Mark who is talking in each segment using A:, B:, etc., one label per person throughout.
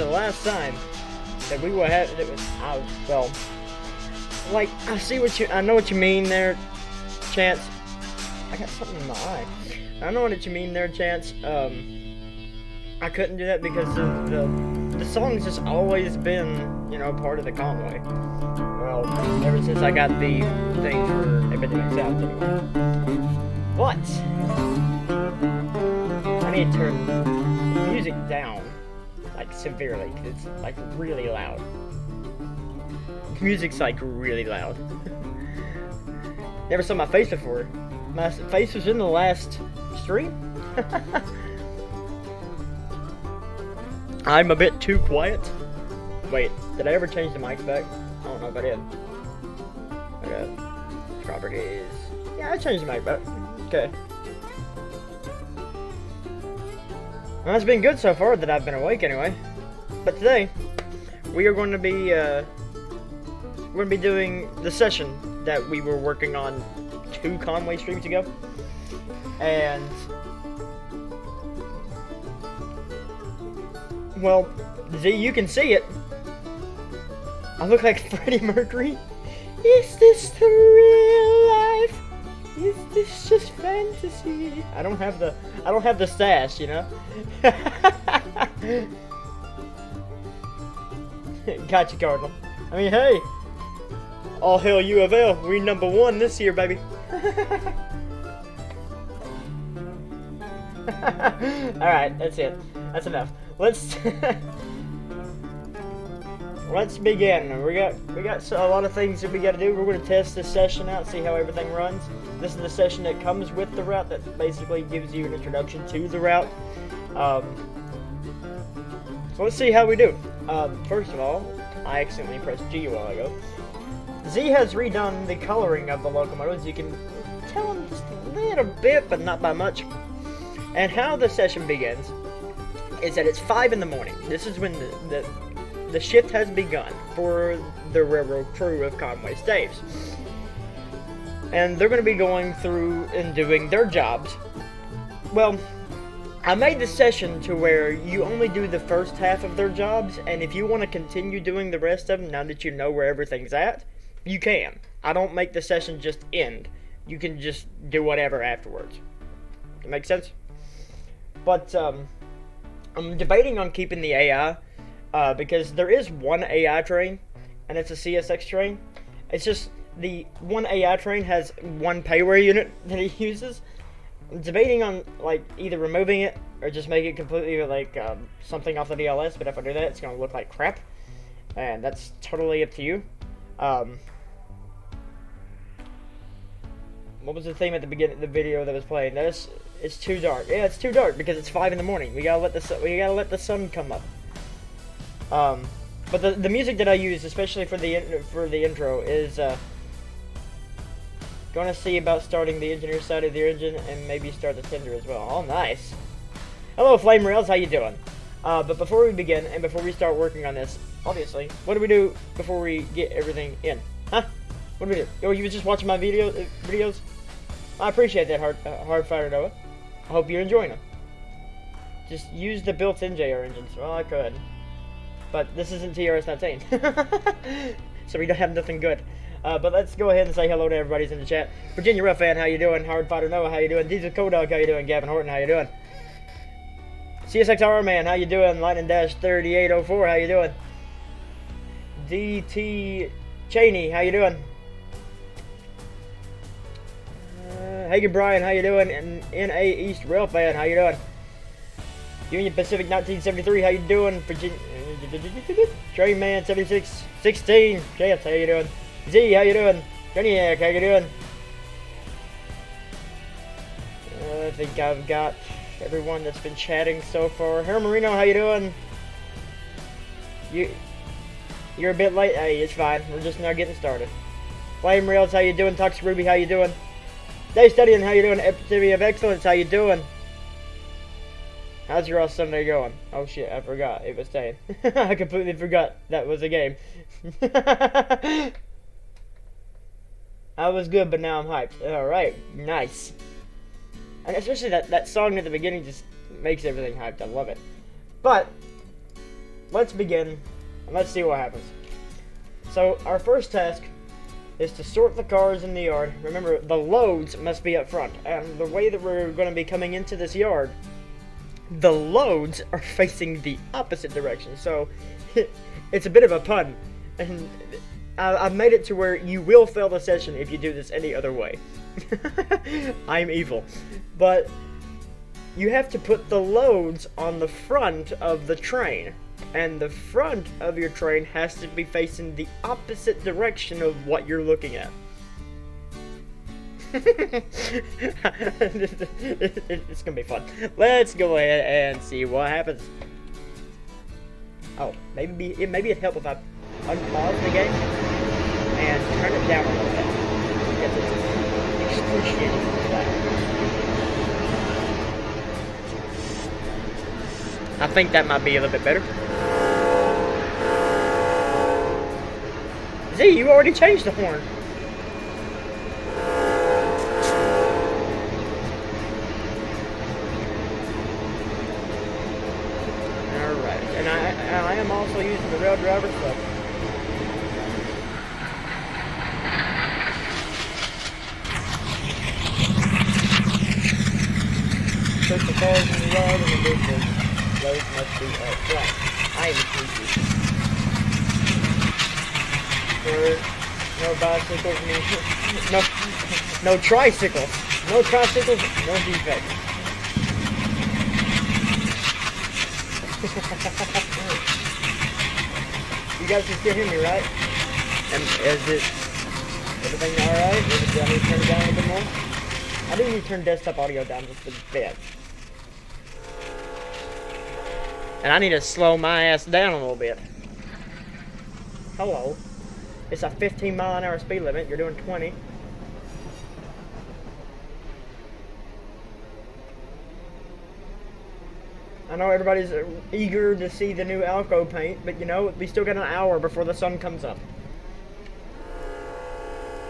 A: last time that we will have, well, like, I know what you mean there, Chance. I got something in my eye. I know what you mean there, Chance. I couldn't do that because the song's just always been, you know, part of the Conway. Well, ever since I got the thing for Everything South anyway. But I need to turn the music down, like, severely, because it's, like, really loud. The music's, like, really loud. Never saw my face before. My face was in the last stream. I'm a bit too quiet. Wait, did I ever change the mic back? I don't know if I did. Okay. Properties. Yeah, I changed the mic back. Okay. Well, it's been good so far that I've been awake anyway. But today, we are going to be, doing the session that we were working on 2 Conway streams ago. And, well, Z, you can see it. I look like Freddie Mercury. Is this the real life? Is this just fantasy? I don't have the stash, you know. Gotcha, Cardinal. I mean, hey, all hail U of L. We #1 this year, baby. All right, that's it. That's enough. Let's begin. We got a lot of things that we got to do. We're going to test this session out, see how everything runs. This is the session that comes with the route that basically gives you an introduction to the route. So let's see how we do. First of all, I accidentally pressed G a while ago. Z has redone the coloring of the locomotives. You can tell them just a little bit, but not by much. And how the session begins is that it's 5 in the morning. This is when the shift has begun for the railroad crew of Conway Staves. And they're going to be going through and doing their jobs. Well, I made the session to where you only do the first half of their jobs, and if you want to continue doing the rest of them, now that you know where everything's at, you can. I don't make the session just end. You can just do whatever afterwards. That makes sense? But, I'm debating on keeping the AI, because there is one AI train, and it's a CSX train. It's just, the one AI train has one payware unit that it uses. I'm debating on, like, either removing it, or just make it completely, like, something off the DLS, but if I do that, it's gonna look like crap. And that's totally up to you. What was the theme at the beginning of the video that was playing? It's too dark. Yeah, it's too dark because it's 5 in the morning. We gotta let the sun come up. But the music that I use, especially for the intro, is gonna see about starting the engineer side of the engine and maybe start the tender as well. Oh, nice. Hello, Flame Rails. How you doing? But before we begin and before we start working on this, obviously, what do we do before we get everything in? Huh? What do we do? Oh, you were just watching my videos? I appreciate that, Hardfighter Noah. I hope you're enjoying them. Just use the built-in JR engines. Well, I could. But this isn't TRS-19. So we don't have nothing good. But let's go ahead and say hello to everybody's in the chat. Virginia Rough Fan, how you doing? Hardfighter Noah, how you doing? Diesel Kodog, how you doing? Gavin Horton, how you doing? CSXR Man, how you doing? Lightning Dash 3804, how you doing? DT Cheney, how you doing? Hagen Bryan, how you doing? And NA East Rail Fan, how you doing? Union Pacific 1973, how you doing? Virginia Train Man 7616, Chance, how you doing? Z, how you doing? Joniac, how you doing? I think I've got everyone that's been chatting so far. Her Marino, how you doing? You're a bit late. Hey, it's fine. We're just now getting started. Flame Rails, how you doing? Tux Ruby, how you doing? Day Studying, how you doing? Epitome of Excellence, how you doing? How's your all Sunday going? Oh shit, I forgot it was staying. I completely forgot that was a game. I was good, but now I'm hyped. Alright, nice. And especially that song at the beginning just makes everything hyped. I love it. But let's begin, and let's see what happens. So, our first task is to sort the cars in the yard. Remember, the loads must be up front, and the way that we're going to be coming into this yard, the loads are facing the opposite direction, so it's a bit of a pun, and I've made it to where you will fail the session if you do this any other way. I'm evil. But you have to put the loads on the front of the train, and the front of your train has to be facing the opposite direction of what you're looking at. It's gonna be fun. Let's go ahead and see what happens. Oh, maybe it'd help if I unpause the game and turn it down a little bit, because it's excruciating loud. I think that might be a little bit better. Z, you already changed the horn. Alright, and I am also using the rail driver, so put the cars in the yard and the business. Those must be upright. I am sleepy. No bicycles, no tricycles. No tricycles, no defects. You guys can still hear me, right? And is everything alright? Do I need to turn it down a little bit more? I do need to turn desktop audio down just a bit. And I need to slow my ass down a little bit. Hello. It's a 15-mile-an-hour speed limit. You're doing 20. I know everybody's eager to see the new Alco paint, but you know, we still got an hour before the sun comes up.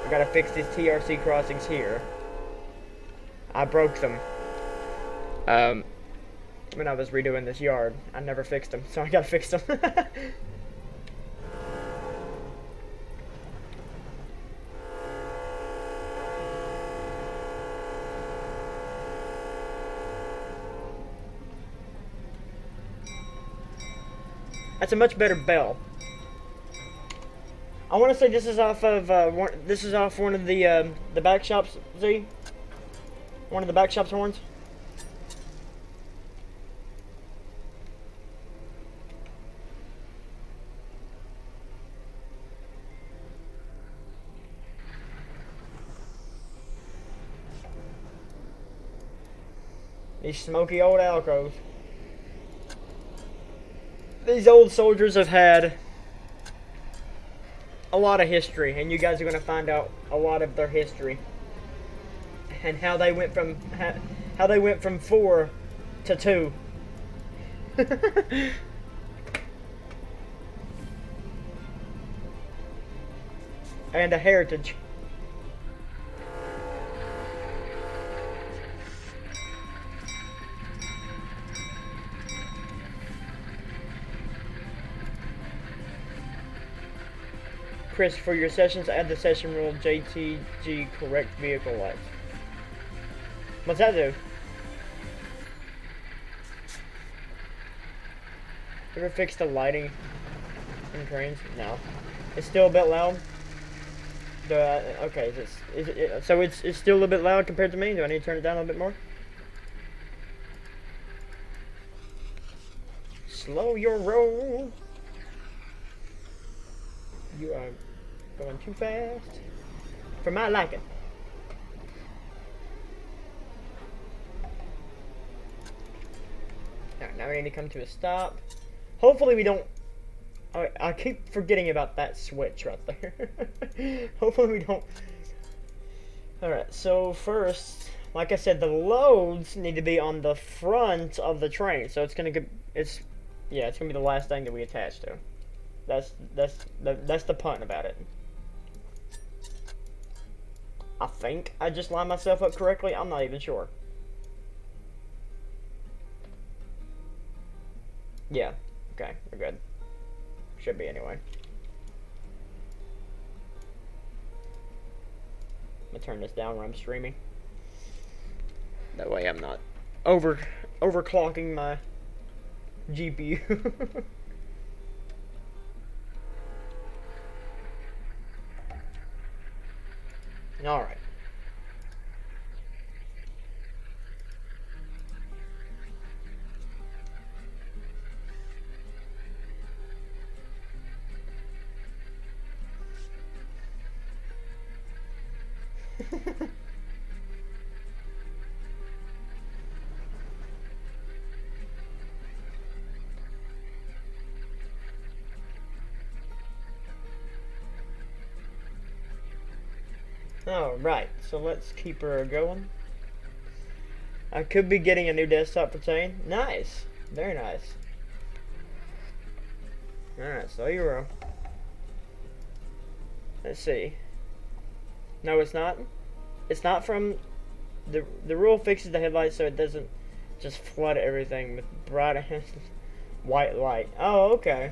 A: I gotta fix these TRC crossings here. I broke them. When I was redoing this yard, I never fixed them, so I gotta fix them. That's a much better bell. I want to say this is off of one of the back shops. Z, one of the back shops horns. These smoky old Alcos. These old soldiers have had a lot of history, and you guys are going to find out a lot of their history and how they went from 4 to 2. And a heritage. Chris, for your sessions, add the session rule JTG correct vehicle lights. What's that do? Ever fixed the lighting in Trainz? No. It's still a bit loud? Okay, so it's still a little bit loud compared to me? Do I need to turn it down a little bit more? Slow your roll. You are going too fast for my liking. Alright, now we need to come to a stop. Hopefully we don't... I keep forgetting about that switch right there. Hopefully we don't... Alright, so first, like I said, the loads need to be on the front of the train. So it's gonna be the last thing that we attach to. That's the pun about it. I think I just lined myself up correctly. I'm not even sure. Yeah. Okay, we're good. should be anyway. I'm gonna turn this down when I'm streaming. That way I'm not overclocking my GPU. Alright. Alright, so let's keep her going. I could be getting a new desktop for Trainz. Nice. Very nice. Alright, so Euro. Let's see. No, it's not. It's not from... The rule fixes the headlights so it doesn't just flood everything with bright white light. Oh, okay.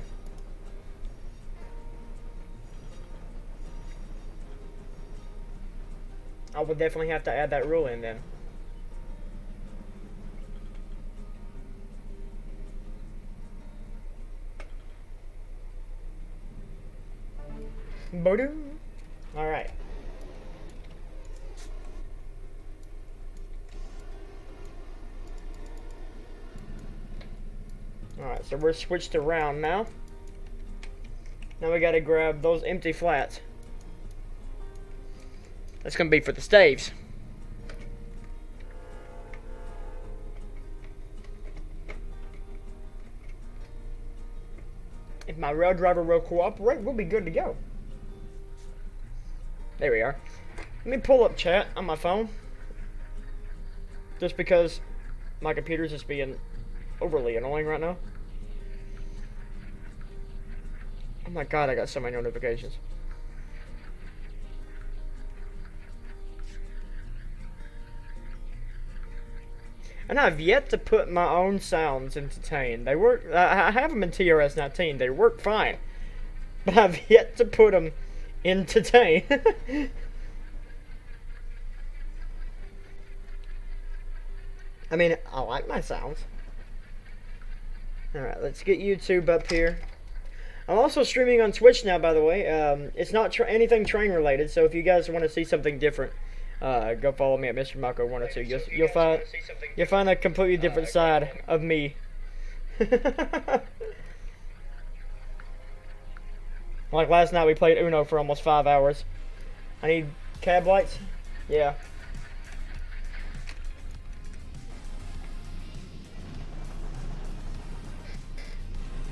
A: I would definitely have to add that rule in then. Boom. All right. All right, so we're switched around now. Now we got to grab those empty flats. That's going to be for the staves. If my rail driver will cooperate, we'll be good to go. There we are. Let me pull up chat on my phone. Just because my computer's just being overly annoying right now. Oh my god, I got so many notifications. And I've yet to put my own sounds into Trainz. They work. I have them in TRS 19. They work fine, but I've yet to put them into Trainz. I mean, I like my sounds. All right, let's get YouTube up here. I'm also streaming on Twitch now, by the way. It's not anything Trainz related, so if you guys want to see something different, go follow me at Mr. Mako 102. You'll find a completely different side of me. Like last night, we played Uno for almost 5 hours. I need cab lights. Yeah.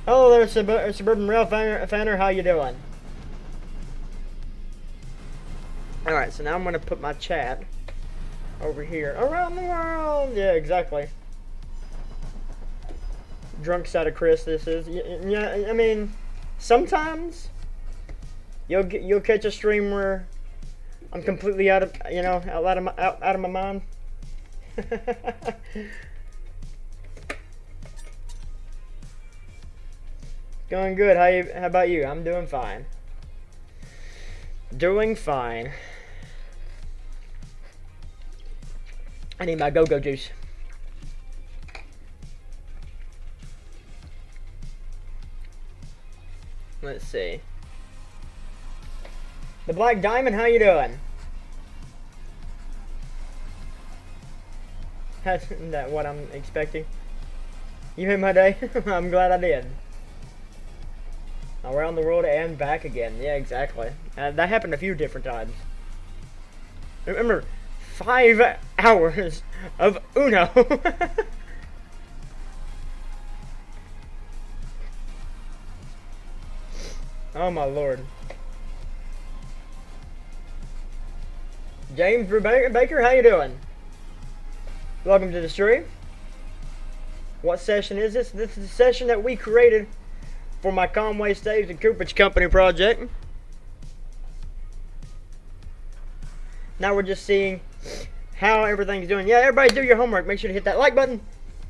A: Hello there, Suburban Rail Fanner. How you doing? Alright, so now I'm going to put my chat over here. Around the world! Yeah, exactly. Drunk side of Chris, this is. Yeah, I mean, sometimes you'll catch a stream where I'm completely out of, out of my mind. Going good. How about you? I'm doing fine. Doing fine. I need my go-go juice. Let's see. The Black Diamond, how you doing? That's that what I'm expecting. You made my day. I'm glad I did. Around the world and back again. Yeah, exactly. That happened a few different times. Remember, 5 hours of Uno. Oh my lord. James Baker, how you doing? Welcome to the stream. What session is this? This is the session that we created for my Conway Staves Cooperage Company project. Now we're just seeing how everything's doing. Yeah, everybody do your homework. Make sure to hit that like button.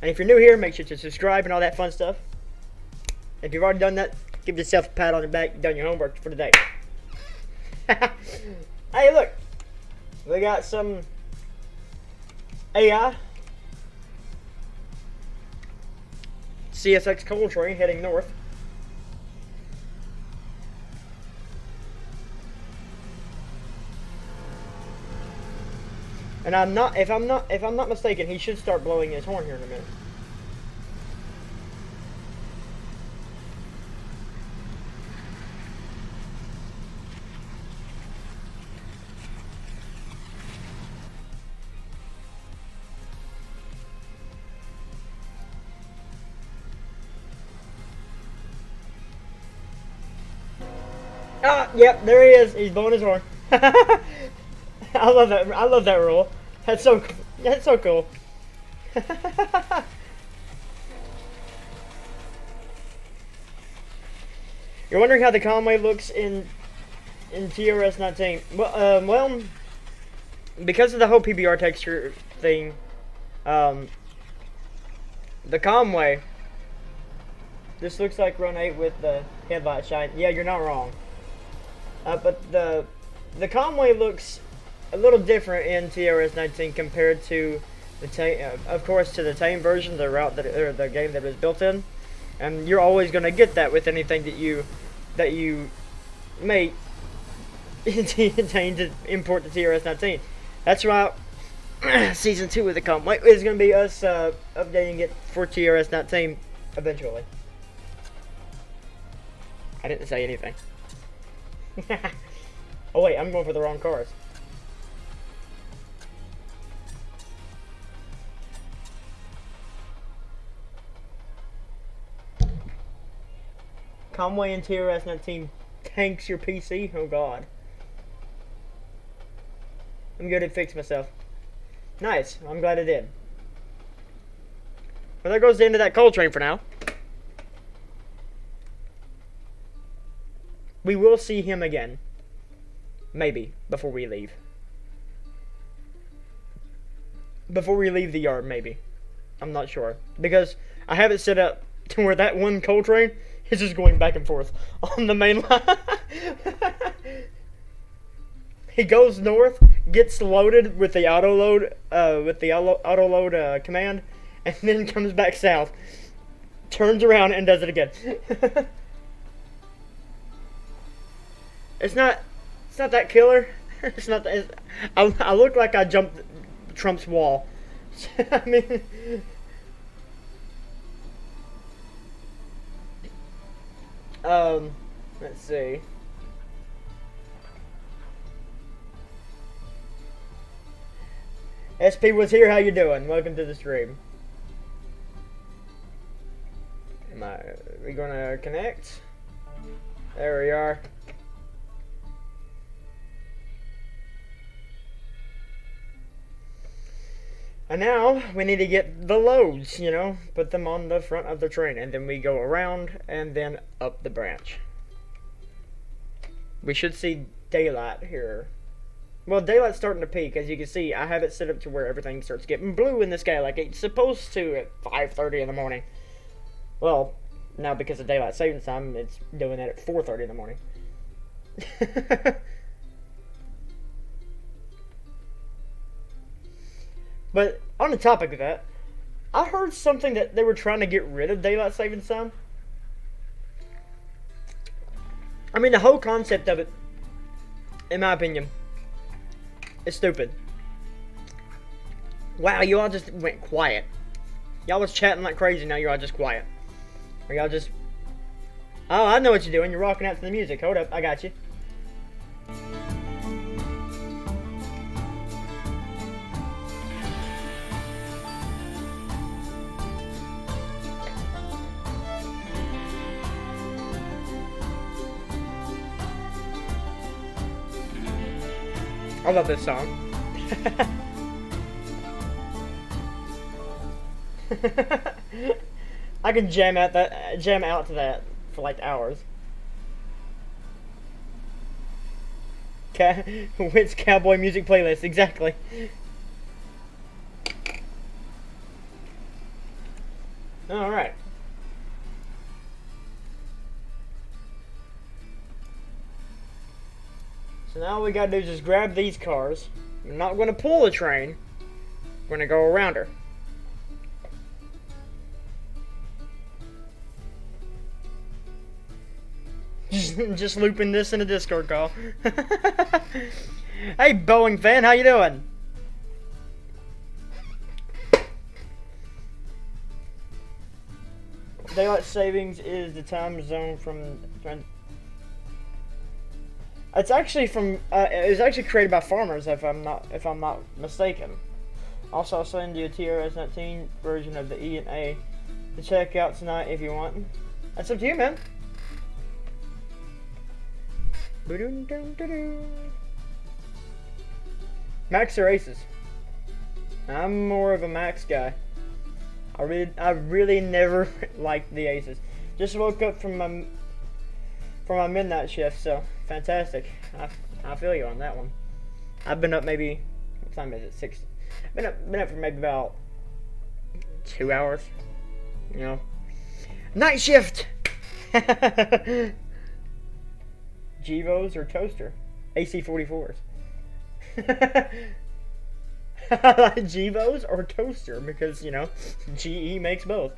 A: And if you're new here, make sure to subscribe and all that fun stuff. If you've already done that, Give yourself a pat on the back. You've done your homework for the day. Hey, look. We got some AI. CSX coal train heading north. And if I'm not mistaken, he should start blowing his horn here in a minute. Ah, yep, there he is. He's blowing his horn. I love that. I love that rule. That's so cool. You're wondering how the Conway looks in TRS 19. Well, because of the whole PBR texture thing, the Conway. This looks like Run 8 with the headlight shine. Yeah, you're not wrong. But the Conway looks a little different in TRS 19 compared to the of course, to the tame version, the route that or the game that it was built in, and you're always going to get that with anything that you make intend to import to TRS 19. That's why season 2 of the Conway is going to be us updating it for TRS 19 eventually. I didn't say anything. Oh wait, I'm going for the wrong cars. Conway and TRS 19 tanks your PC? Oh god. I'm good at fix myself. Nice, I'm glad I did. Well, there goes the end of that coal train for now. We will see him again. Maybe, before we leave. Before we leave the yard, maybe. I'm not sure. Because I have it set up to where that one coal train is just going back and forth on the main line. He goes north, gets loaded with the auto load, command, and then comes back south. Turns around and does it again. It's not that killer. It's not that. I look like I jumped Trump's wall. I mean, let's see. SP was here. How you doing? Welcome to the stream. Are we gonna connect? There we are. And now we need to get the loads, you know, put them on the front of the train, and then we go around and then up the branch. We should see daylight here. Well, daylight's starting to peak, as you can see. I have it set up to where everything starts getting blue in the sky, like it's supposed to at 5:30 in the morning. Well, now because of daylight savings time, it's doing that at 4:30 in the morning. But on the topic of that, I heard something that they were trying to get rid of daylight savings time. I mean, the whole concept of it, in my opinion, is stupid. Wow, you all just went quiet. Y'all was chatting like crazy, now you're all just quiet. Or y'all just... Oh, I know what you're doing. You're rocking out to the music. Hold up, I got you. I love this song. I can jam out to that for like hours. Which cowboy music playlist? Exactly. All right. So now all we gotta do is just grab these cars. We're not gonna pull the train. We're gonna go around her. Just looping this in a Discord call. Hey, Boeing fan, how you doing? Daylight savings is the time zone from. It's actually from. It was actually created by farmers, if I'm not mistaken. Also, I'll send you a TRS-19 version of the E and A to check out tonight if you want. That's up to you, man. Max or aces? I'm more of a max guy. I really never liked the aces. Just woke up from my midnight shift, so fantastic. I feel you on that one. I've been up maybe, what time is it? 6. Been up for maybe about 2 hours. You know, night shift. Gevos or toaster? AC-44s. Gevos or toaster, because, you know, GE makes both.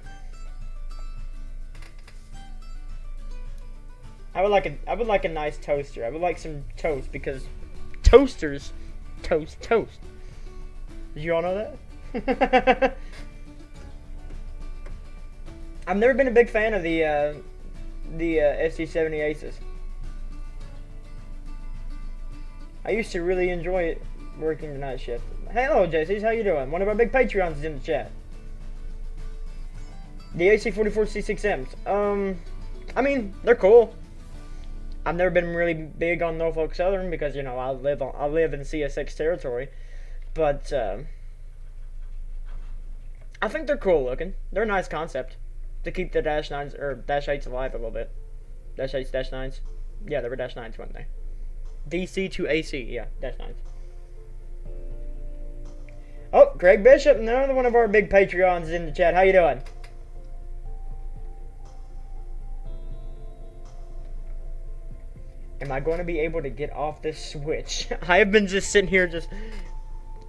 A: I would like a nice toaster. I would like some toast, because toasters toast. Did you all know that? I've never been a big fan of the SC-70 Aces. I used to really enjoy it working the night shift. Hello, JCs, how you doing? One of our big Patreons is in the chat. The AC-44 C6Ms. I mean, they're cool. I've never been really big on Norfolk Southern because, you know, I live in CS6 territory. But I think they're cool looking. They're a nice concept to keep the Dash 9s or Dash 8s alive a little bit. Dash 8s, Dash 9s. Yeah, they were Dash 9s, weren't they? DC to AC, yeah, Dash 9s. Oh, Greg Bishop, another one of our big Patreons is in the chat. How you doing? Am I going to be able to get off this switch? I have been just sitting here just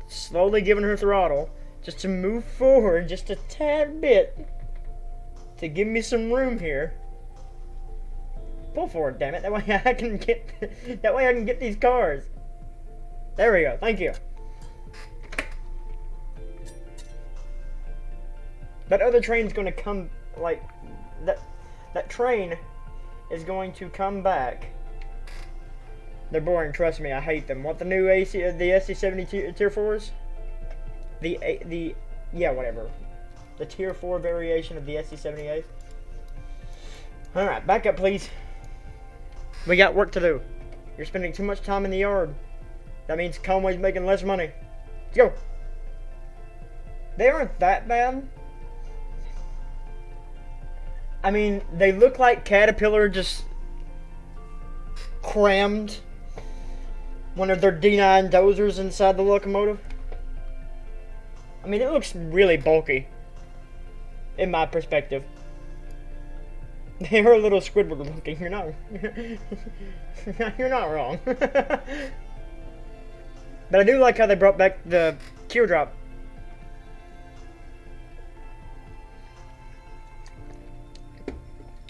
A: slowly giving her throttle just to move forward just a tad bit to give me some room here. Pull forward, damn it. That way I can get these cars. There we go. Thank you. That other train's going to come, like, that train is going to come back. They're boring, trust me, I hate them. Want the new AC, the SC-70 Tier 4s? Yeah, whatever. The Tier 4 variation of the SC-78. Alright, back up, please. We got work to do. You're spending too much time in the yard. That means Conway's making less money. Let's go. They aren't that bad. I mean, they look like Caterpillar just crammed one of their D9 dozers inside the locomotive. I mean, it looks really bulky, in my perspective. They are a little Squidward looking. You're not. You're not wrong. But I do like how they brought back the teardrop.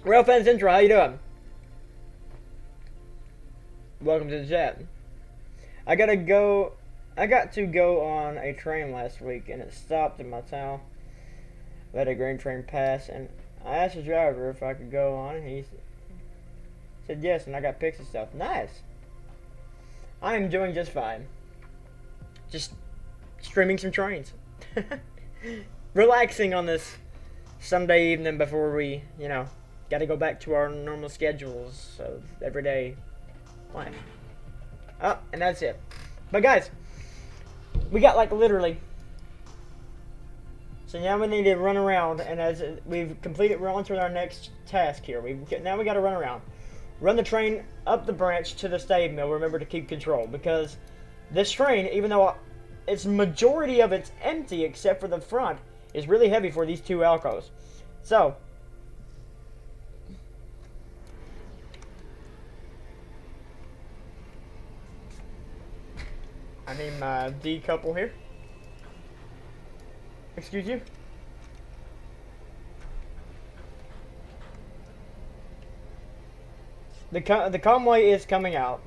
A: Real Fans Intro, how you doing? Welcome to the chat. I got to go on a train last week and it stopped in my town. Let a grain train pass and I asked the driver if I could go on and he said yes, and I got pics and stuff. Nice. I am doing just fine. Just streaming some trains. Relaxing on this Sunday evening before we, you know, got to go back to our normal schedules of everyday life. Oh, and that's it. But guys, we got like literally. So now we need to run around, and as we've completed, we're on to our next task here. Now we got to run around. Run the train up the branch to the stave mill. Remember to keep control, because this train, even though its majority of it's empty except for the front, is really heavy for these two Alcos. So I need my decouple here. Excuse you? The Conway is coming out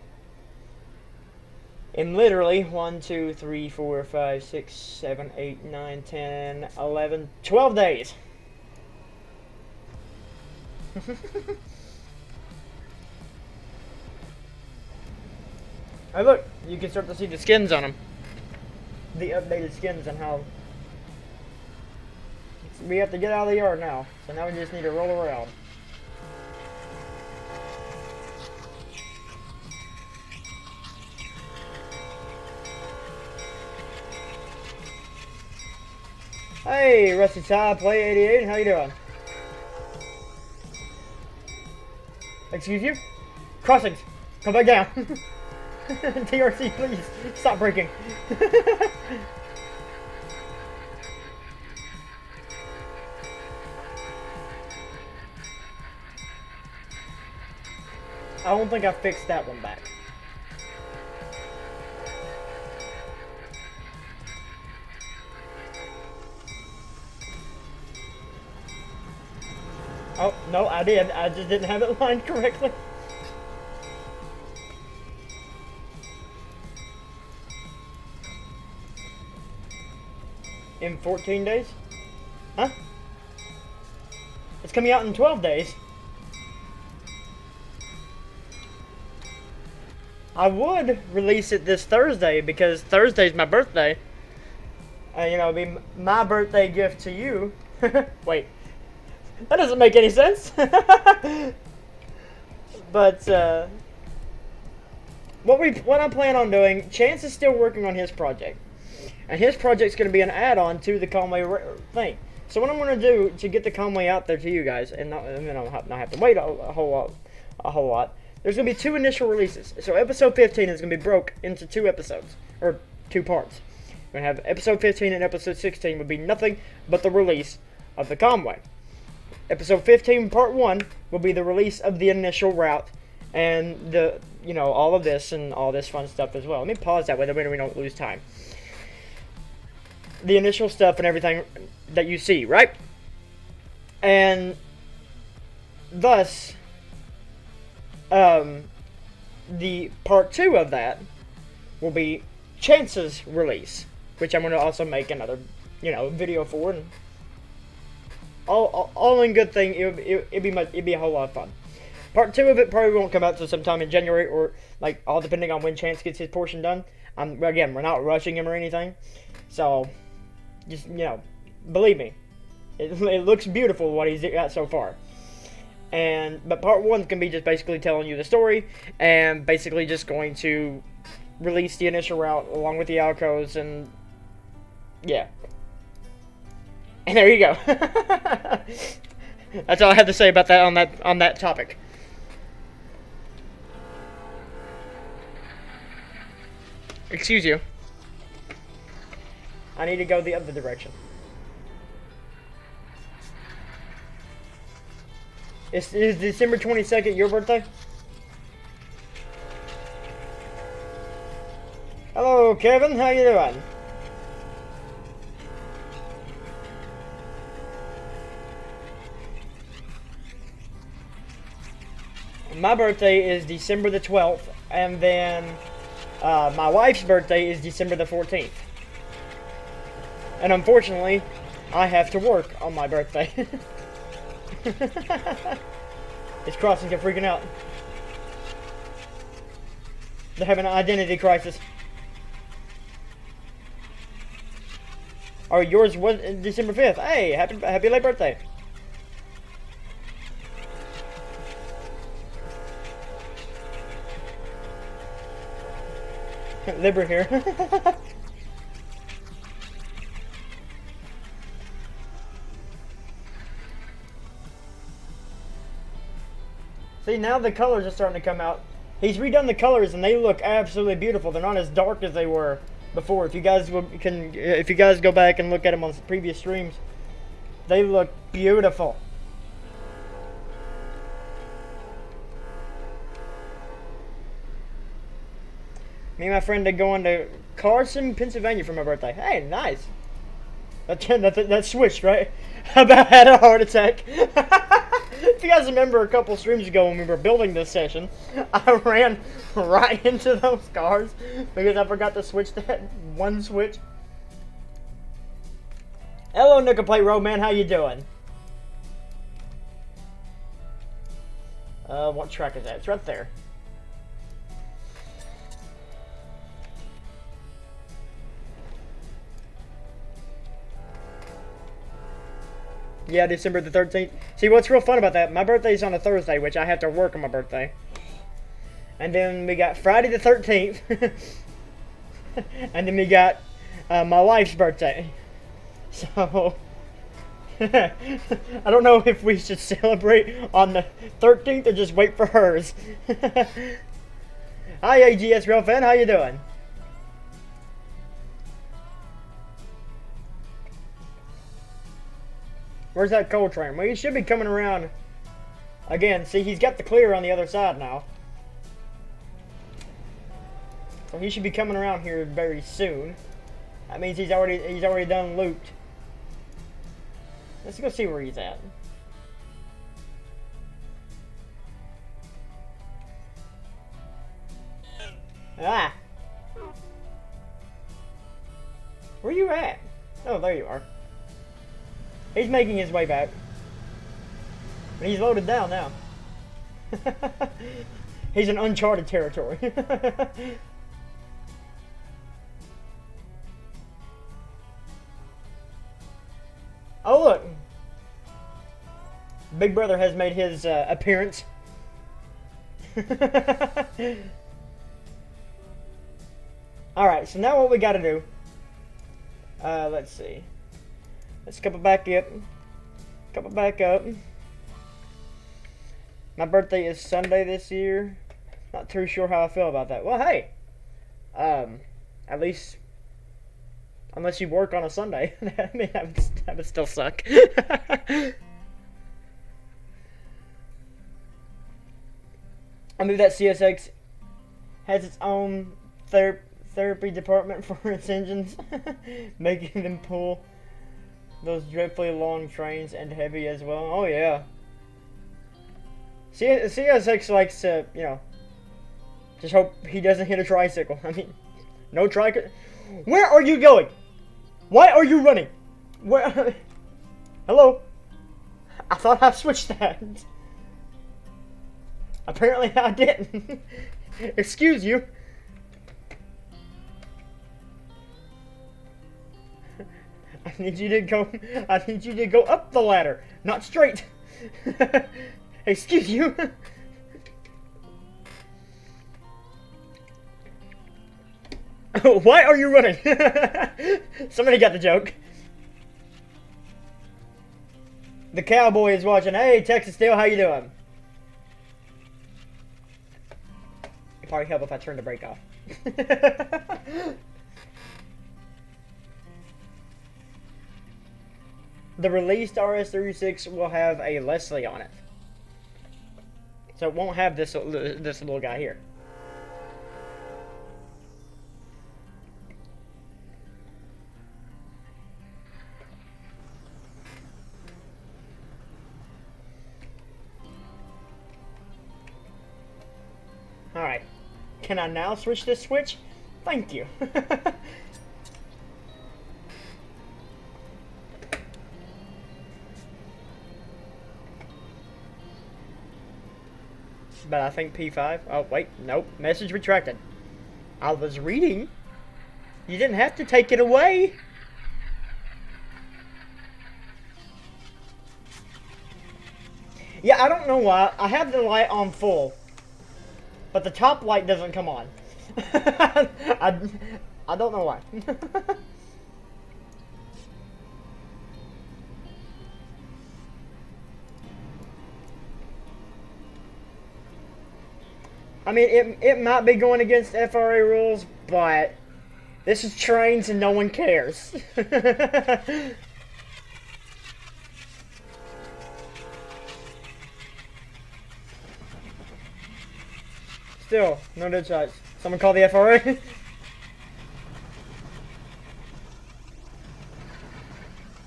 A: in literally 1, 2, 3, 4, 5, 6, 7, 8, 9, 10, 11, 12 days. Hey, look, you can start to see the skins on them. The updated skins and how we have to get out of the yard now. So now we just need to roll around. Hey, Rusty Ty, Play 88, how you doing? Excuse you? Crossings, come back down. TRC, please, stop braking. I don't think I fixed that one back. Oh, no, I did. I just didn't have it lined correctly. In 14 days? Huh? It's coming out in 12 days. I would release it this Thursday because Thursday's my birthday. You know, it'd be my birthday gift to you. Wait. That doesn't make any sense. But what I plan on doing, Chance is still working on his project, and his project's going to be an add-on to the Conway thing. So what I'm going to do to get the Conway out there to you guys, and not have to wait a whole lot. There's going to be 2 initial releases. So episode 15 is going to be broke into 2 episodes, or 2 parts. We're going to have episode 15 and episode 16 would be nothing but the release of the Conway. Episode 15, part 1, will be the release of the initial route and the, you know, all of this and all this fun stuff as well. Let me pause that way, that way we don't lose time. The initial stuff and everything that you see, right? And thus, the part 2 of that will be Chance's release, which I'm going to also make another, you know, video for, and all in good thing. It'd be a whole lot of fun. Part 2 of it probably won't come out till sometime in January, or like all depending on when Chance gets his portion done. Again, we're not rushing him or anything, so just, you know, believe me, it looks beautiful what he's got so far. But part 1's gonna be just basically telling you the story, and basically just going to release the initial route along with the outros, and yeah. And there you go. That's all I have to say about that on that topic. Excuse you. I need to go the other direction. Is December 22nd your birthday? Hello, Kevin. How you doing? My birthday is December the 12th, and then my wife's birthday is December the 14th. And unfortunately, I have to work on my birthday. These crossings are freaking out. They're having an identity crisis. Oh, yours was December 5th. Hey, happy late birthday. Libra here. See, now the colors are starting to come out. He's redone the colors and they look absolutely beautiful. They're not as dark as they were before. If you guys go back and look at them on previous streams, they look beautiful. Me and my friend are going to Carson, Pennsylvania for my birthday. Hey, nice. That switched, right? I about had a heart attack. If you guys remember a couple streams ago when we were building this session, I ran right into those cars because I forgot to switch that one switch. Hello, Nickel Plate Roadman, how you doing? What track is that? It's right there. Yeah, December the 13th. See, what's real fun about that, my birthday's on a Thursday, which I have to work on my birthday. And then we got Friday the 13th. And then we got my wife's birthday. So, I don't know if we should celebrate on the 13th or just wait for hers. Hi, AGS Real Fan, how you doing? Where's that coal train? Well, he should be coming around again. See, he's got the clear on the other side now. So he should be coming around here very soon. That means he's already done looped. Let's go see where he's at. Ah! Where you at? Oh, there you are. He's making his way back. But he's loaded down now. He's in uncharted territory. Oh, look. Big Brother has made his appearance. Alright, so now what we gotta do. Let's see. Let's couple back up. Couple back up. My birthday is Sunday this year. Not too sure how I feel about that. Well, hey. At least, unless you work on a Sunday, I mean, that would still suck. I mean, that CSX has its own therapy department for its engines, making them pull those dreadfully long trains and heavy as well. Oh yeah. CSX likes to, you know, just hope he doesn't hit a tricycle. I mean, no tricycle. Where are you going? Why are you running? Where? Hello? I thought I switched that. Apparently I didn't. Excuse you. I need you to go up the ladder, not straight. Excuse you. Why are you running? Somebody got the joke. The cowboy is watching. Hey, Texas Steel, how you doing? It'd probably help if I turned the brake off. The released RS-36 will have a Leslie on it. So it won't have this little guy here. Alright. Can I now switch this switch? Thank you. But I think P5. Oh, wait. Nope. Message retracted. I was reading. You didn't have to take it away. Yeah, I don't know why. I have the light on full, but the top light doesn't come on. I don't know why. I mean, it might be going against FRA rules, but this is Trainz and no one cares. Still, no dead shots. Someone call the FRA?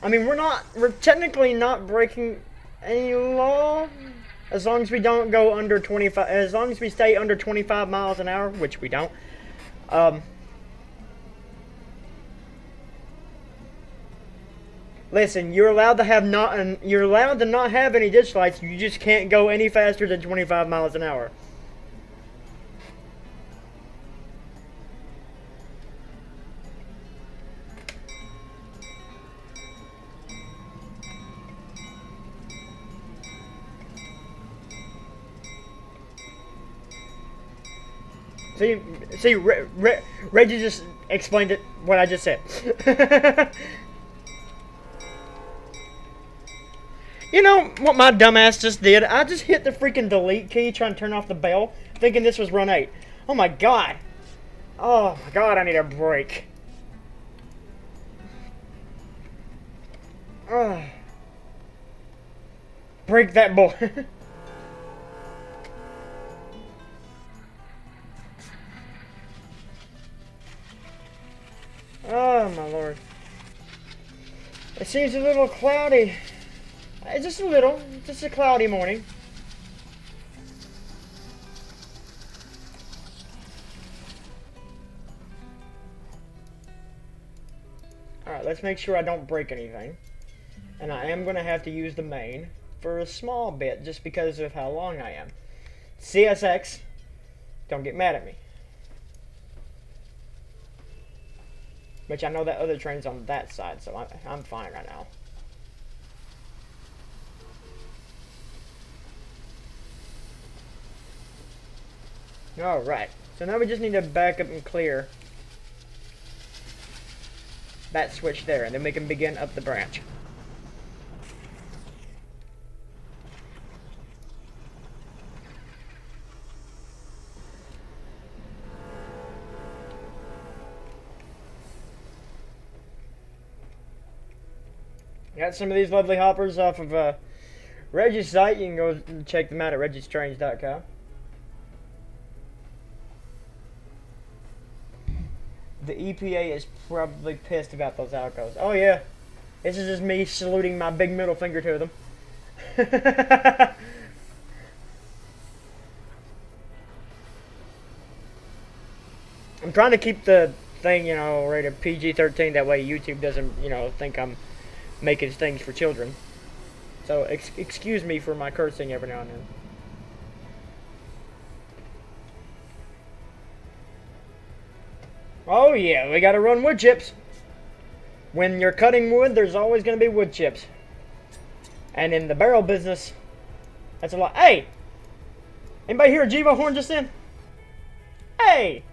A: I mean, we're technically not breaking any law. As long as we don't go under 25, as long as we stay under 25 miles an hour, which we don't. Listen, you're allowed to not have any ditch lights. You just can't go any faster than 25 miles an hour. See, Reggie just explained it, what I just said. You know what my dumbass just did? I just hit the freaking delete key trying to turn off the bell, thinking this was run 8. Oh my god. Oh my god, I need a break. Break that boy. Oh my lord. It seems a little cloudy. Just a little. Just a cloudy morning. Alright, let's make sure I don't break anything. And I am going to have to use the main for a small bit just because of how long I am. CSX, don't get mad at me. Which I know that other train's on that side, so I'm fine right now. Alright, so now we just need to back up and clear that switch there, and then we can begin up the branch. Got some of these lovely hoppers off of Reggie's site. You can go check them out at reggiestrainz.com. The EPA is probably pissed about those outgoes. Oh yeah, this is just me saluting my big middle finger to them. I'm trying to keep the thing, you know, rated PG-13. That way YouTube doesn't, you know, think I'm making things for children. So excuse me for my cursing every now and then. Oh yeah, we gotta run wood chips. When you're cutting wood, there's always gonna be wood chips. And in the barrel business, that's a lot. Hey! Anybody hear a Jiva horn just then? Hey!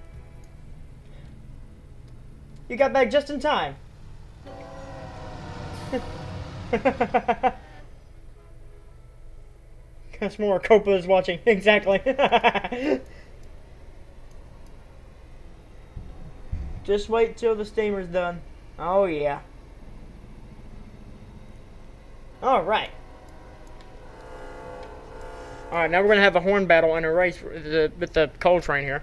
A: You got back just in time. That's more Copa is watching. Exactly. Just wait till the steamer's done. Oh yeah. Alright. Alright, now we're gonna have a horn battle and a race with the coal train here.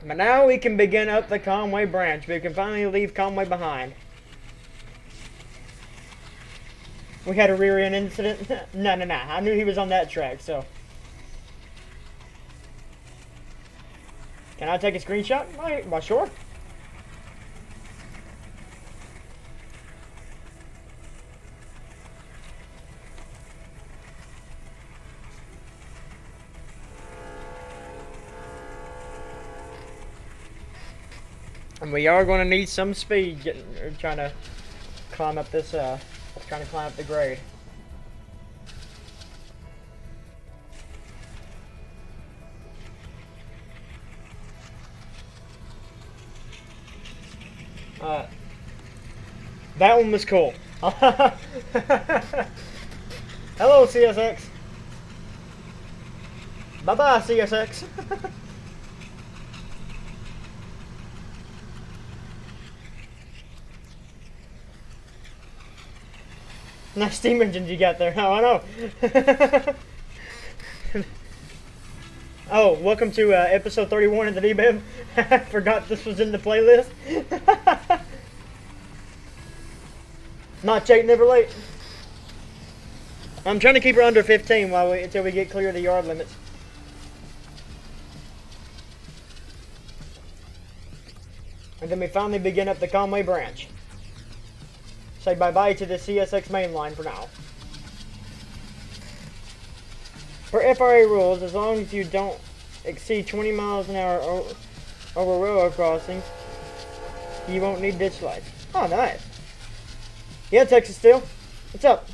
A: But now we can begin up the Conway branch. We can finally leave Conway behind. We had a rear end incident. No. I knew he was on that track, so. Can I take a screenshot? Well, sure. And we are going to need some speed trying to climb up this, trying to climb up the grade. That one was cool. Hello, CSX. Bye-bye, CSX. Nice steam engines you got there. Oh, I know. Oh, welcome to episode 31 of the DBIB. I forgot this was in the playlist. Not check, never late. I'm trying to keep her under 15 until we get clear of the yard limits. And then we finally begin up the Conway branch. Say bye-bye to the CSX main line for now. For FRA rules, as long as you don't exceed 20 miles an hour over railroad crossings, you won't need ditch lights. Oh, nice. Yeah, Texas Steel. What's up?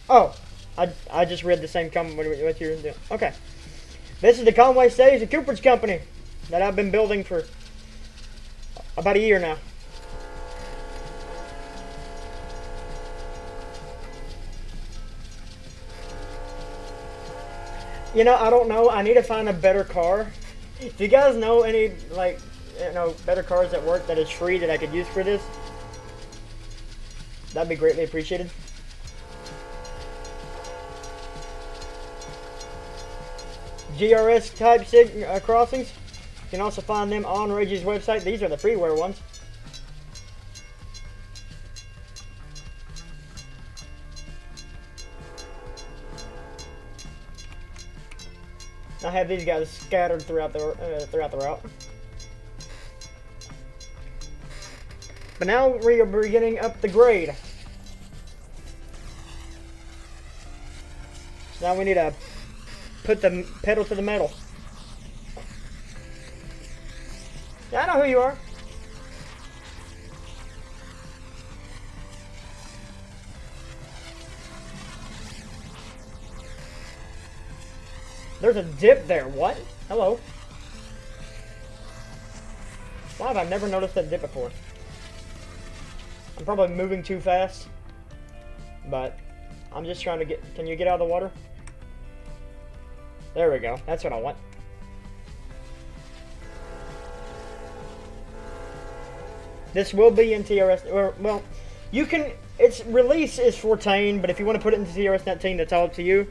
A: Oh, I just read the same comment what you're doing. Okay. This is the Conway Staves Cooperage Company that I've been building for about a year now. You know, I don't know. I need to find a better car. If you guys know any, like, better cars that work that is free that I could use for this, that'd be greatly appreciated. GRS type crossings. You can also find them on Reggie's website. These are the freeware ones. I have these guys scattered throughout the route. But now we are beginning up the grade. So now we need to put the pedal to the metal. Yeah, I know who you are. There's a dip there. What? Hello. Why have I never noticed that dip before? I'm probably moving too fast. But I'm just trying to get... Can you get out of the water? There we go. That's what I want. This will be in TRS... Well, you can... Its release is 14, but if you want to put it into TRS 19, that's all up to you.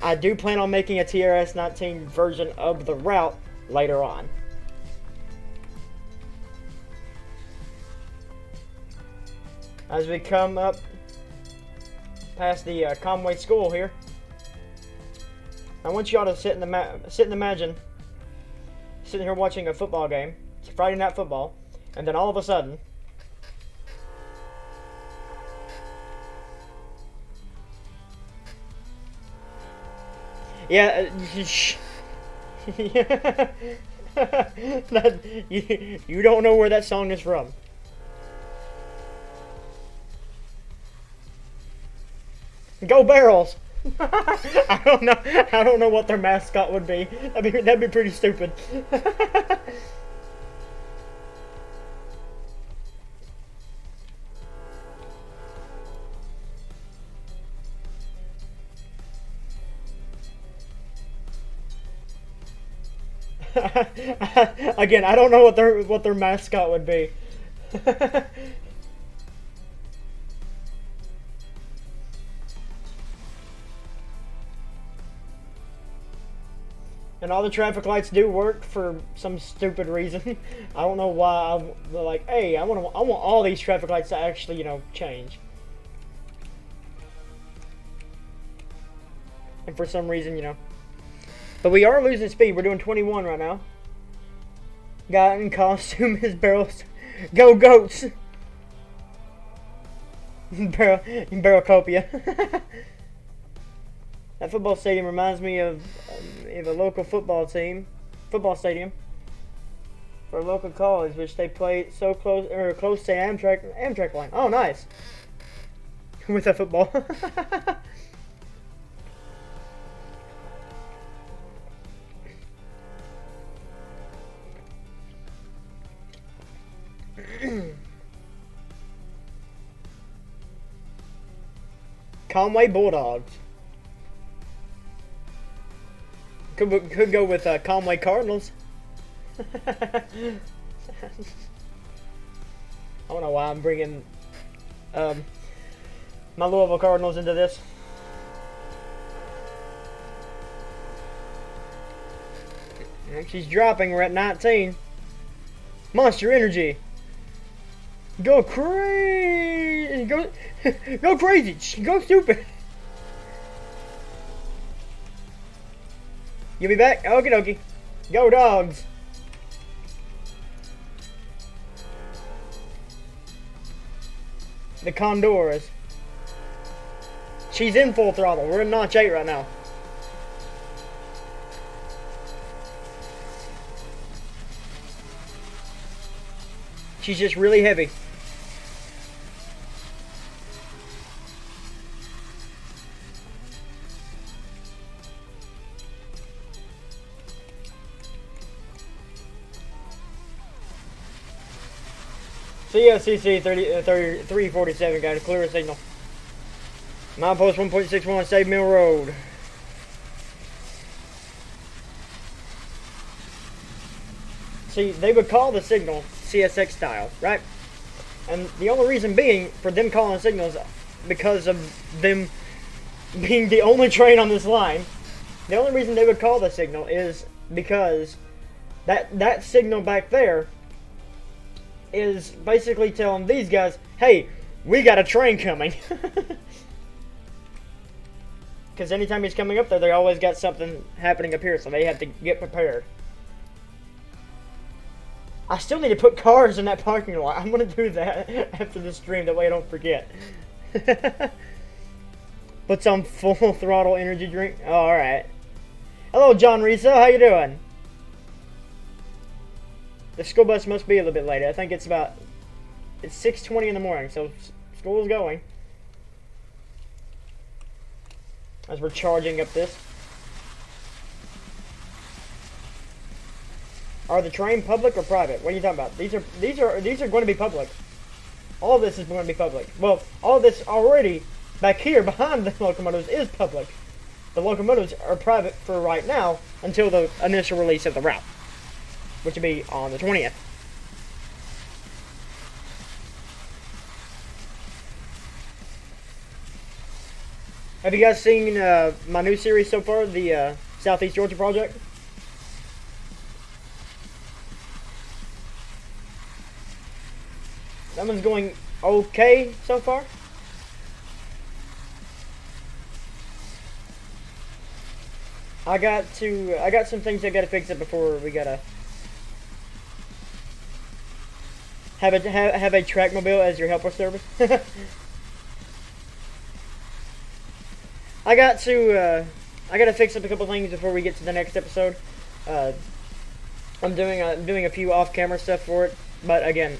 A: I do plan on making a TRS 19 version of the route later on. As we come up past the Conway School here, I want y'all to sit and imagine sitting here watching a football game. It's Friday Night Football, and then all of a sudden, yeah, you don't know where that song is from. Go Barrels! I don't know what their mascot would be. That'd be pretty stupid. Again, I don't know what their mascot would be. And all the traffic lights do work for some stupid reason. I don't know why. They're like, hey, I want all these traffic lights to actually, change. And for some reason, But we are losing speed. We're doing 21 right now. Guy in costume is Barrels. Go Goats! Barrelcopia. That football stadium reminds me of a local football stadium for a local college, which they play so close to Amtrak line. Oh, nice. With a football. Conway Bulldogs. Could go with Conway Cardinals. I don't know why I'm bringing my Louisville Cardinals into this. And she's dropping. We're at 19. Monster Energy. Go crazy! crazy. Go, go crazy. Go stupid. You be back? Okie dokie. Go dogs. The Condors. She's in full throttle. We're in notch 8 right now. She's just really heavy. CSCC 3347 got a clear signal. Milepost 1.61 Save Mill Road. See, they would call the signal CSX style, right? And the only reason being for them calling signals because of them being the only train on this line. The only reason they would call the signal is because that signal back there is basically telling these guys, hey, we got a train coming. Because anytime he's coming up there, they always got something happening up here, so they have to get prepared. I still need to put cars in that parking lot. I'm going to do that after the stream, that way I don't forget. Put some full throttle energy drink. Oh, alright. Hello, John Risa. How you doing? The school bus must be a little bit later. I think it's 6:20 in the morning, so school's going. As we're charging up this. Are the train public or private? What are you talking about? These are going to be public. All of this is going to be public. Well, all of this already back here behind the locomotives is public. The locomotives are private for right now until the initial release of the route, which will be on the 20th. Have you guys seen my new series so far, the Southeast Georgia Project? That one's going okay so far. I got some things I gotta fix up before we gotta have a trackmobile as your helper service. I gotta fix up a couple things before we get to the next episode. I'm doing a few off-camera stuff for it, but again,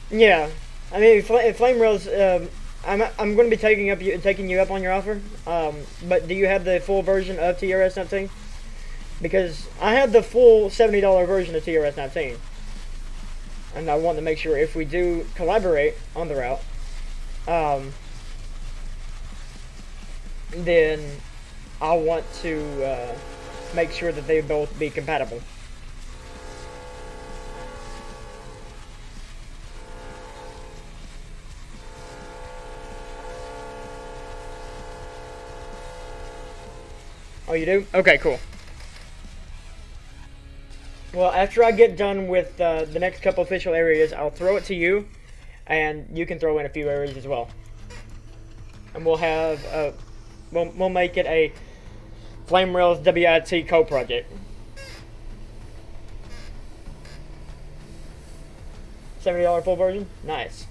A: yeah. I mean, Flame Rails. I'm going to be taking you up on your offer. But do you have the full version of TRS-19? Because I have the full $70 version of TRS-19, and I want to make sure if we do collaborate on the route, then I want to make sure that they both be compatible. Oh, you do? Okay, cool. Well, after I get done with the next couple official areas, I'll throw it to you, and you can throw in a few areas as well. And we'll have we'll make it a Flame Rails WIT co-project. $70 full version? Nice.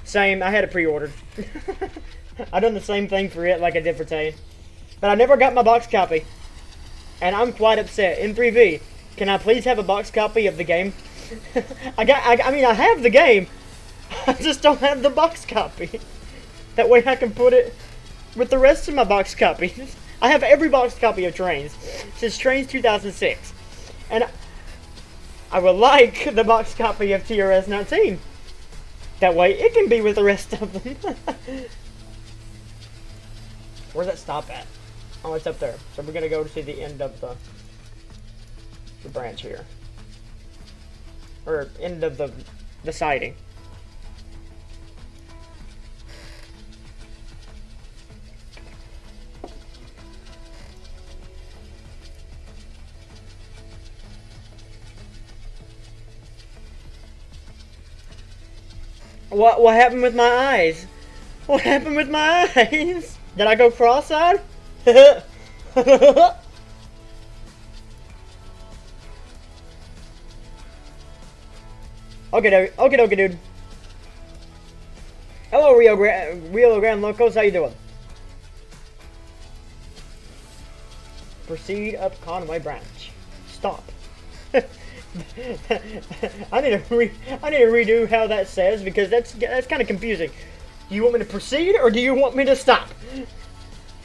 A: Same, I had it pre-ordered. I done the same thing for it like I did for Tane. But I never got my box copy. And I'm quite upset. M3V, can I please have a box copy of the game? I mean, I have the game. I just don't have the box copy. That way I can put it with the rest of my box copies. I have every box copy of Trainz since Trainz 2006. And I would like the box copy of TRS-19. That way, it can be with the rest of them. Where's that stop at? Oh, it's up there. So we're gonna go to the end of the branch here, or end of the siding. What happened with my eyes? What happened with my eyes? Did I go cross-eyed? Okay, dude. Hello, Rio Grande Locos. How you doing? Proceed up Conway Branch. Stop. I need to redo how that says, because that's kind of confusing. Do you want me to proceed or do you want me to stop?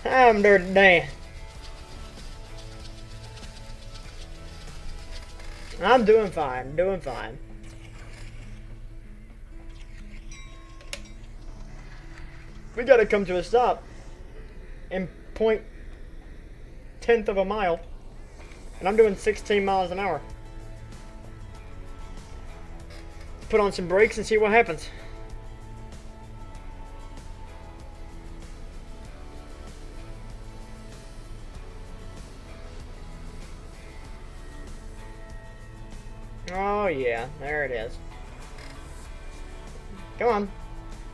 A: I'm dirty Dan. I'm doing fine. Doing fine. We gotta come to a stop in 0.10 of a mile, and I'm doing 16 miles an hour. Put on some brakes and see what happens. Oh yeah, there it is. Come on.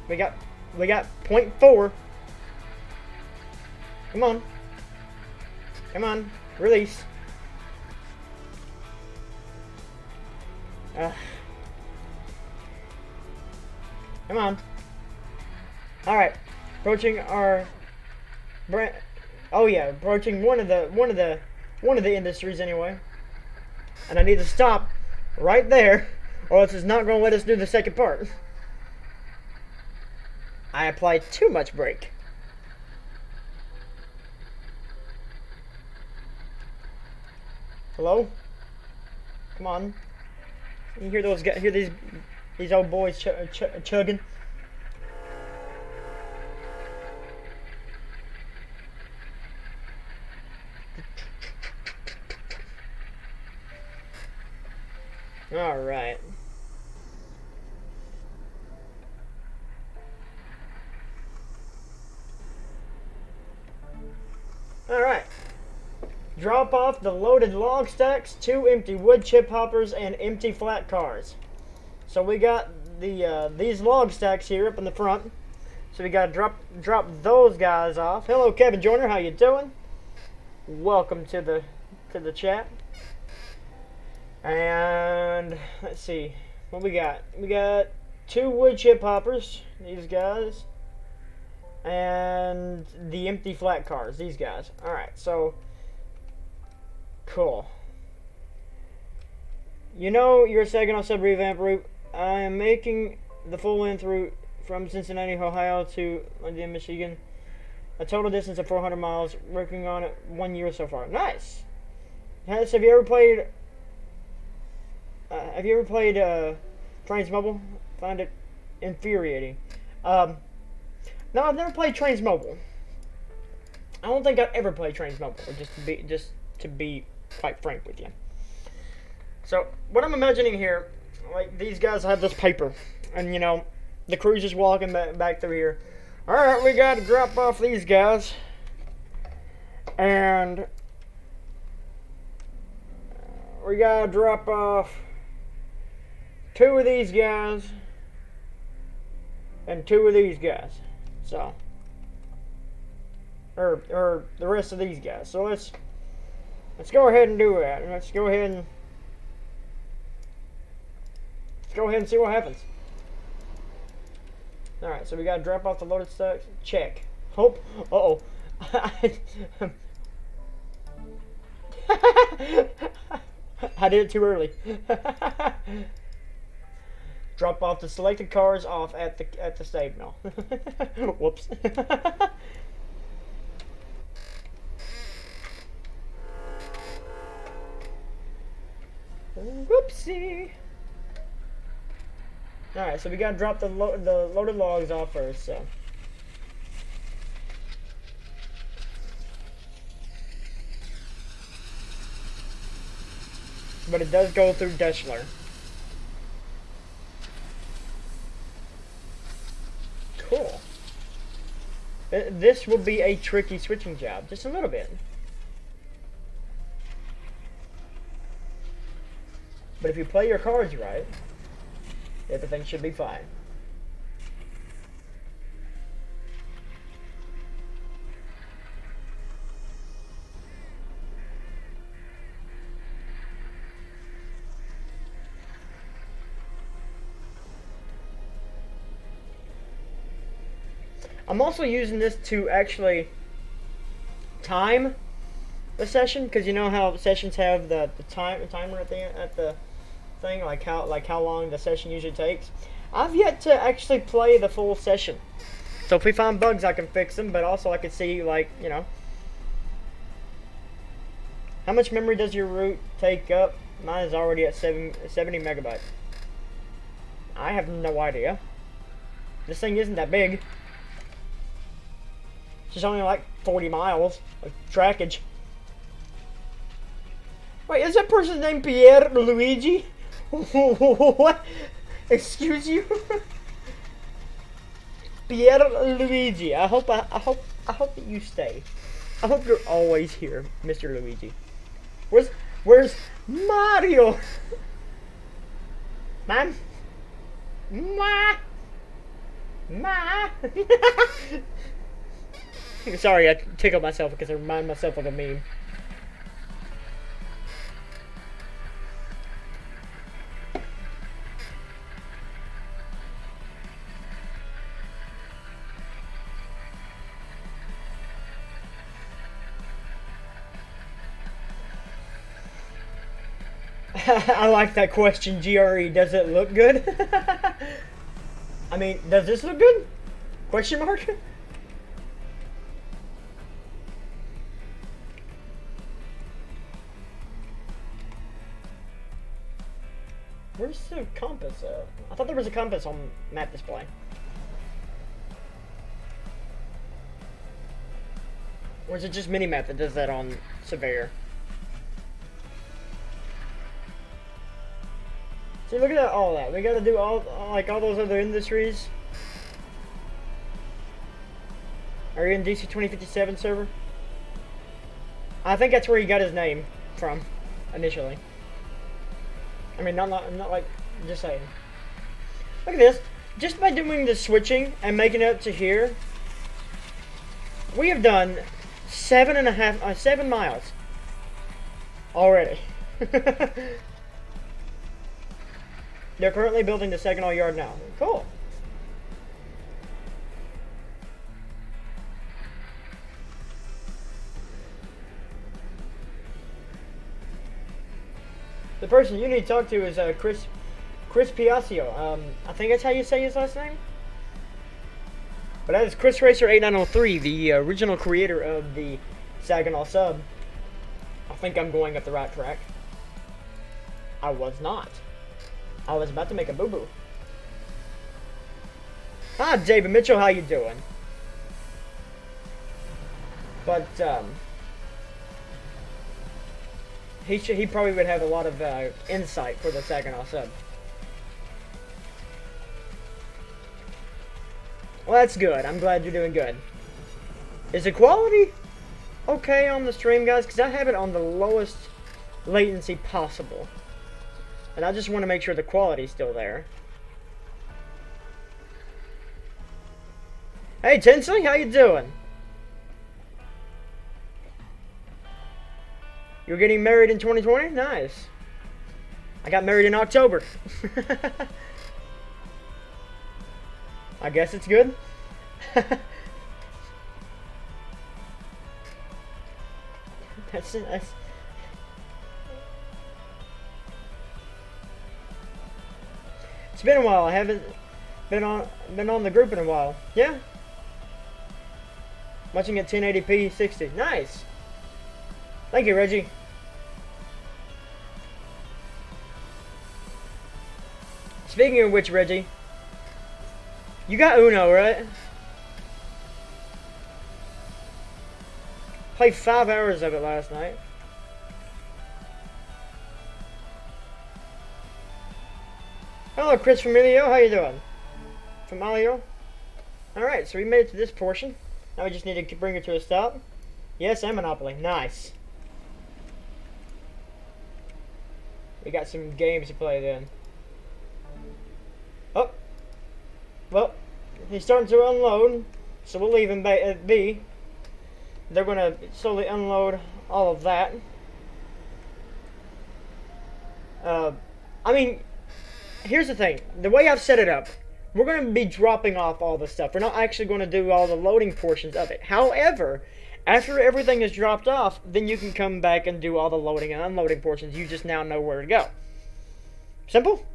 A: We got 0.4. Come on. Come on. Release. Come on. All right. Approaching our brand. Oh yeah, approaching one of the industries anyway. And I need to stop right there, or else it's not going to let us do the second part. I applied too much brake. Hello? Come on. You hear those guys? Hear these old boys chugging? All right. All right. Drop off the loaded log stacks, 2 empty wood chip hoppers, and empty flat cars. So we got these log stacks here up in the front. So we got to drop those guys off. Hello, Kevin Joyner. How you doing? Welcome to the chat. And let's see what we got. We got 2 wood chip hoppers. These guys. And the empty flat cars. These guys. All right. So. Cool. You know your Saginaw sub revamp route. I am making the full length route from Cincinnati, Ohio to London, Michigan. A total distance of 400 miles. Working on it 1 year so far. Nice. Have you ever played? Trainz Mobile? Find it infuriating. No, I've never played Trainz Mobile. I don't think I've ever played Trainz Mobile. Just to be quite frank with you. So what I'm imagining here, like these guys have this paper, and you know, the crew's just walking back through here. All right, we got to drop off these guys, and we got to drop off 2 of these guys and 2 of these guys. So, or the rest of these guys. So let's go ahead and do that. Let's go ahead and see what happens. All right, so we got to drop off the loaded stacks. Check. Hope. Uh-oh. I did it too early. Drop off the selected cars off at the save mill. Whoops. Whoopsie. All right, so we gotta drop the loaded logs off first. So. But it does go through Deschler. Cool. This will be a tricky switching job, just a little bit. But if you play your cards right, everything should be fine. I'm also using this to actually time the session, because you know how sessions have the timer at the thing, like how long the session usually takes. I've yet to actually play the full session, so if we find bugs, I can fix them. But also, I can see, like, you know, how much memory does your root take up? Mine is already at 70 megabytes. I have no idea. This thing isn't that big. It's just only like 40 miles of trackage. Wait, is that person's name Pierre Luigi? What? Excuse you? Pierre Luigi. I hope that you stay. I hope you're always here, Mr. Luigi. Where's Mario? Man? Ma? Sorry, I tickled myself because I remind myself of a meme. I like that question, GRE. Does it look good? I mean, does this look good? Question mark? Where's the compass at? I thought there was a compass on map display. Or is it just Minimap that does that on Severe? See, look at all that. We gotta do all those other industries. Are you in DC 2057 server? I think that's where he got his name from, initially. I mean, not like, just saying. Look at this. Just by doing the switching and making it up to here, we have done 7 miles already. They're currently building the Saginaw yard now. Cool. The person you need to talk to is Chris Piacio. I think that's how you say his last name. But that is Chris Racer 8903, the original creator of the Saginaw sub. I think I'm going up the right track. I was not. I was about to make a boo-boo. Ah, David Mitchell, how you doing? But, he probably would have a lot of insight for the Saginaw sub. Well, that's good. I'm glad you're doing good. Is the quality okay on the stream, guys? Because I have it on the lowest latency possible. And I just want to make sure the quality's still there. Hey, Tinsley, how you doing? You're getting married in 2020? Nice. I got married in October. I guess it's good. That's It's been a while. I haven't been on the group in a while. Yeah. Watching at 1080p 60. Nice. Thank you, Reggie. Speaking of which, Reggie, you got Uno, right? Played 5 hours of it last night. Hello, Chris from Elio. How you doing? From Elio. Alright, so we made it to this portion. Now we just need to bring it to a stop. Yes, and Monopoly. Nice. We got some games to play then. Oh. Well, he's starting to unload, so we'll leave him be. They're going to slowly unload all of that. I mean, here's the thing. The way I've set it up, we're going to be dropping off all the stuff. We're not actually going to do all the loading portions of it. However, after everything is dropped off, then you can come back and do all the loading and unloading portions. You just now know where to go. Simple?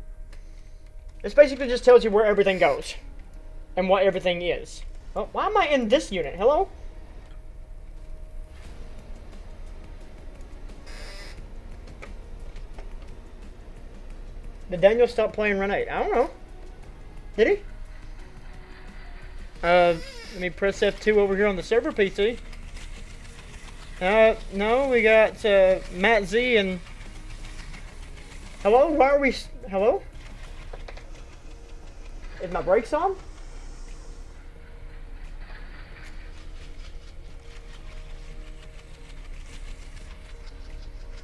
A: This basically just tells you where everything goes and what everything is. Oh, why am I in this unit? Hello? Did Daniel stop playing Run 8? I don't know. Did he? Let me press F2 over here on the server PC. No, we got Matt Z and... Hello? Why are we... Hello? Is my brakes on?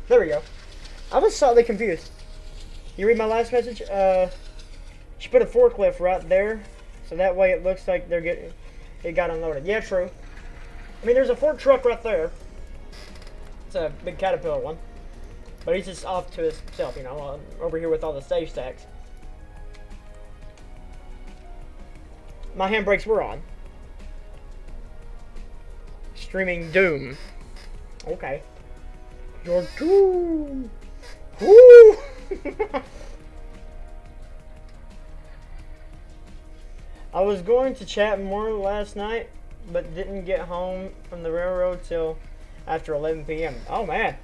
A: There we go. I was slightly confused. You read my last message? She put a forklift right there, so that way it looks like it got unloaded. Yeah, true. I mean, there's a fork truck right there. It's a big Caterpillar one, but he's just off to himself, you know, over here with all the stave stacks. My handbrakes were on. Streaming Doom. Okay. Your Doom. Woo! I was going to chat more last night, but didn't get home from the railroad till after 11 p.m. Oh, man.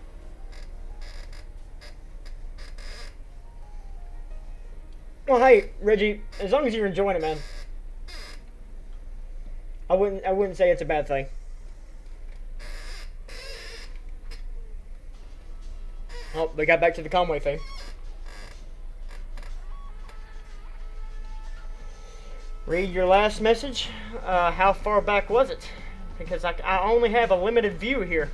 A: Well, hey, Reggie, as long as you're enjoying it, man, I wouldn't say it's a bad thing. Oh, we got back to the Conway thing. Read your last message. How far back was it? Because I only have a limited view here.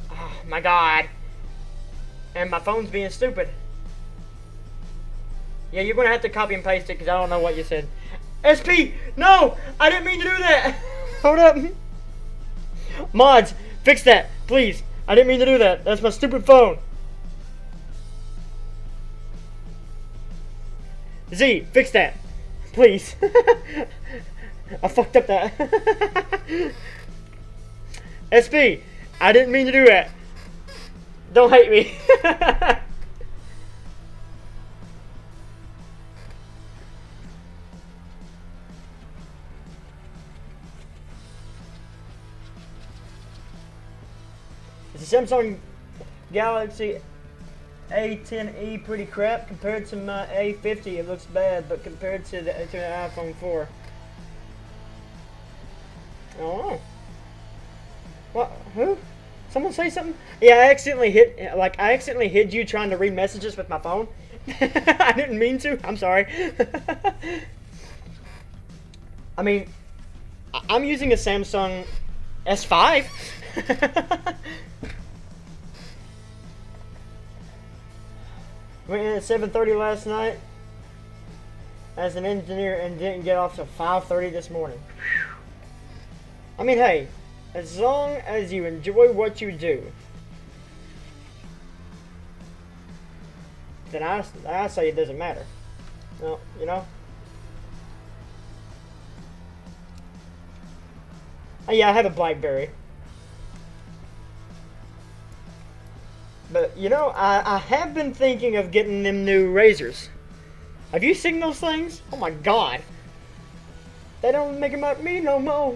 A: Oh, my God. And my phone's being stupid. Yeah, you're going to have to copy and paste it because I don't know what you said. SP! No! I didn't mean to do that! Hold up. Mods, fix that, please. I didn't mean to do that. That's my stupid phone. Z, fix that. Please. I fucked up that. SP, I didn't mean to do that. Don't hate me. Is the Samsung Galaxy A10e pretty crap compared to my A50? It looks bad, but compared to the iPhone 4. I don't know. What? Who? Someone say something? Yeah, I accidentally hid you trying to read messages with my phone. I didn't mean to. I'm sorry. I mean, I'm using a Samsung S5. Went in at 7:30 last night as an engineer and didn't get off till 5:30 this morning. I mean, hey, as long as you enjoy what you do, then I say it doesn't matter. Well, you know? Oh, yeah, I have a BlackBerry. But, you know, I have been thinking of getting them new razors. Have you seen those things? Oh my God. They don't make them like me no more.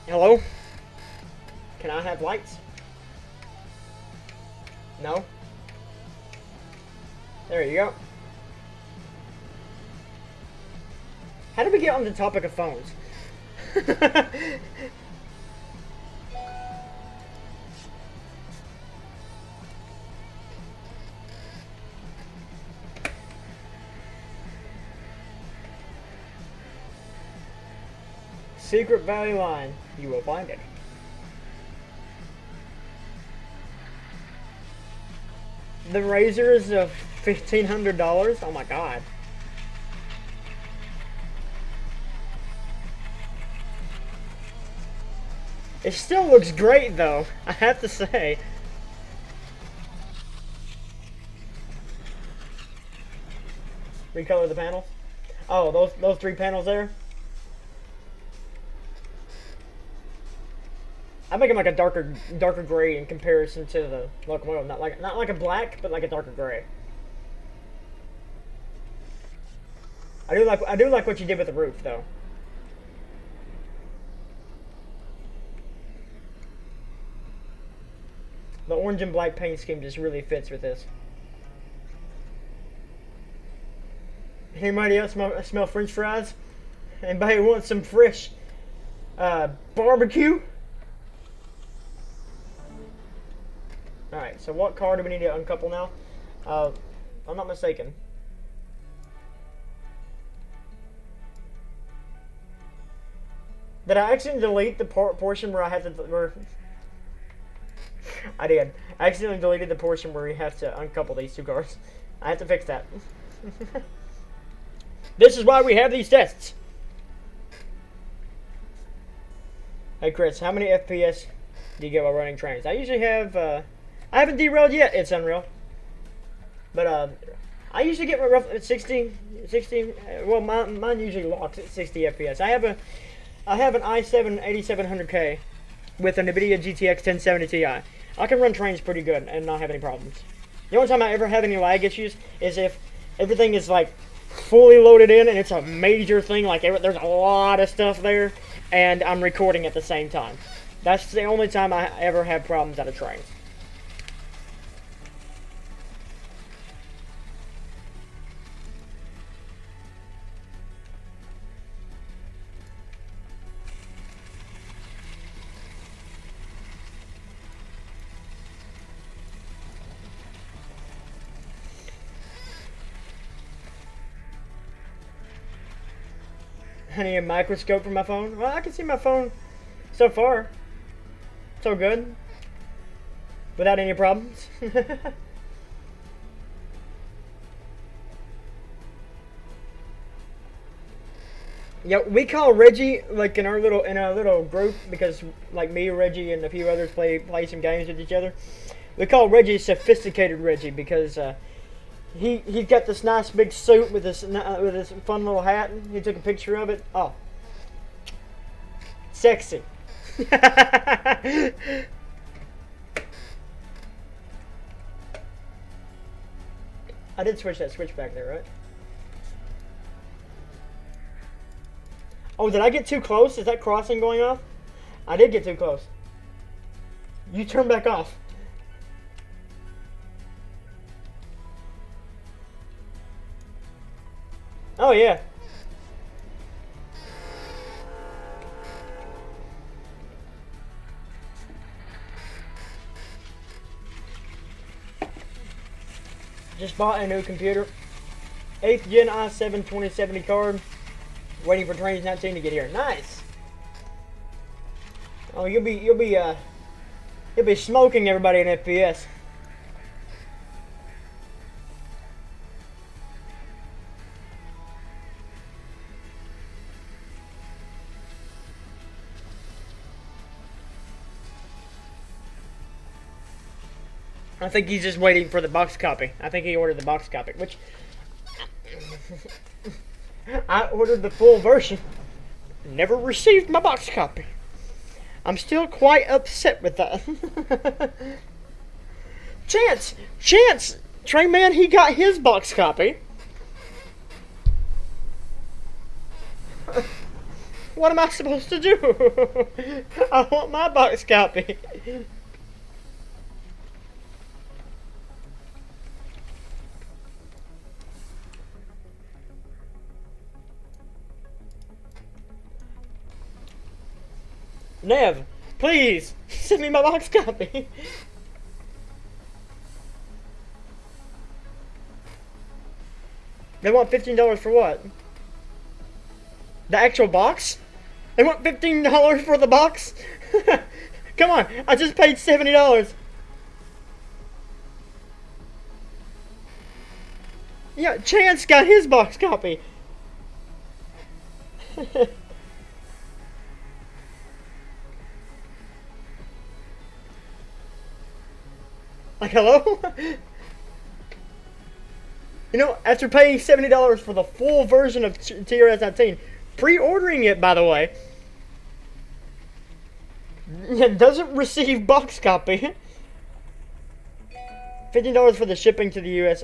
A: Hello? Can I have lights? No? There you go. How did we get on the topic of phones? Secret Valley line. You will find it. The razor is $1,500. Oh my God. It still looks great, though, I have to say. Recolor the panels. Oh, those 3 panels there. I make them like a darker gray in comparison to the locomotive. Not like a black, but like a darker gray. I do like what you did with the roof, though. The orange and black paint scheme just really fits with this. Anybody else smell French fries? Anybody want some fresh barbecue? Alright, so what car do we need to uncouple now? If I'm not mistaken. Did I accidentally delete the portion where I had to... I did. I accidentally deleted the portion where we have to uncouple these 2 cars. I have to fix that. This is why we have these tests. Hey Chris, how many FPS do you get while running Trainz? I usually have, I haven't derailed yet, it's unreal. But, I usually get roughly 60, well, mine usually locks at 60 FPS. I have an i7 8700K with a NVIDIA GTX 1070 Ti. I can run Trainz pretty good and not have any problems. The only time I ever have any lag issues is if everything is like fully loaded in and it's a major thing, like there's a lot of stuff there and I'm recording at the same time. That's the only time I ever have problems out of Trainz. I need a microscope for my phone. Well, I can see my phone so far. So good. Without any problems. Yeah, we call Reggie, like in our little group, because like me, Reggie, and a few others play some games with each other. We call Reggie Sophisticated Reggie because he's got this nice big suit with this fun little hat. He took a picture of it. Oh, sexy. I did switch that switch back there, right? Oh, did I get too close? Is that crossing going off? I did get too close. You turn back off. Oh, yeah. Just bought a new computer. 8th Gen i7 2070 card. Waiting for Trainz 19 to get here. Nice. Oh, you'll be smoking everybody in FPS. I think he's just waiting for the box copy. I think he ordered the box copy, which I ordered the full version. Never received my box copy. I'm still quite upset with that. Chance! Train Man, he got his box copy. What am I supposed to do? I want my box copy. Nev, please, send me my box copy. They want $15 for what? The actual box? They want $15 for the box? Come on, I just paid $70. Yeah, Chance got his box copy. Like, hello? You know, after paying $70 for the full version of TRS-19, pre-ordering it, by the way, it doesn't receive box copy. $15 for the shipping to the US.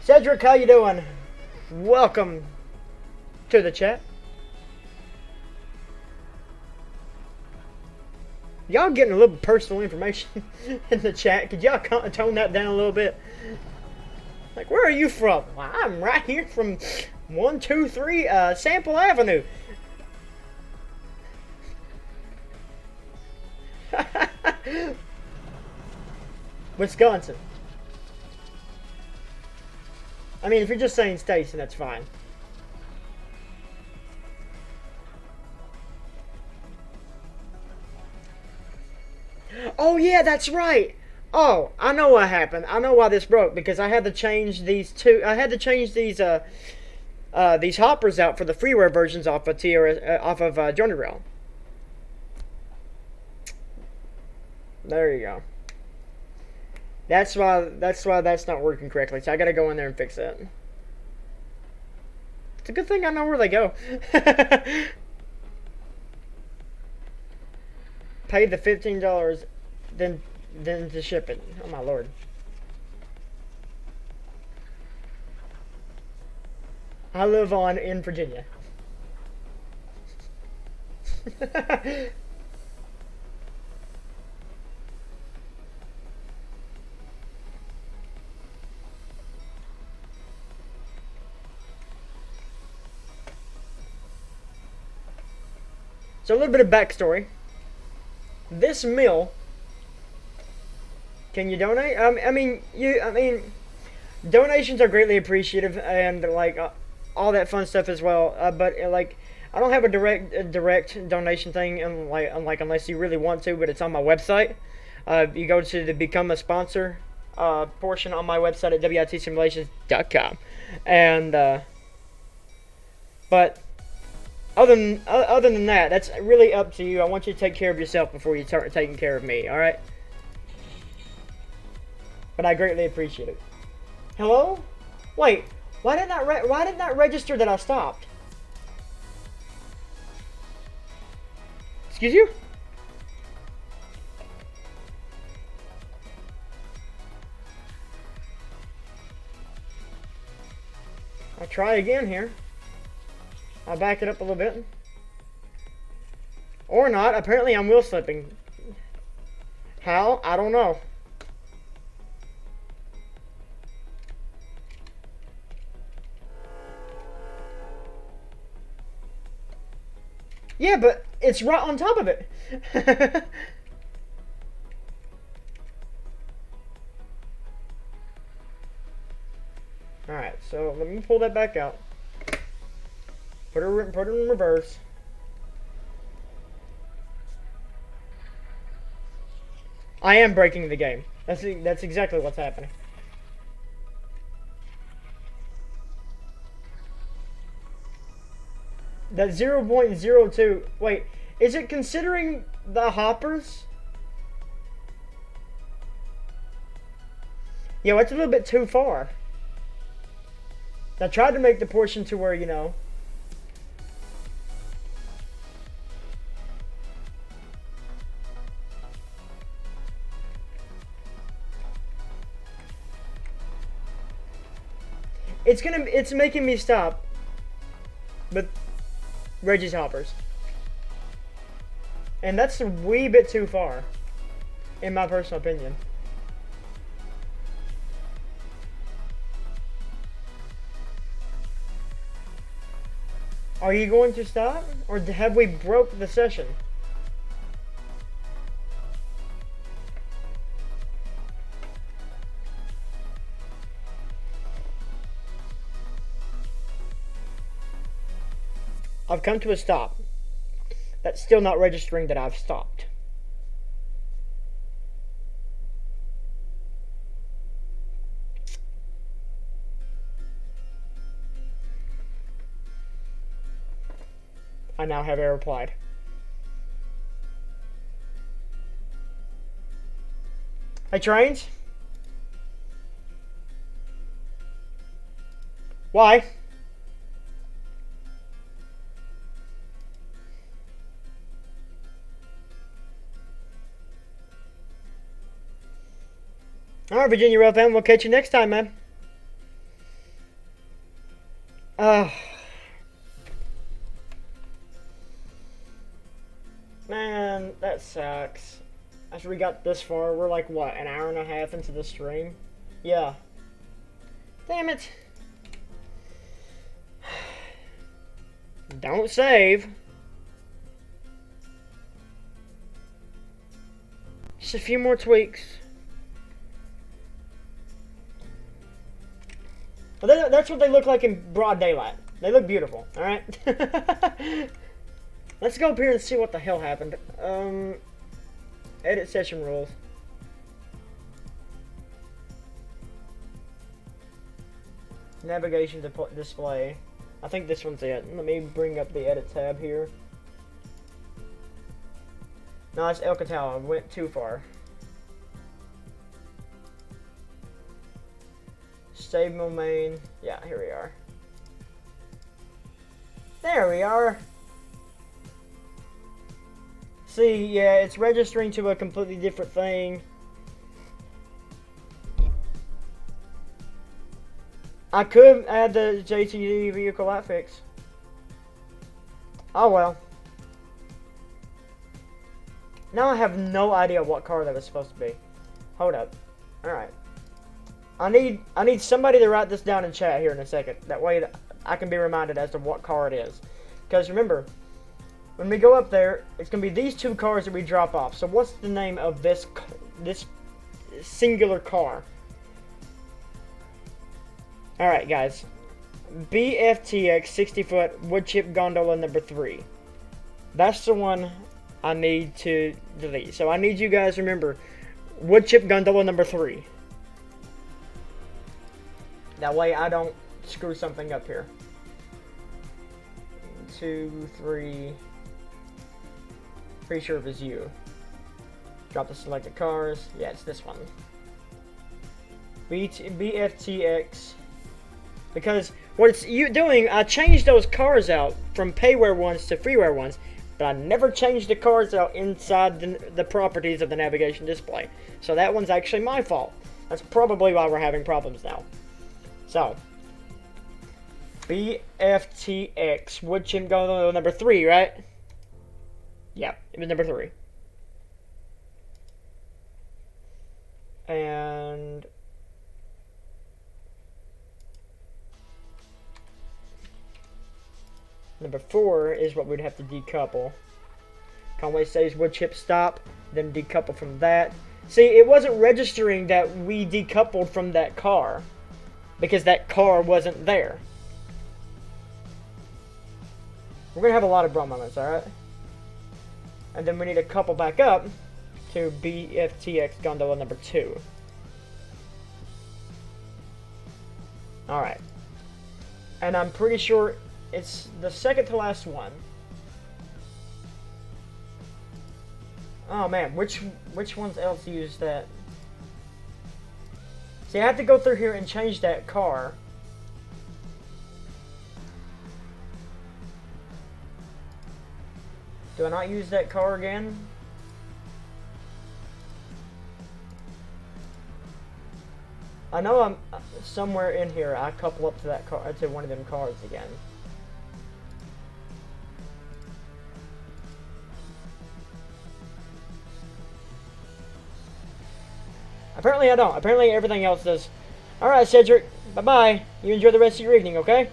A: Cedric, how you doing? Welcome to the chat. Y'all getting a little personal information in the chat. Could y'all tone that down a little bit? Like, where are you from? Well, I'm right here from 123 Sample Avenue. Wisconsin. I mean, if you're just saying states, then that's fine. Oh yeah, that's right. Oh, I know what happened. I know why this broke, because I had to change these these hoppers out for the freeware versions off of Journey Rail. There you go. That's why that's not working correctly. So I gotta go in there and fix that. It's a good thing I know where they go. Pay the $15, then to ship it. Oh my lord. I live in Virginia. So a little bit of backstory. This mill. Can you donate? I mean, donations are greatly appreciative, and like all that fun stuff as well. But like, I don't have a direct donation thing, unless you really want to. But it's on my website. You go to the Become a Sponsor portion on my website at witsimulations.com, and but. Other than that, that's really up to you. I want you to take care of yourself before you start taking care of me, alright? But I greatly appreciate it. Hello? Wait, why did that register that I stopped? Excuse you? I'll try again here. I'll back it up a little bit. Or not. Apparently I'm wheel slipping. How? I don't know. Yeah, but it's right on top of it. Alright, so let me pull that back out. Put it in reverse. I am breaking the game. That's exactly what's happening. That 0.02. Wait, is it considering the hoppers? Yo, it's a little bit too far. I tried to make the portion to where, you know. It's making me stop. But Reggie's hoppers. And that's a wee bit too far, in my personal opinion. Are you going to stop? Or have we broke the session? I've come to a stop. That's still not registering that I've stopped. I I now have error applied. Hey, Trainz? Why? Alright, Virginia Rail fan, we'll catch you next time, man. Man, that sucks. After we got this far, we're like, what, an hour and a half into the stream? Yeah. Damn it. Don't save. Just a few more tweaks. Well, that's what they look like in broad daylight. They look beautiful, alright? Let's go up here and see what the hell happened. Edit session rules. Navigation display. I think this one's it. Let me bring up the edit tab here. No, it's El Catal. I went too far. Save domain. Yeah, here we are. There we are. See, yeah, it's registering to a completely different thing. I could add the JTD vehicle hotfix. Oh well. Now I have no idea what car that was supposed to be. Hold up. Alright. I need somebody to write this down in chat here in a second. That way I can be reminded as to what car it is. Because remember, when we go up there, it's going to be these two cars that we drop off. So what's the name of this singular car? Alright guys. BFTX 60-foot wood chip gondola number 3. That's the one I need to delete. So I need you guys to remember wood chip gondola number 3. That way I don't screw something up here. 2, 3. Pretty sure it was you. Drop the selected cars. Yeah, it's this one. BFTX. Because what it's doing, I changed those cars out from payware ones to freeware ones, but I never changed the cars out inside the properties of the navigation display. So that one's actually my fault. That's probably why we're having problems now. So, BFTX wood chip gondola number 3, right? Yeah, it was number 3. And number 4 is what we'd have to decouple. Conway Staves wood chip stop, then decouple from that. See, it wasn't registering that we decoupled from that car, because that car wasn't there. We're going to have a lot of brum moments, alright? And then we need to couple back up to BFTX gondola number 2. Alright. And I'm pretty sure it's the second to last one. Oh man, which ones else use that? See, I have to go through here and change that car. Do I not use that car again? I know I'm somewhere in here. I couple up to that car, to one of them cars again. Apparently I don't. Apparently everything else does. Alright, Cedric. Bye-bye. You enjoy the rest of your evening, okay?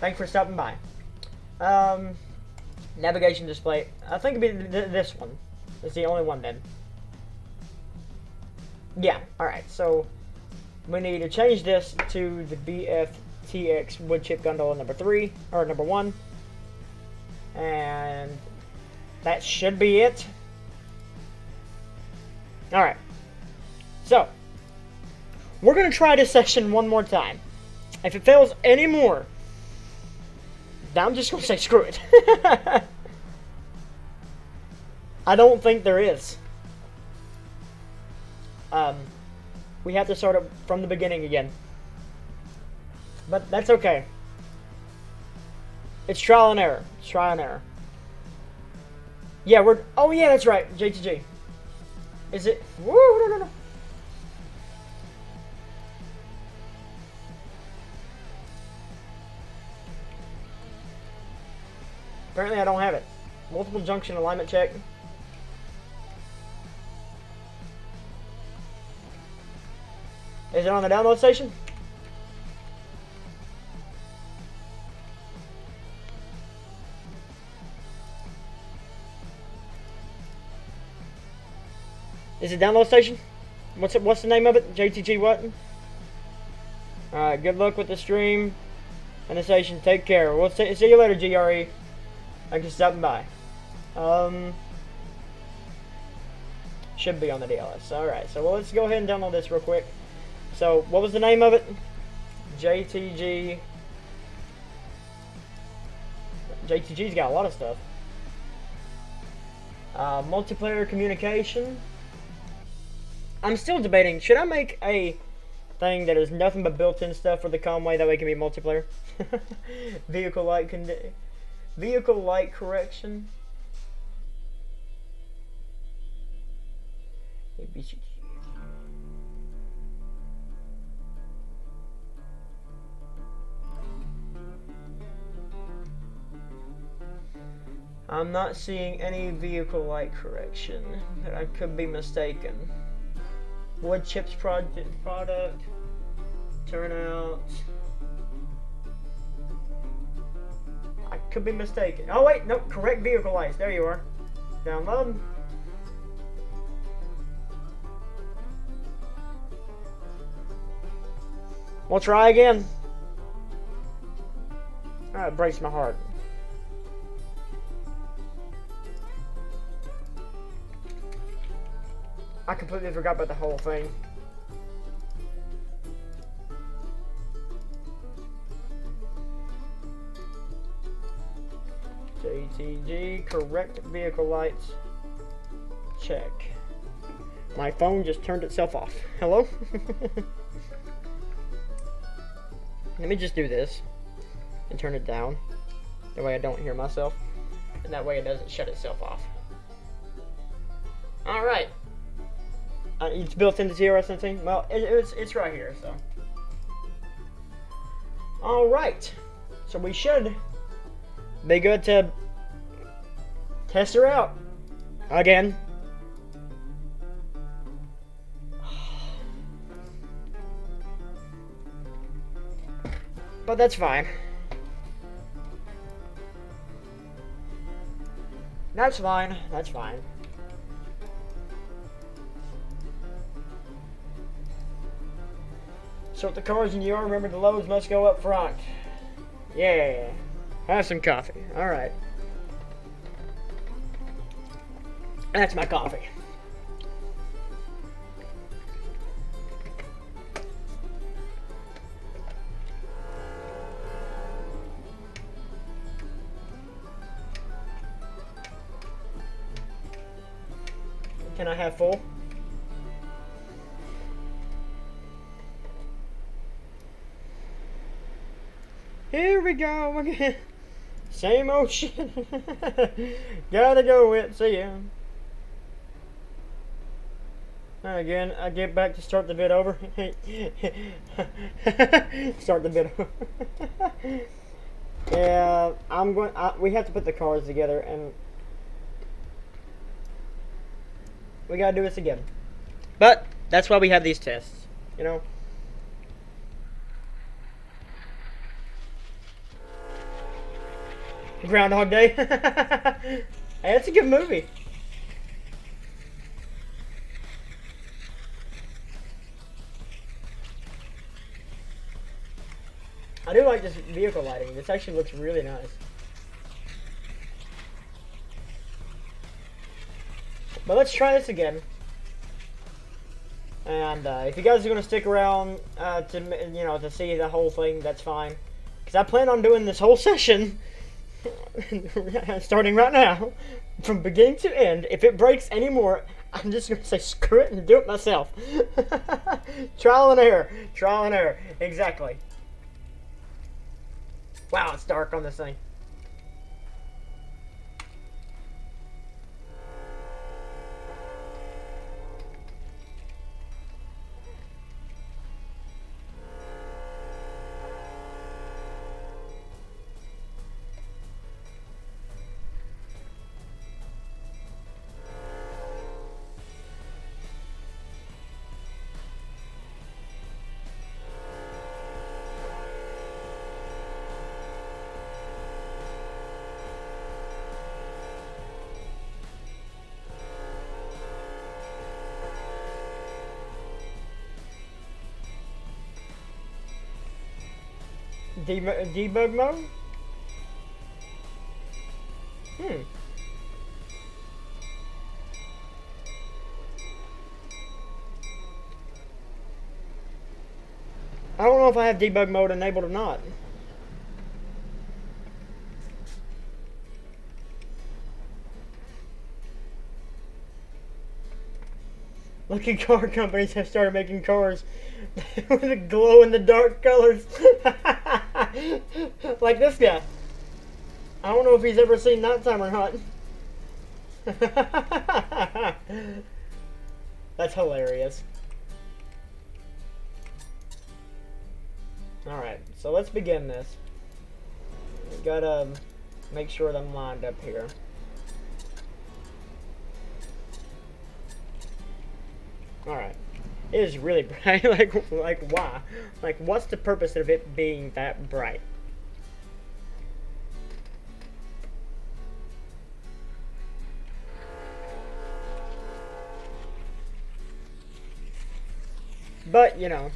A: Thanks for stopping by. Navigation display. I think it'd be this one. It's the only one then. Yeah, alright. So, we need to change this to the BFTX wood chip gondola number 3. Or number 1. And that should be it. Alright. So, we're going to try this section one more time. If it fails anymore, I'm just gonna say screw it. I don't think there is. We have to start it from the beginning again. But that's okay. It's trial and error. It's trial and error. Yeah, we're... Oh, yeah, that's right. JTG. Is it... Woo, no. Apparently I don't have it. Multiple junction alignment check. Is it on the download station? Is it download station? What's the name of it? JTG what? Alright, good luck with the stream and the station. Take care. We'll see you later, GRE. Thanks for stopping by. Should be on the DLS. Alright, so let's go ahead and download this real quick. So, what was the name of it? JTG. JTG's got a lot of stuff. Multiplayer communication. I'm still debating, should I make a thing that is nothing but built-in stuff for the Conway that way it can be multiplayer? Vehicle light correction. I'm not seeing any vehicle light correction, but I could be mistaken. Wood chips product, turnout. I could be mistaken. Oh wait, nope, correct vehicle lights. There you are. Download. We'll try again. It breaks my heart. I completely forgot about the whole thing. JTG, correct vehicle lights. Check. My phone just turned itself off. Hello? Let me just do this and turn it down. That way I don't hear myself. And that way it doesn't shut itself off. Alright. It's built into TRS-17? Well, it's right here, so. Alright. So we should be good to test her out. Again. But that's fine. That's fine. That's fine. So with the cars in the yard, remember the loads must go up front. Yeah. Have some coffee. Alright. That's my coffee. Can I have full? Here we go again. Same old shit. Gotta go with. See ya. Again, I get back to start the bit over. Start the bit over. Yeah, we have to put the cars together, and we gotta do this again. But that's why we have these tests, you know. Groundhog Day. Hey, that's a good movie. I do like this vehicle lighting. This actually looks really nice. But let's try this again. And if you guys are gonna stick around to see the whole thing, that's fine. Because I plan on doing this whole session Starting right now, from beginning to end, if it breaks anymore, I'm just gonna say screw it and do it myself. Trial and error. Trial and error. Exactly. Wow, it's dark on this thing. Debug mode? I don't know if I have debug mode enabled or not. Lucky car companies have started making cars with glow-in-the-dark colors. Like this guy. I don't know if he's ever seen nighttime or not. That's hilarious. Alright, so let's begin this. We gotta make sure that I'm lined up here. Alright. It is really bright. like why? Like, what's the purpose of it being that bright? But, you know.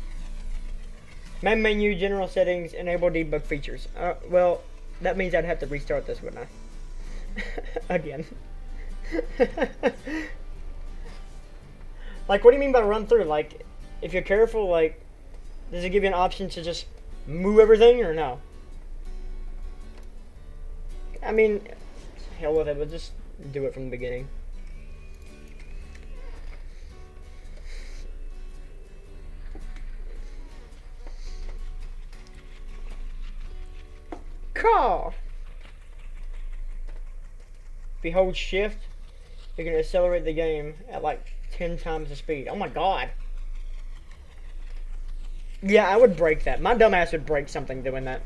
A: Main menu, general settings, enable debug features. Well, that means I'd have to restart this, wouldn't I? Again. Like, what do you mean by run through? Like, if you're careful, like, does it give you an option to just move everything or no? I mean, hell with it, but just do it from the beginning. Call! If you hold shift, you can accelerate the game at like 10 times the speed. Oh my god. Yeah, I would break that. My dumbass would break something doing that.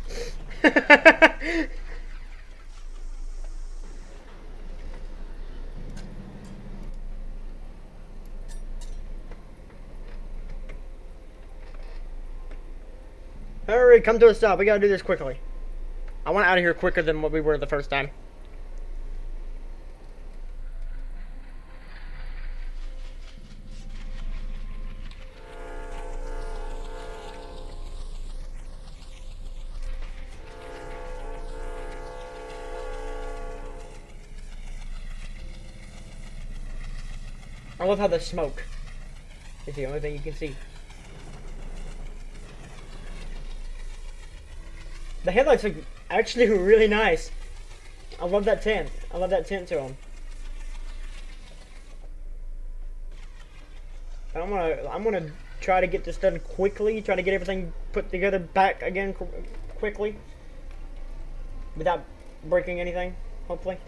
A: Hurry, come to a stop. We gotta do this quickly. I want out of here quicker than what we were the first time. I love how the smoke is the only thing you can see. The headlights look actually really nice. I love that tint. I love that tint to them. I'm gonna try to get this done quickly. Try to get everything put together back again quickly, without breaking anything. Hopefully.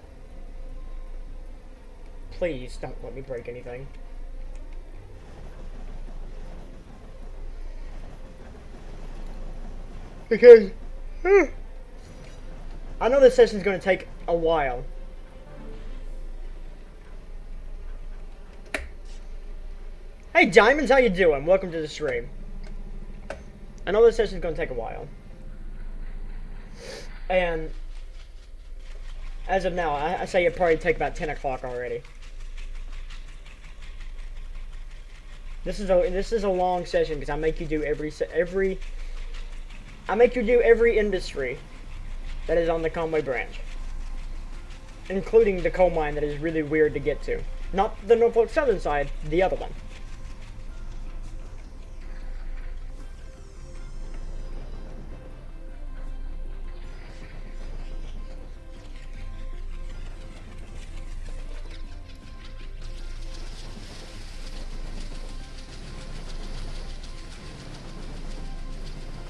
A: Please don't let me break anything. Because I know this session's going to take a while. Hey Diamonds, how you doing? Welcome to the stream. I know this session's going to take a while. And as of now, I say it'd probably take about 10 o'clock already. This is a long session because I make you do every industry that is on the Conway branch, including the coal mine that is really weird to get to. Not the Norfolk Southern side, the other one.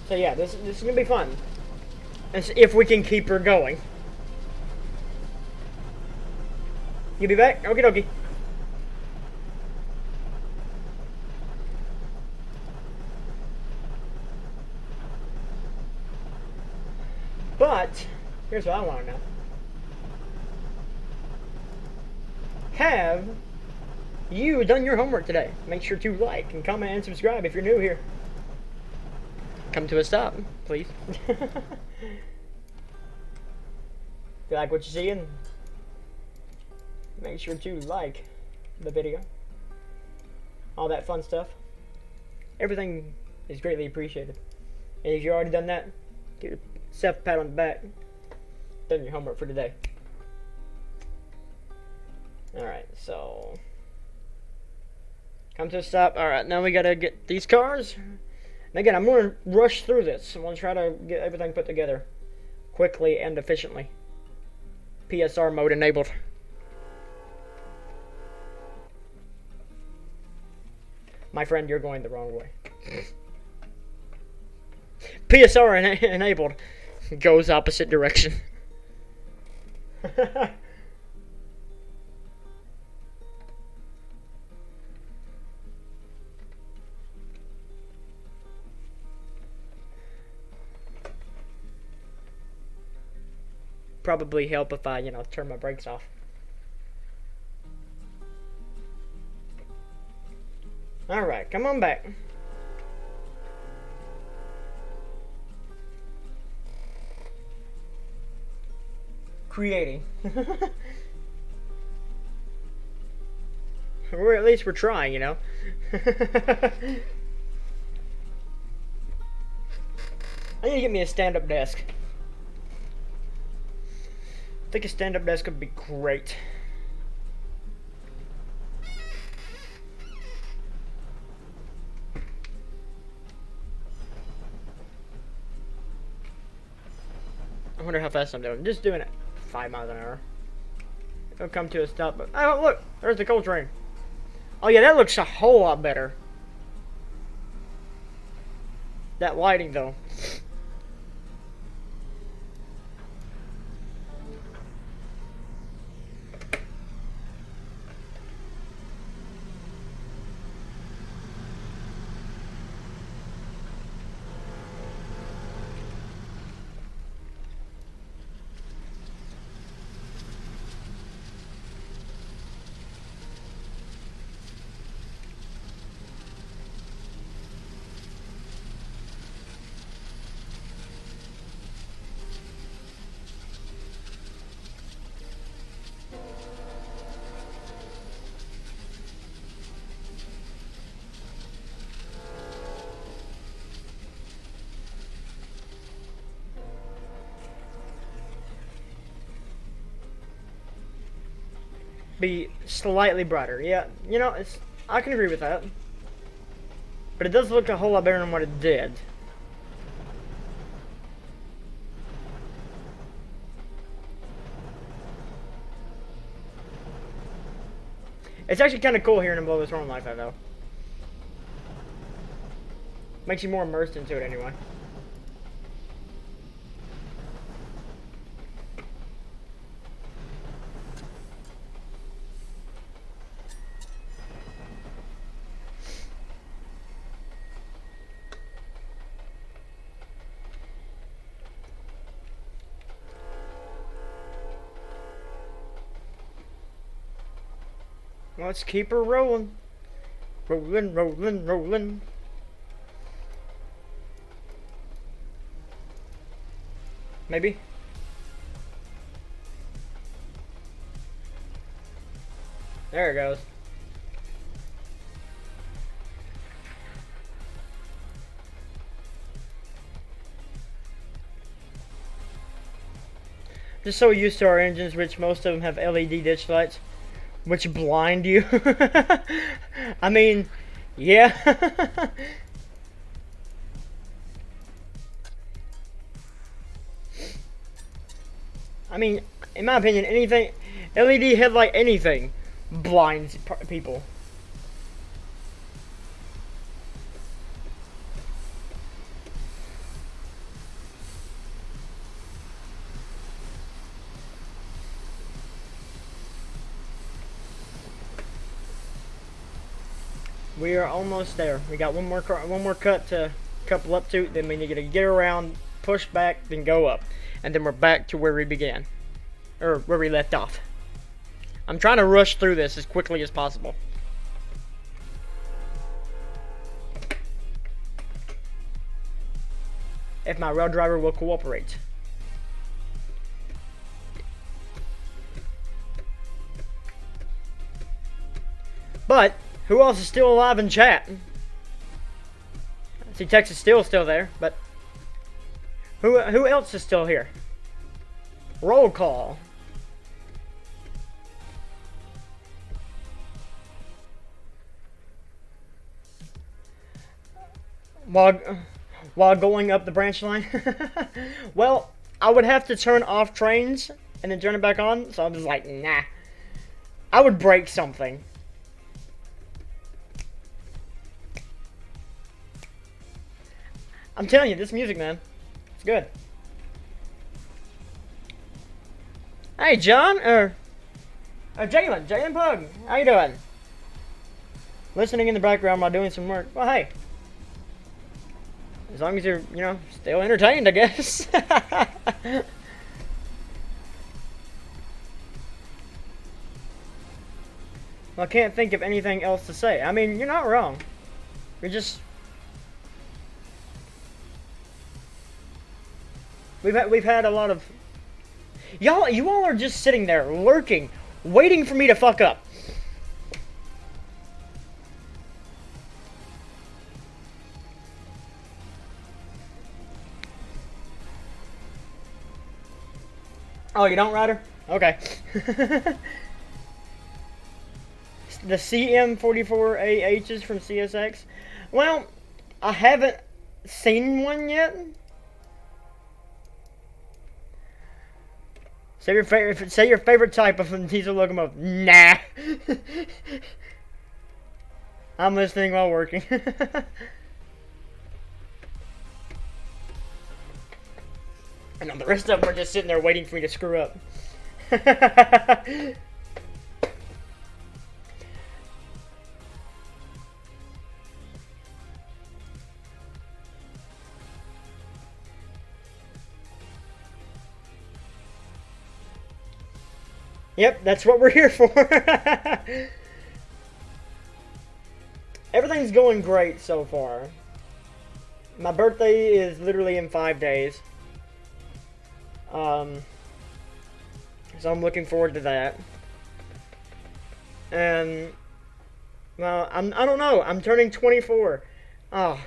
A: So yeah, this is gonna be fun. If we can keep her going. You be back? Okie dokie. But, here's what I want to know. Have you done your homework today? Make sure to like and comment and subscribe if you're new here. Come to a stop, please. If you like what you see, and make sure to like the video. All that fun stuff. Everything is greatly appreciated. And if you've already done that, give yourself a pat on the back. Done your homework for today. Alright, so come to a stop. Alright, now we gotta get these cars. And again, I'm gonna rush through this. I'm gonna try to get everything put together quickly and efficiently. PSR mode enabled. My friend, you're going the wrong way. PSR enabled. Goes opposite direction. Probably help if I, turn my brakes off. Alright, come on back. Creating. Or at least we're trying, I need to get me a stand-up desk. I think a stand-up desk would be great. I wonder how fast I'm doing. Just doing it 5 miles an hour. It'll come to a stop. But oh, look, there's the coal train. Oh yeah, that looks a whole lot better. That lighting though. Be slightly brighter. Yeah, I can agree with that. But it does look a whole lot better than what it did. It's actually kind of cool hearing him blow his horn like that, though. Makes you more immersed into it, anyway. Let's keep her rolling. Rolling, rolling, rolling. Maybe? There it goes. Just so used to our engines, which most of them have LED ditch lights, which blind you. I mean, yeah. I mean, in my opinion, anything, LED headlight, anything, blinds people. We are almost there. We got one more cut to couple up to. Then we need to get around, push back, then go up, and then we're back to where we began, or where we left off. I'm trying to rush through this as quickly as possible. If my rail driver will cooperate. But who else is still alive in chat? See, Texas still there, but who else is still here? Roll call. While going up the branch line? Well, I would have to turn off Trainz and then turn it back on, so I'm just like, nah. I would break something. I'm telling you, this music, man, it's good. Hey, John, Jalen Pug, how you doing? Listening in the background while doing some work. Well, hey. As long as you're, you know, still entertained, I guess. Well, I can't think of anything else to say. I mean, you're not wrong. You're just... We've had a lot of... you all are just sitting there, lurking, waiting for me to fuck up. Oh, you don't, Ryder? Okay. The CM44AHs from CSX. Well, I haven't seen one yet. Say your favorite type of diesel locomotive. Nah. I'm listening while working. And the rest of them are just sitting there waiting for me to screw up. Yep, that's what we're here for. Everything's going great so far. My birthday is literally in 5 days. So I'm looking forward to that. And, well, I don't know. I'm turning 24. Oh,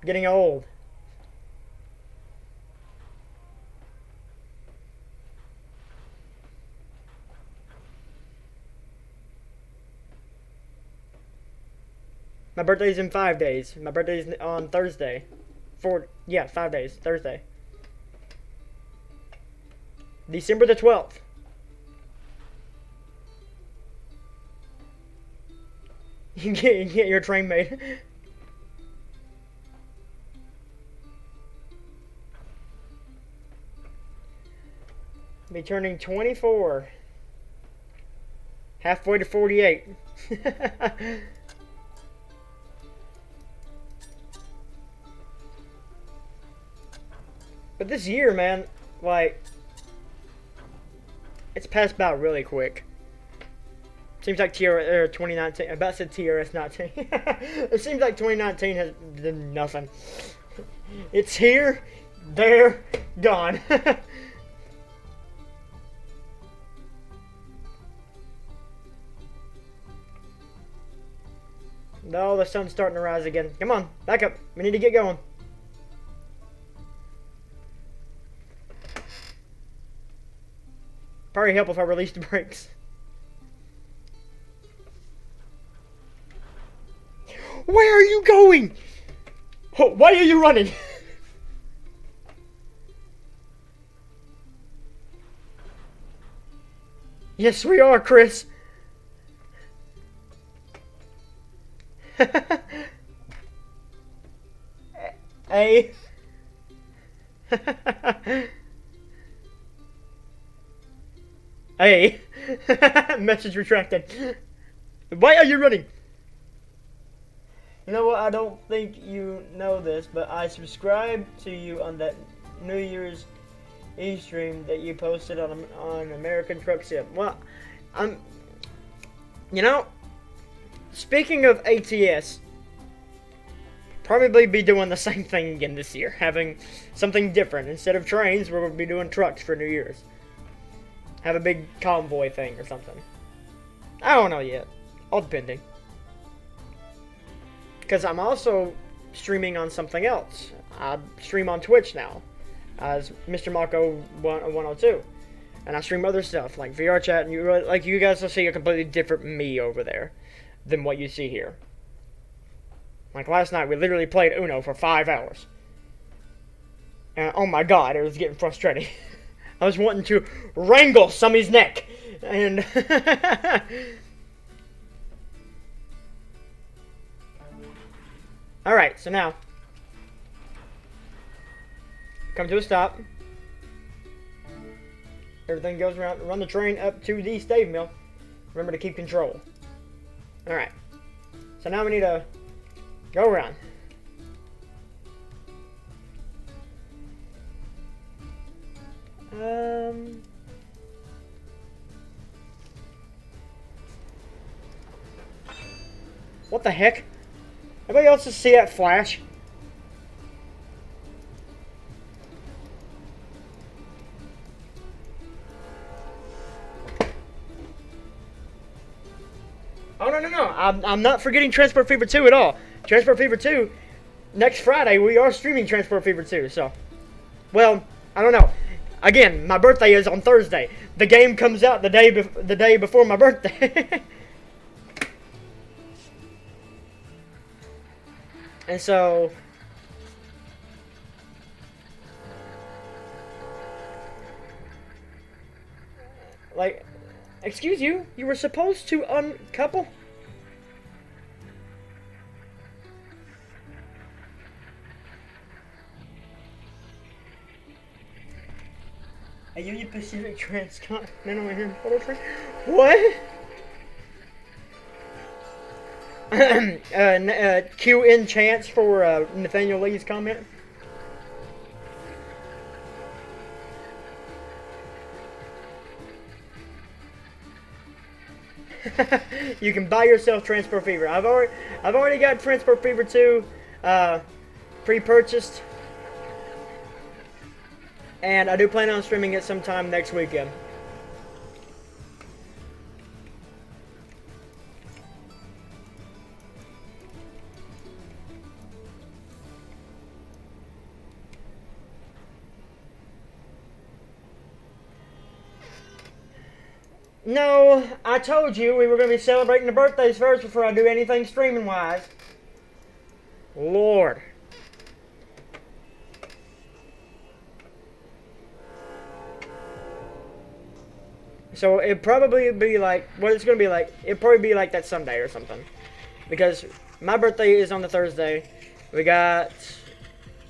A: getting old. My birthday's in 5 days. My birthday's on Thursday. 5 days. Thursday. December the 12th. You get your train made. Be turning 24. Halfway to 48. But this year, man, like... it's passed by really quick. Seems like 2019. I about said TRS 19. It seems like 2019 has done nothing. It's here, there, gone. No, the sun's starting to rise again. Come on, back up. We need to get going. Probably help if I release the brakes. Where are you going? Why are you running? Yes, we are, Chris. A. A. Message retracted. Why are you running? You know what? I don't think you know this, but I subscribed to you on that New Year's Eve stream that you posted on American Truck Sim. Well, you know, speaking of ATS, probably be doing the same thing again this year, having something different. Instead of trains, we're going to be doing trucks for New Year's. Have a big convoy thing or something. I don't know yet. All depending. Because I'm also streaming on something else. I stream on Twitch now as Mr. Marco 102, and I stream other stuff like VR chat, and you guys will see a completely different me over there than what you see here. Like last night, we literally played Uno for 5 hours, and oh my god, it was getting frustrating. I was wanting to wrangle Summy's neck, and alright, so now, come to a stop. Everything goes around, run the train up to the stave mill. Remember to keep control. Alright, so now we need to go around. What the heck? Everybody else just see that flash? Oh, no. I'm not forgetting Transport Fever 2 at all. Transport Fever 2, next Friday, we are streaming Transport Fever 2, so. Well, I don't know. Again, my birthday is on Thursday. The game comes out the day before my birthday. And so, like, excuse you, you were supposed to uncouple? A Union Pacific Transcontinental Intermodal Train? What? Cue in chance for Nathaniel Lee's comment. You can buy yourself Transport Fever. I've already got Transport Fever 2 pre-purchased, and I do plan on streaming it sometime next weekend. No, I told you we were going to be celebrating the birthdays first before I do anything streaming-wise. Lord. So it'd probably be like, what it's going to be like, it'd probably be like that Sunday or something. Because my birthday is on the Thursday. We got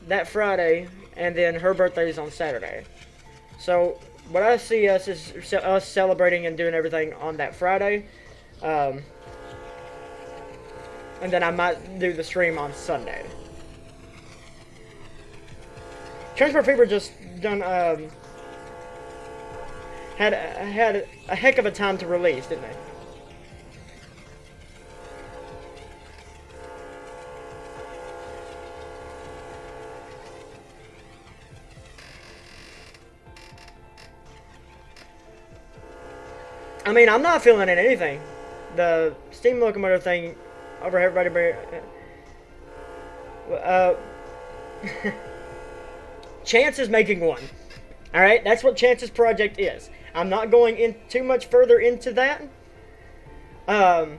A: that Friday, and then her birthday is on Saturday. So what I see us is us celebrating and doing everything on that Friday. And then I might do the stream on Sunday. Transport Fever just done, had a heck of a time to release, didn't they? I mean, I'm not feeling it anything. The steam locomotive thing over everybody. Chance is making one. Alright, that's what Chance's project is. I'm not going in too much further into that. I'm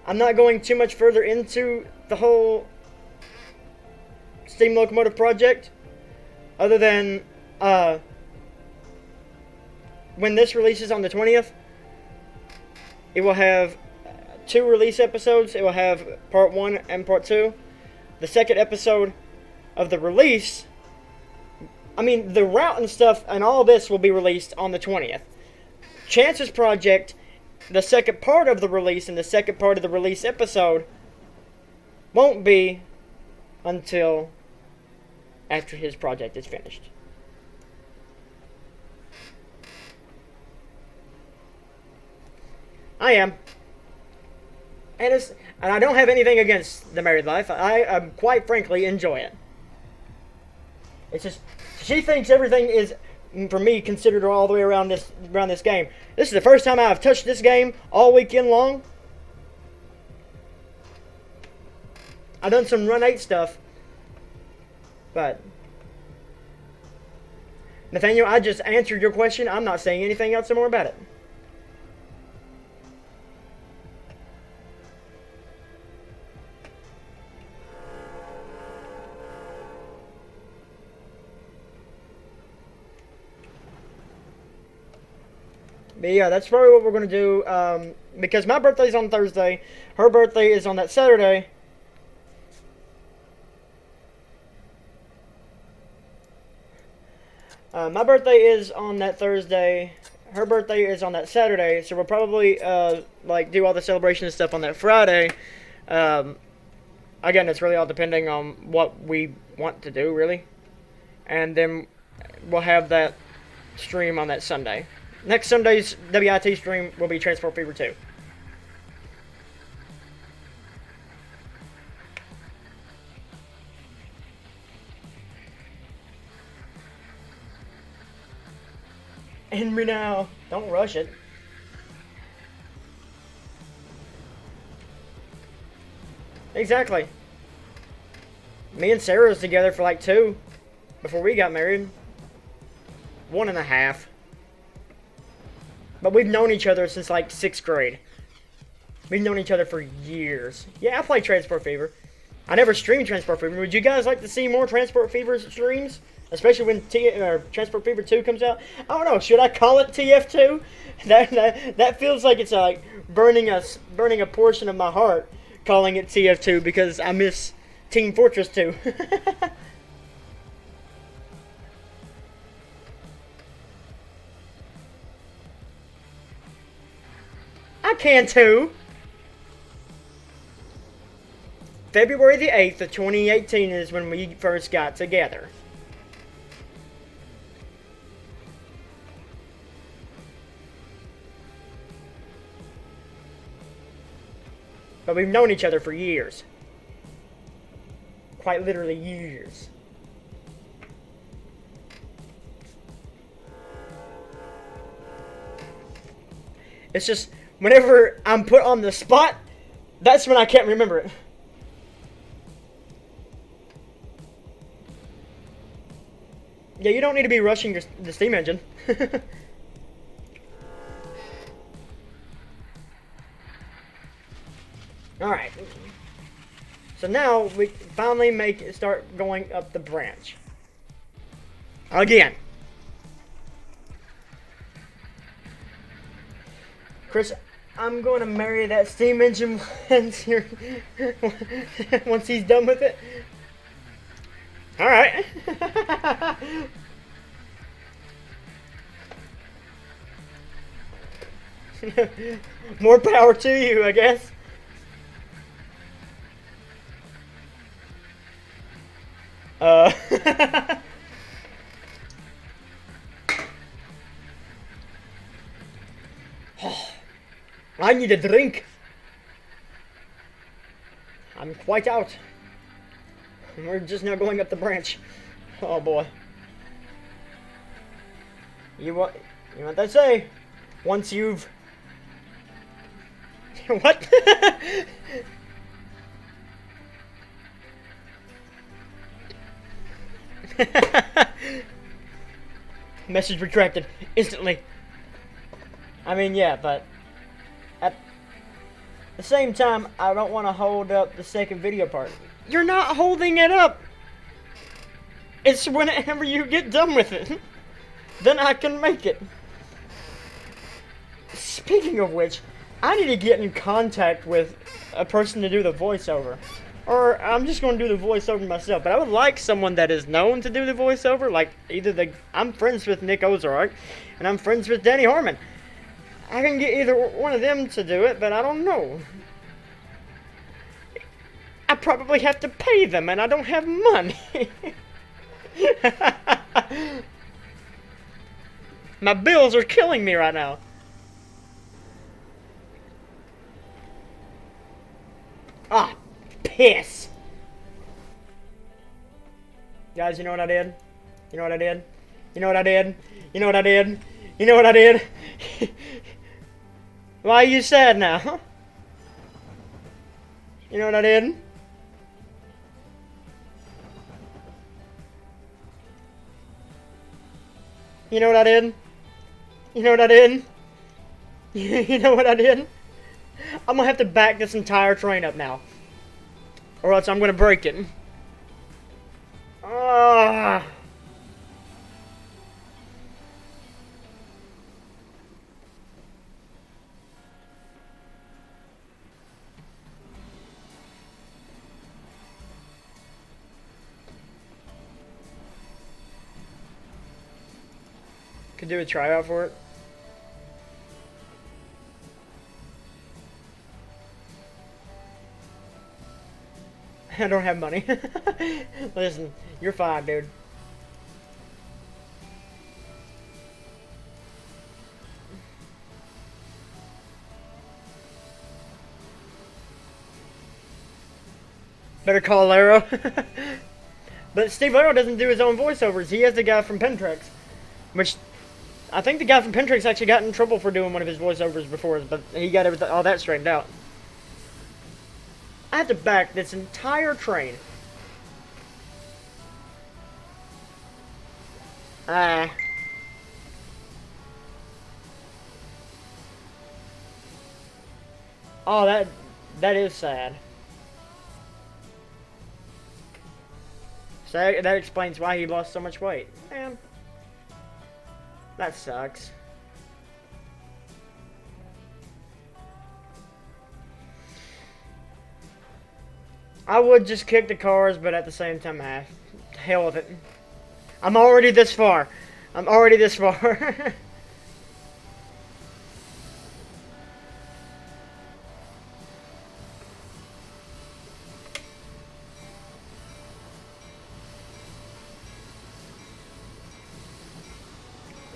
A: not going too much further into the whole steam locomotive project, other than when this releases on the 20th, it will have 2 release episodes. It will have part 1 and part 2. The second episode of the release I mean, the route and stuff and all this will be released on the 20th. Chance's project, the second part of the release and the second part of the release episode, won't be until after his project is finished. I am. And I don't have anything against the married life. I quite frankly enjoy it. It's just, she thinks everything is, for me, considered all the way around this game. This is the first time I've touched this game all weekend long. I've done some Run 8 stuff. But Nathaniel, I just answered your question. I'm not saying anything else more about it. But yeah, that's probably what we're going to do, because my birthday's on Thursday, her birthday is on that Saturday. My birthday is on that Thursday, her birthday is on that Saturday, so we'll probably, like, do all the celebration and stuff on that Friday. Again, it's really all depending on what we want to do, really. And then we'll have that stream on that Sunday. Next Sunday's WIT stream will be Transport Fever 2. End me now. Don't rush it. Exactly. Me and Sarah was together for like 2 before we got married. 1.5. But we've known each other since like 6th grade. We've known each other for years. Yeah, I play Transport Fever. I never streamed Transport Fever. Would you guys like to see more Transport Fever streams? Especially when Transport Fever 2 comes out? I don't know, should I call it TF2? That feels like it's like burning a portion of my heart calling it TF2 because I miss Team Fortress 2. I can too. February the 8th of 2018 is when we first got together. But we've known each other for years. Quite literally years. It's just, whenever I'm put on the spot, that's when I can't remember it. Yeah, you don't need to be rushing the steam engine. Alright. So now we finally start going up the branch. Again. Chris, I'm going to marry that steam engine once he's done with it. Alright. More power to you, I guess. I need a drink. I'm quite out. We're just now going up the branch. Oh boy. You what they say? Once you've what? Message retracted instantly. I mean, yeah, but at the same time, I don't want to hold up the second video part. You're not holding it up. It's whenever you get done with it. Then I can make it. Speaking of which, I need to get in contact with a person to do the voiceover. Or I'm just going to do the voiceover myself. But I would like someone that is known to do the voiceover. Like, I'm friends with Nick Ozark, and I'm friends with Danny Harmon. I can get either one of them to do it, but I don't know. I probably have to pay them, and I don't have money. My bills are killing me right now. Ah, piss. Guys, you know what I did? You know what I did? You know what I did? You know what I did? You know what I did? Why are you sad now? You know what I did? You know what I did? You know what I did? You know what I did? I'm gonna have to back this entire train up now. Or else I'm gonna break it. Ah. Could do a tryout for it. I don't have money. Listen, you're fine, dude. Better call Laro. But Steve Laro doesn't do his own voiceovers. He has the guy from Pentrix. Which, I think the guy from Pentrix actually got in trouble for doing one of his voiceovers before, but he got all that straightened out. I have to back this entire train. Oh, that is sad. So that explains why he lost so much weight. Man, that sucks. I would just kick the cars, but at the same time, hell with it. I'm already this far. I'm already this far.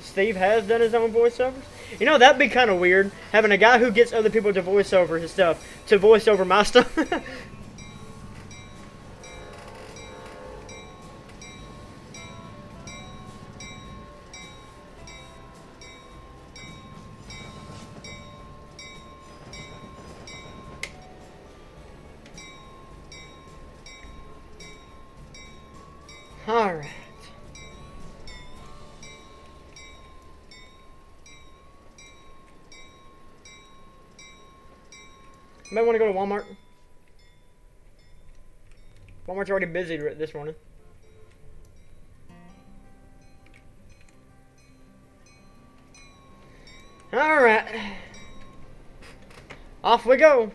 A: Steve has done his own voiceovers. You know, that'd be kind of weird, having a guy who gets other people to voice over his stuff, to voice over my stuff. Alright. Might want to go to Walmart. Walmart's already busy this morning. Alright. Off we go.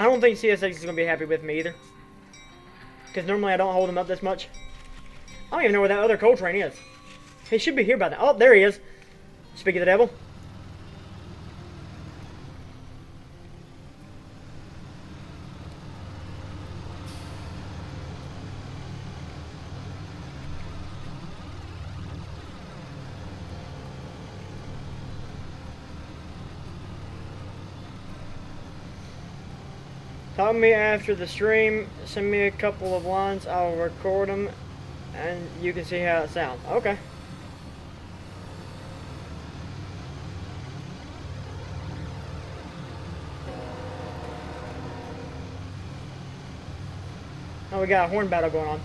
A: I don't think CSX is going to be happy with me either. Because normally I don't hold him up this much. I don't even know where that other coal train is. He should be here by now. Oh, there he is. Speak of the devil. Talk to me after the stream. Send me a couple of lines. I'll record them, and you can see how it sounds. Okay. Oh, we got a horn battle going on.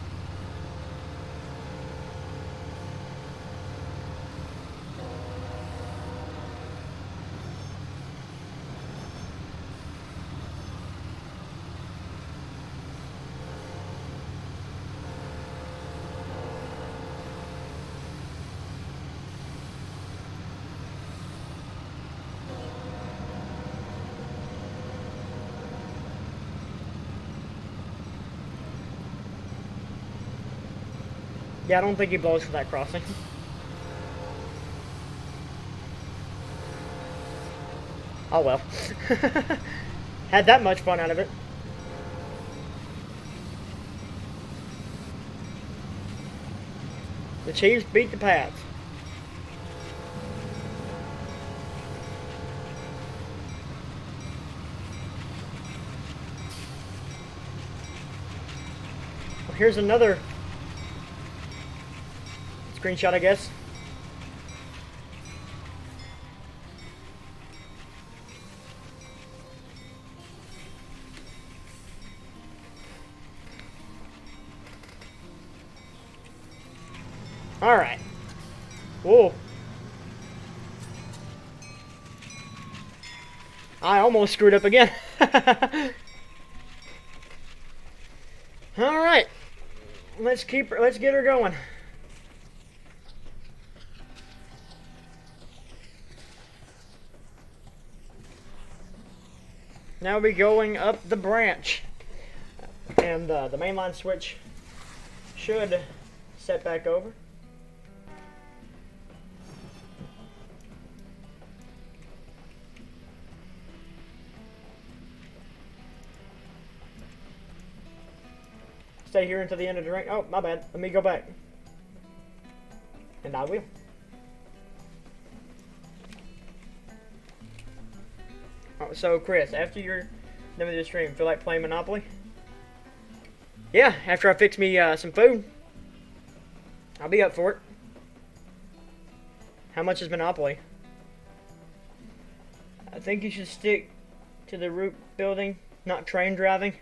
A: Yeah, I don't think he blows for that crossing. Oh well. Had that much fun out of it. The Chiefs beat the Pats. Well, here's another screenshot, I guess. Alright. Whoa. I almost screwed up again. Alright. Let's get her going. Now we're going up the branch. And the mainline switch should set back over. Stay here until the end of the ring. Oh, my bad. Let me go back. And I will. Oh, so, Chris, after you're done with the stream, feel like playing Monopoly? Yeah, after I fix me some food. I'll be up for it. How much is Monopoly? I think you should stick to the root building, not train driving.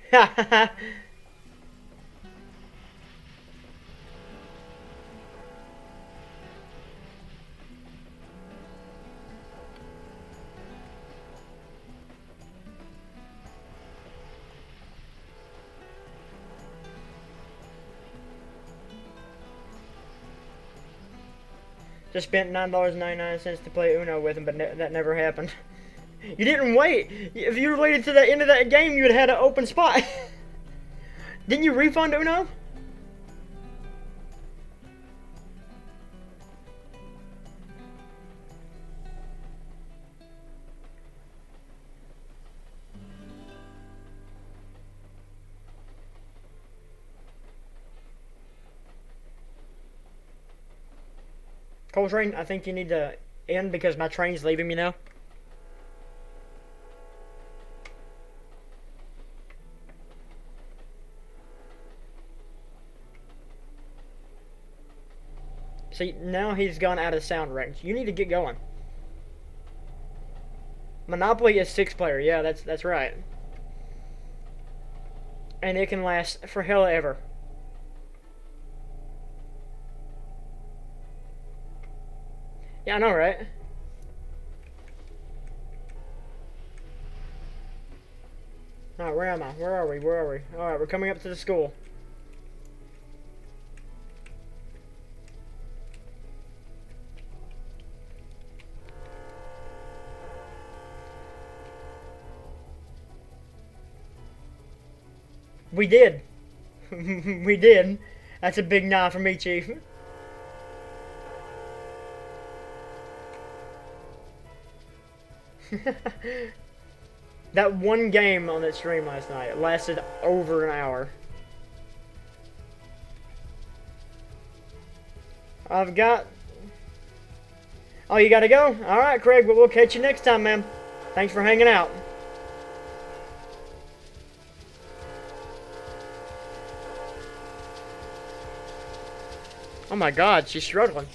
A: Just spent $9.99 to play Uno with him, but that never happened. You didn't wait. If you waited to the end of that game, you would have had an open spot. Didn't you refund Uno? Coltrane, I think you need to end because my train's leaving me now. See, now he's gone out of sound range. You need to get going. Monopoly is 6-player. Yeah, that's right. And it can last for hell ever. Yeah, I know, right? Alright, where am I? Where are we? Where are we? Alright, we're coming up to the school. We did. We did. That's a big nod for me, Chief. That one game on that stream last night lasted over an hour. I've got... Oh, you gotta go? Alright, Craig, well, we'll catch you next time, man. Thanks for hanging out. Oh my god, she's struggling.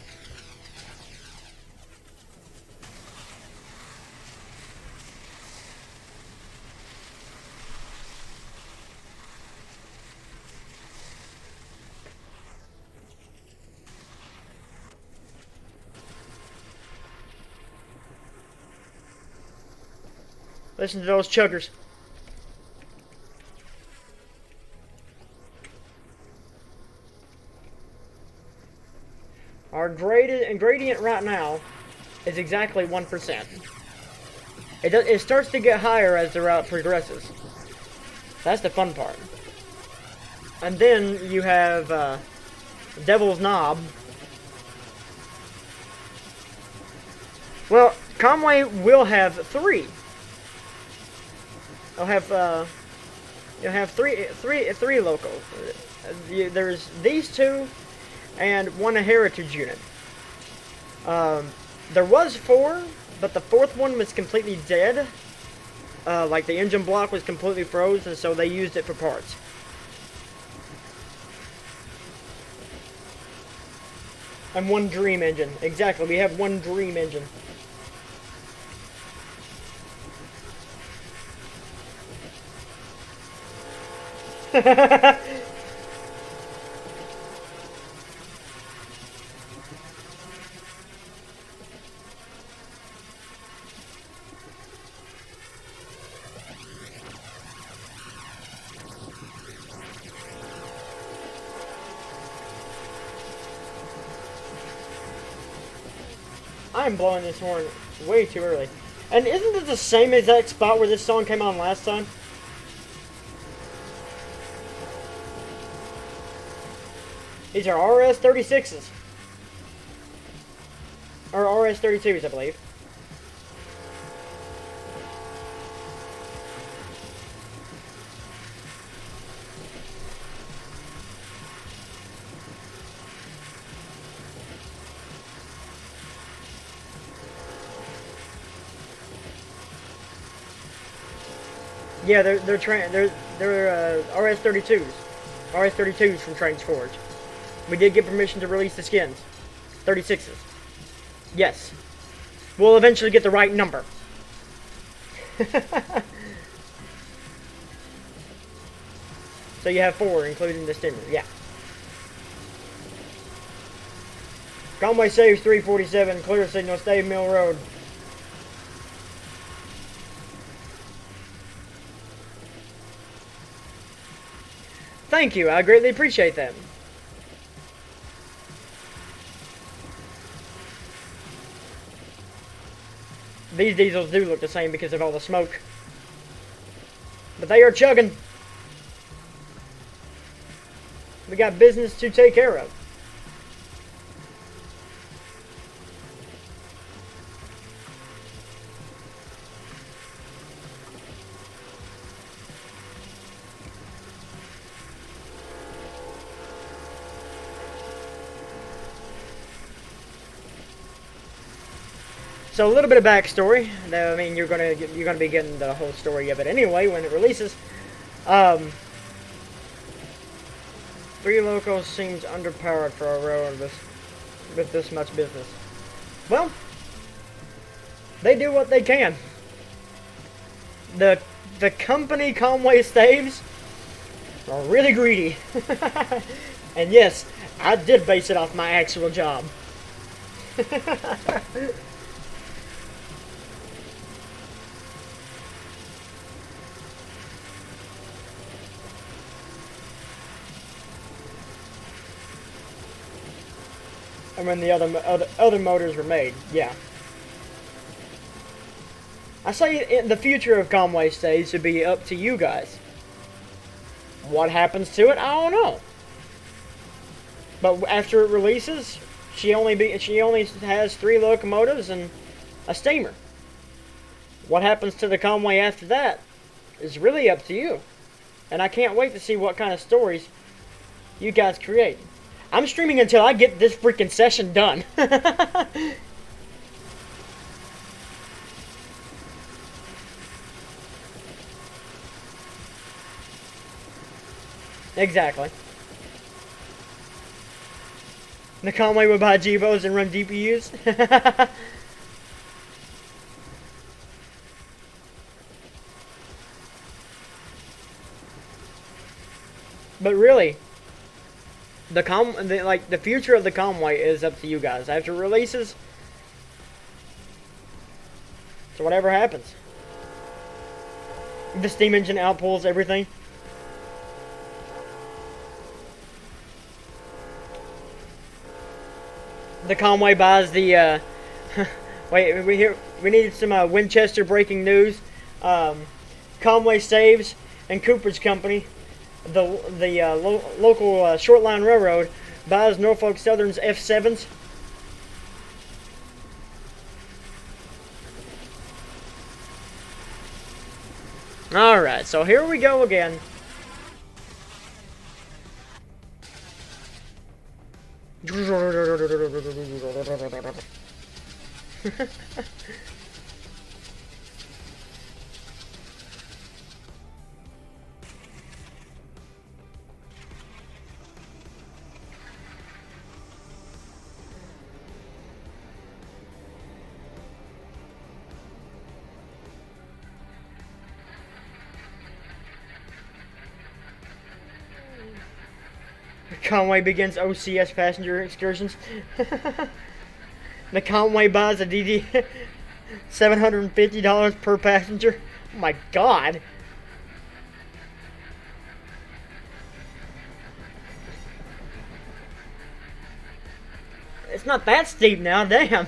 A: Listen to those chuggers. Our gradient right now is exactly 1%. It starts to get higher as the route progresses. That's the fun part. And then you have Devil's Knob. Well, Conway will have 3. You'll have three locals. There's these 2 and 1 heritage unit. There was 4, but the 4th one was completely dead. Like the engine block was completely frozen, so they used it for parts. And 1 dream engine. Exactly, we have 1 dream engine. I'm blowing this horn way too early. And isn't it the same exact spot where this song came on last time? These are RS-36s. Or RS-32s, I believe. Yeah, they're RS-32s. RS-32s from Trainz Forge. We did get permission to release the skins. 36s. Yes. We'll eventually get the right number. So you have 4, including the stimmer. Yeah. Conway Staves 347, clear signal, Stave Mill Road. Thank you, I greatly appreciate that. These diesels do look the same because of all the smoke. But they are chugging. We got business to take care of. So a little bit of backstory. I mean, you're gonna be getting the whole story of it anyway when it releases. 3 locals seems underpowered for a road with this much business. Well, they do what they can. The company Conway Staves are really greedy. And yes, I did base it off my actual job. And when the other motors were made, yeah. I say the future of Conway Staves should be up to you guys. What happens to it, I don't know. But after it releases, she only has 3 locomotives and a steamer. What happens to the Conway after that is really up to you. And I can't wait to see what kind of stories you guys create. I'm streaming until I get this freaking session done. Exactly. The Conway would buy GEVOs and run DPUs. But really, the future of the Conway is up to you guys. After it releases, so whatever happens. The steam engine outpulls everything. The Conway buys the wait, we need some Winchester breaking news. Conway Staves and Cooperage Company, the local short line railroad, Buys Norfolk Southern's F7s. Alright, so here we go again. Conway begins OCS passenger excursions. The Conway buys a DD $750 per passenger. Oh my god. It's not that steep now, damn.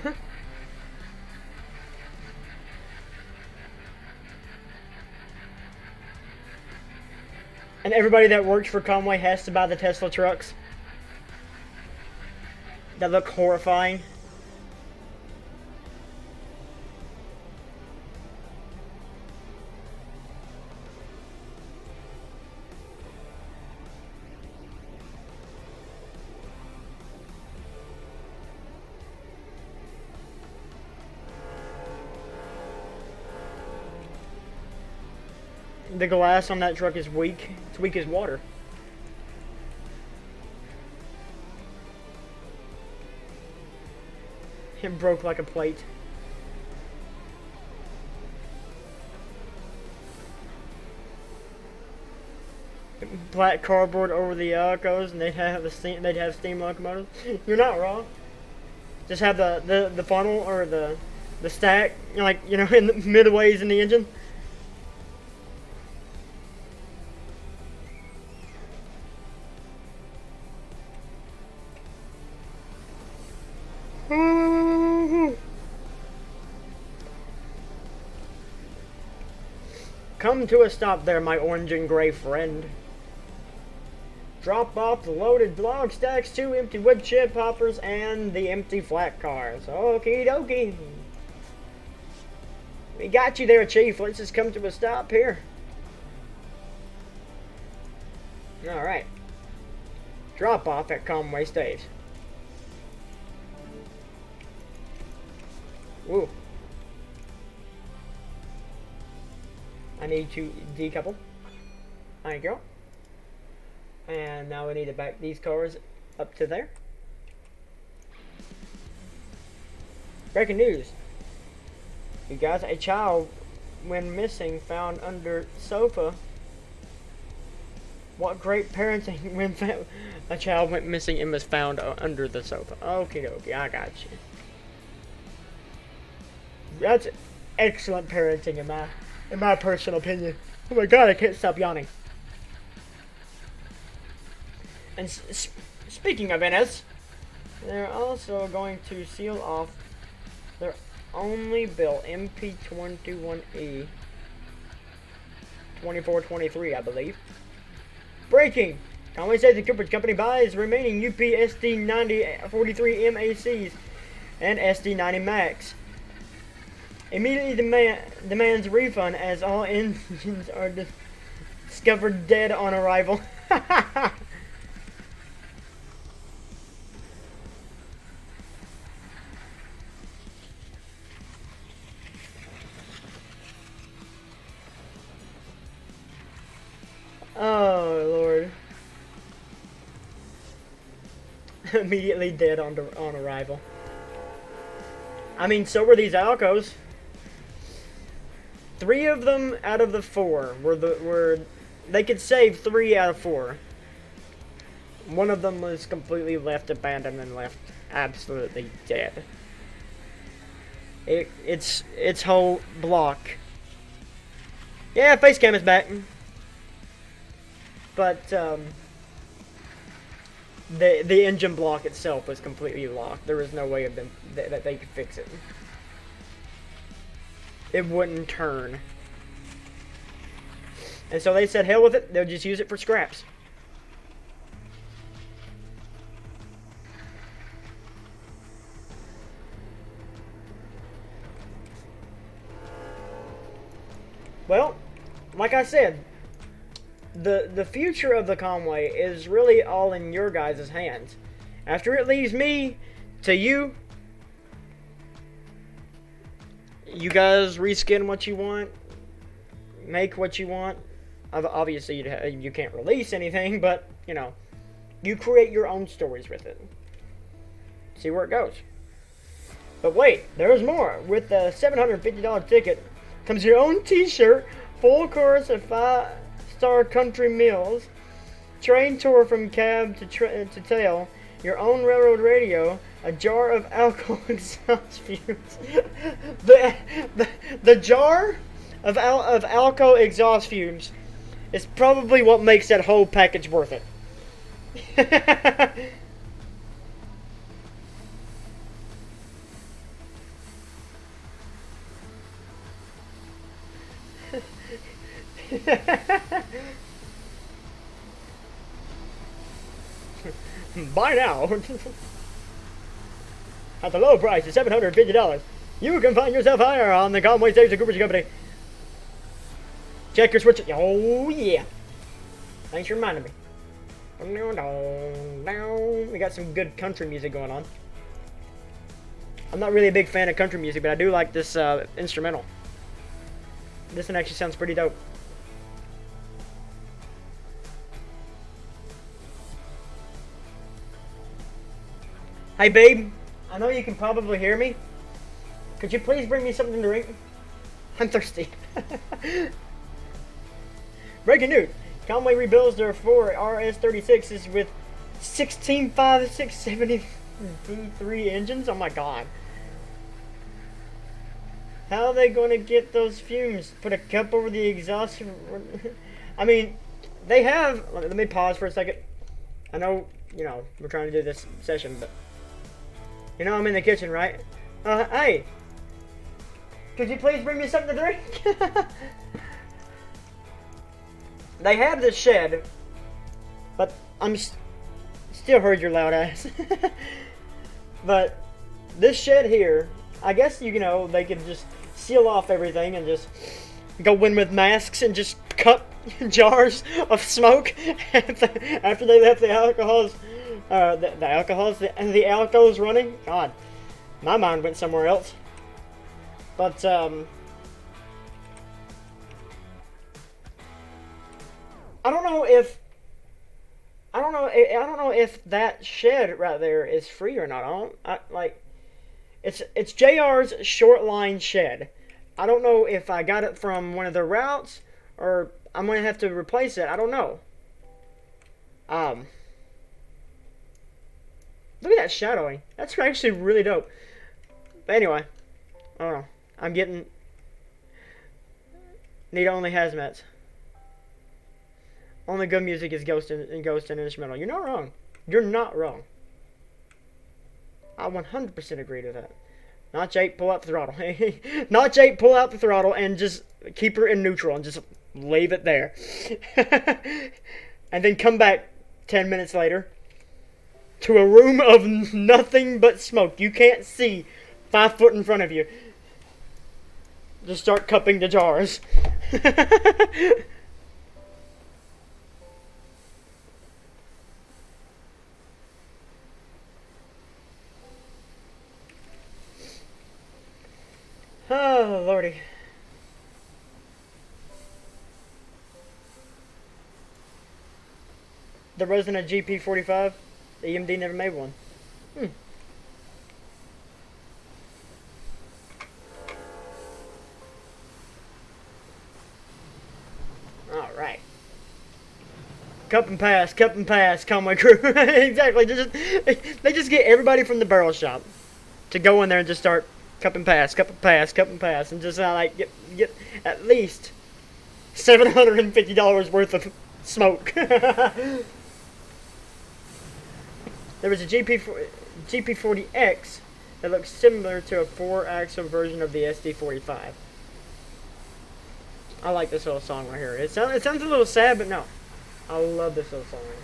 A: And everybody that works for Conway has to buy the Tesla trucks that look horrifying. The glass on that truck is weak. It's weak as water. It broke like a plate. Black cardboard over the Yakos, and they'd have steam locomotives. You're not wrong. Just have the funnel or the stack, like, you know, in the midways in the engine. Come to a stop there, my orange and gray friend. Drop off the loaded log stacks, 2 empty wood chip hoppers, and the empty flat cars. Okie dokie. We got you there, Chief. Let's just come to a stop here. Alright. Drop off at Conway Staves. Woo. I need to decouple. There you go. And now we need to back these cars up to there. Breaking news. You guys, a child went missing found under sofa. What great parenting when a child went missing and was found under the sofa. Okay, okay, I got you. That's excellent parenting in my personal opinion. Oh my god, I can't stop yawning. And speaking of NS, they're also going to seal off their only bill, MP21E 2423, I believe. Breaking! Conway Staves Cooperage Company buys remaining UP SD90 43 MACs and SD90 Max. Immediately demands refund as all engines are discovered dead on arrival. Oh Lord. Immediately dead on arrival. I mean, so were these Alcos. 3 of them out of the 4 were they could save 3 out of 4. One of them was completely left abandoned and left absolutely dead. Its whole block. Yeah, face cam is back. But the engine block itself was completely locked. There was no way of them that they could fix it. It wouldn't turn. And so they said, hell with it, they'll just use it for scraps. Well, like I said, the future of the Conway is really all in your guys' hands. After it leaves me to you, you guys reskin what you want, make what you want. Obviously, you can't release anything, but, you know, you create your own stories with it. See where it goes. But wait, there's more. With the $750 ticket comes your own t-shirt, full course of 5-star country meals, train tour from cab to tail, your own railroad radio, a jar of alcohol exhaust fumes. the jar of alcohol exhaust fumes is probably what makes that whole package worth it. Buy now. At the low price of $750, you can find yourself higher on the Conway Staves Cooperage Company. Check your switch. Oh yeah. Thanks for reminding me. We got some good country music going on. I'm not really a big fan of country music, but I do like this instrumental. This one actually sounds pretty dope. Hey babe, I know you can probably hear me. Could you please bring me something to drink? I'm thirsty. Breaking news. Conway rebuilds their 4 RS-36s with 16.5670 V3 engines. Oh my god. How are they going to get those fumes? Put a cup over the exhaust? I mean, they have... Let me pause for a second. I know, you know, we're trying to do this session, but... You know I'm in the kitchen, right? Hey! Could you please bring me something to drink? They have this shed, but I'm still heard your loud ass. But this shed here, I guess, you know, they could just seal off everything and just go in with masks and just cut jars of smoke after they left the alcohols. The alcohol's running. God, my mind went somewhere else. But I don't know if that shed right there is free or not. It's JR's short line shed. I don't know if I got it from one of the routes or I'm gonna have to replace it. I don't know. Look at that shadowing. That's actually really dope. But anyway, I don't know. I'm getting... Need only hazmats. Only good music is ghost and instrumental. You're not wrong. You're not wrong. I 100% agree to that. Not Jake, pull out the throttle. Not Jake, pull out the throttle and just keep her in neutral and just leave it there. And then come back 10 minutes later to a room of nothing but smoke. You can't see 5 foot in front of you. Just start cupping the jars. Oh, lordy. There wasn't a GP45? The EMD never made one. Alright. Cup and pass, Conway crew. Exactly. They just get everybody from the barrel shop to go in there and just start cup and pass, and just like get at least $750 worth of smoke. There was a GP40X that looks similar to a 4-axle version of the SD45. I like this little song right here. It sounds a little sad, but no. I love this little song right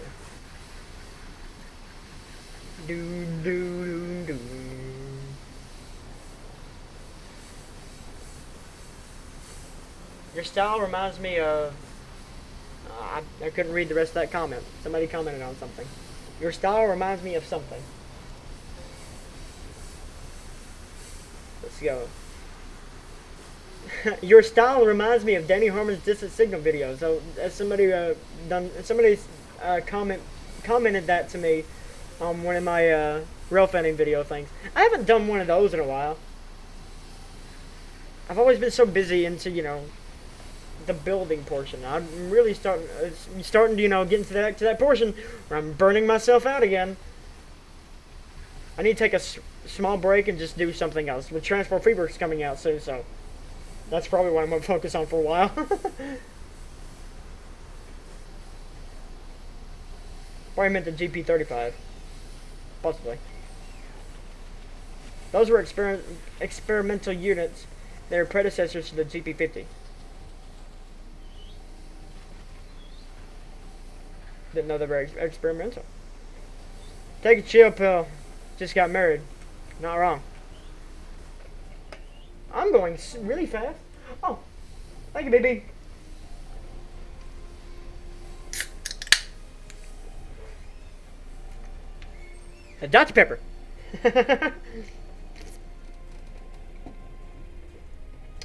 A: here. Do do do do. Your style reminds me of... I couldn't read the rest of that comment. Somebody commented on something. Your style reminds me of something. Let's go. Your style reminds me of Danny Harmon's Distant Signal video. So somebody commented that to me on one of my rail fanning video things. I haven't done one of those in a while. I've always been so busy into, you know, the building portion. I'm really starting to, you know, get into that portion where I'm burning myself out again. I need to take a small break and just do something else. With Transport Freeworks coming out soon, so that's probably what I'm going to focus on for a while. Probably meant the GP35. Possibly. Those were experimental units. They were predecessors to the GP50. Didn't know they were experimental. Take a chill pill. Just got married. Not wrong. I'm going really fast. Oh, thank you, baby. A Dr. Pepper.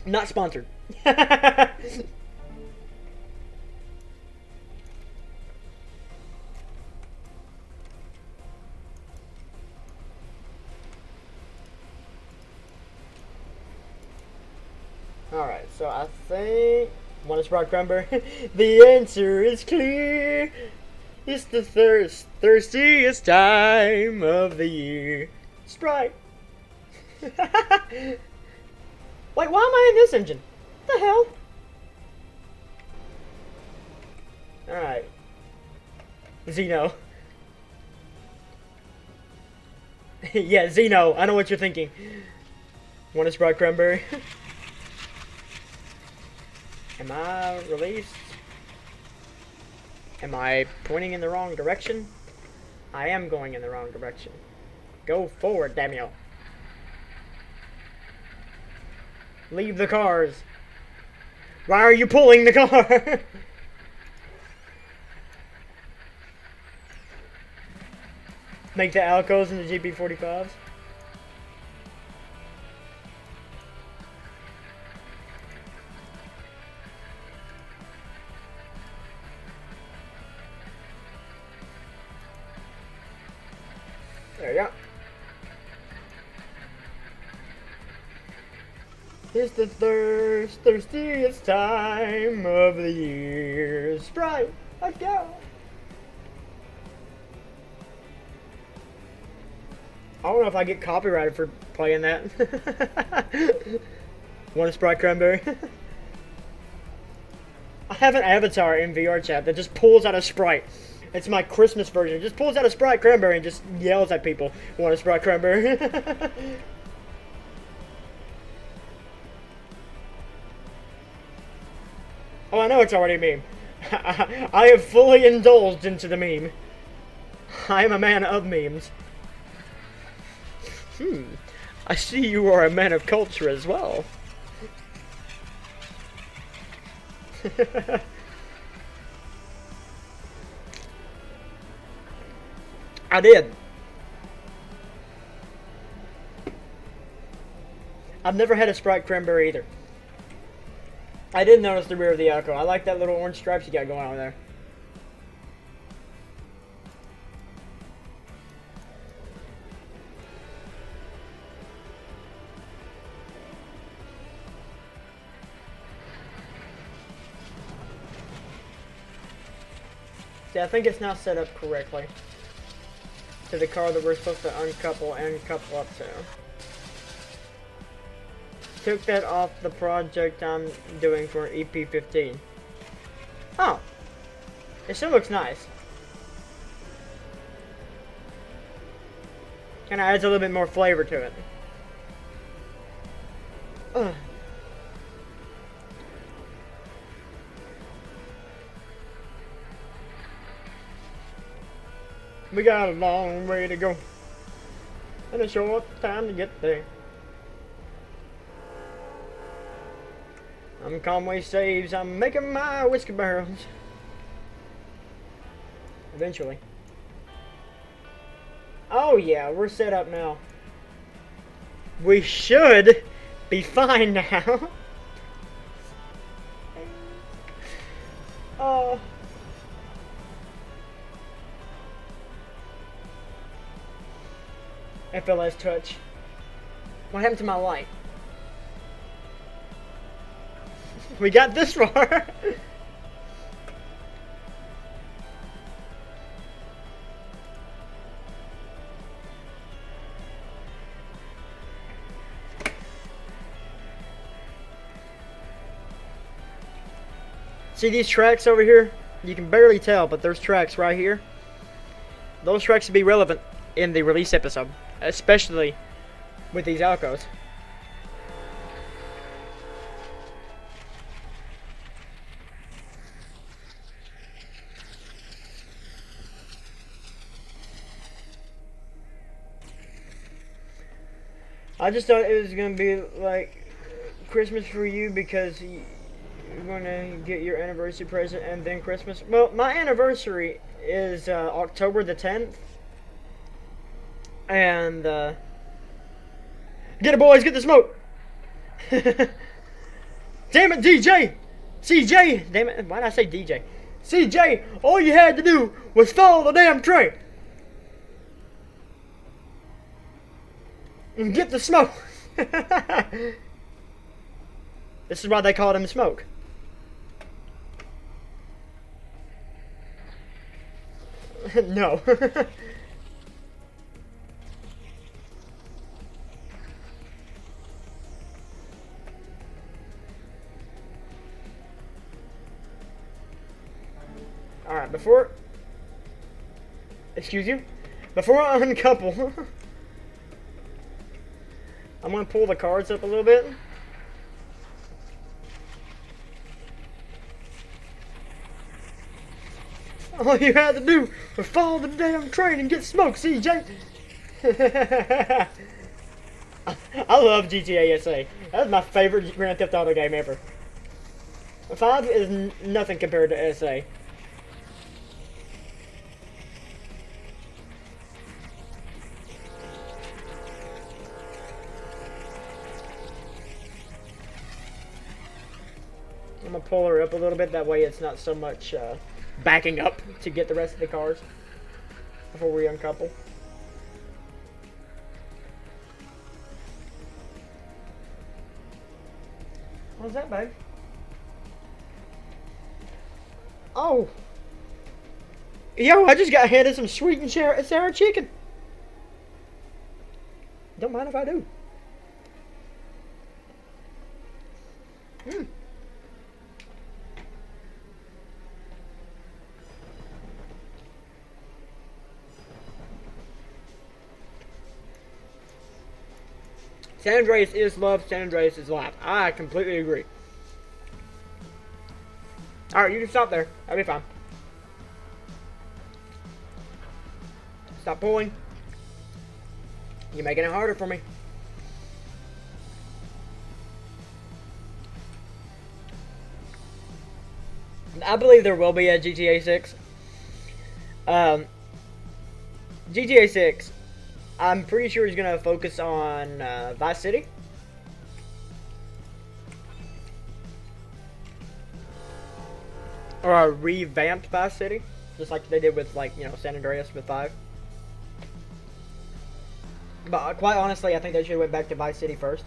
A: Not sponsored. Alright, so I think... Want a Sprite Cranberry? The answer is clear. It's the thirstiest time of the year. Sprite. Wait, why am I in this engine? What the hell? Alright. Zeno. Yeah, Zeno. I know what you're thinking. Want a Sprite Cranberry? Am I released? Am I pointing in the wrong direction? I am going in the wrong direction. Go forward, damn you. Leave the cars. Why are you pulling the car? Make the Alcos and the GP45s. There you go. It's the thirstiest time of the year. Sprite, let's go. I don't know if I get copyrighted for playing that. Want a Sprite Cranberry? I have an avatar in VR chat that just pulls out a Sprite. It's my Christmas version. It just pulls out a Sprite Cranberry and just yells at people. Want a Sprite Cranberry? Oh, I know it's already a meme. I have fully indulged into the meme. I am a man of memes. I see you are a man of culture as well. I did. I've never had a Sprite Cranberry either. I did notice the rear of the Alco. I like that little orange stripes you got going on there. See, I think it's now set up correctly to the car that we're supposed to uncouple and couple up to. Took that off the project I'm doing for EP15. Oh, it still looks nice. Kind of adds a little bit more flavor to it. Ugh. We got a long way to go and a short time to get there. I'm Conway Staves. I'm making my whiskey barrels. Eventually. Oh yeah, we're set up now. We should be fine now. Oh. FLS touch. What happened to my light? We got this far. See these tracks over here? You can barely tell, but there's tracks right here. Those tracks will be relevant in the release episode, especially with these alcos. I just thought it was gonna be like Christmas for you because you're gonna get your anniversary present and then Christmas. Well, my anniversary is October the 10th, and get it, boys, get the smoke. Damn it, DJ, CJ, damn it, why did I say DJ? CJ, all you had to do was follow the damn train. And get the smoke. This is why they called him Smoke. No. Alright, excuse you? Before I uncouple, I'm going to pull the cards up a little bit. All you had to do was follow the damn train and get smoked, CJ. I love GTA SA. That's my favorite Grand Theft Auto game ever. 5 is nothing compared to SA. I'm gonna pull her up a little bit, that way it's not so much backing up to get the rest of the cars before we uncouple. What's that, babe? Oh! Yo, I just got handed some sweet and sour chicken. Don't mind if I do. Mmm. San Andreas is love, San Andreas is life. I completely agree. Alright, you can stop there. That'll be fine. Stop pulling. You're making it harder for me. I believe there will be a GTA 6. GTA 6, I'm pretty sure he's going to focus on Vice City. Or a revamped Vice City. Just like they did with, like, you know, San Andreas with 5. But quite honestly, I think they should have went back to Vice City first.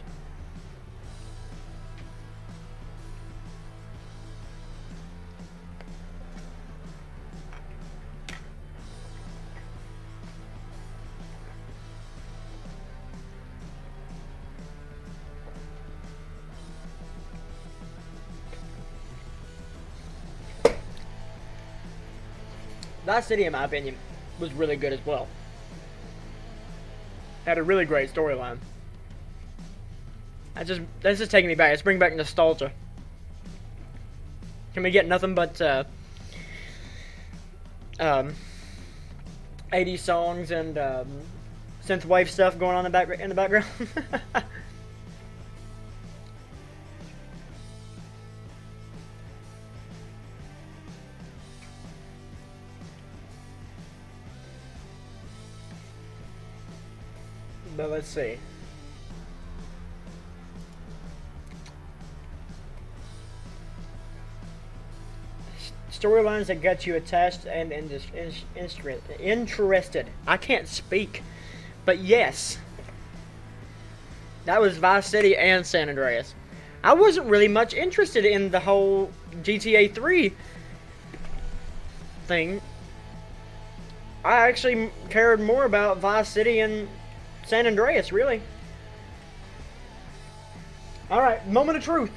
A: Vice City, in my opinion, was really good as well. Had a really great storyline. That's just taking me back. It's bringing back nostalgia. Can we get nothing but 80s songs and synthwave stuff going on in the background? But let's see. Storylines that got you attached and interested. I can't speak. But yes. That was Vice City and San Andreas. I wasn't really much interested in the whole GTA 3 thing. I actually cared more about Vice City and San Andreas, really. Alright, moment of truth.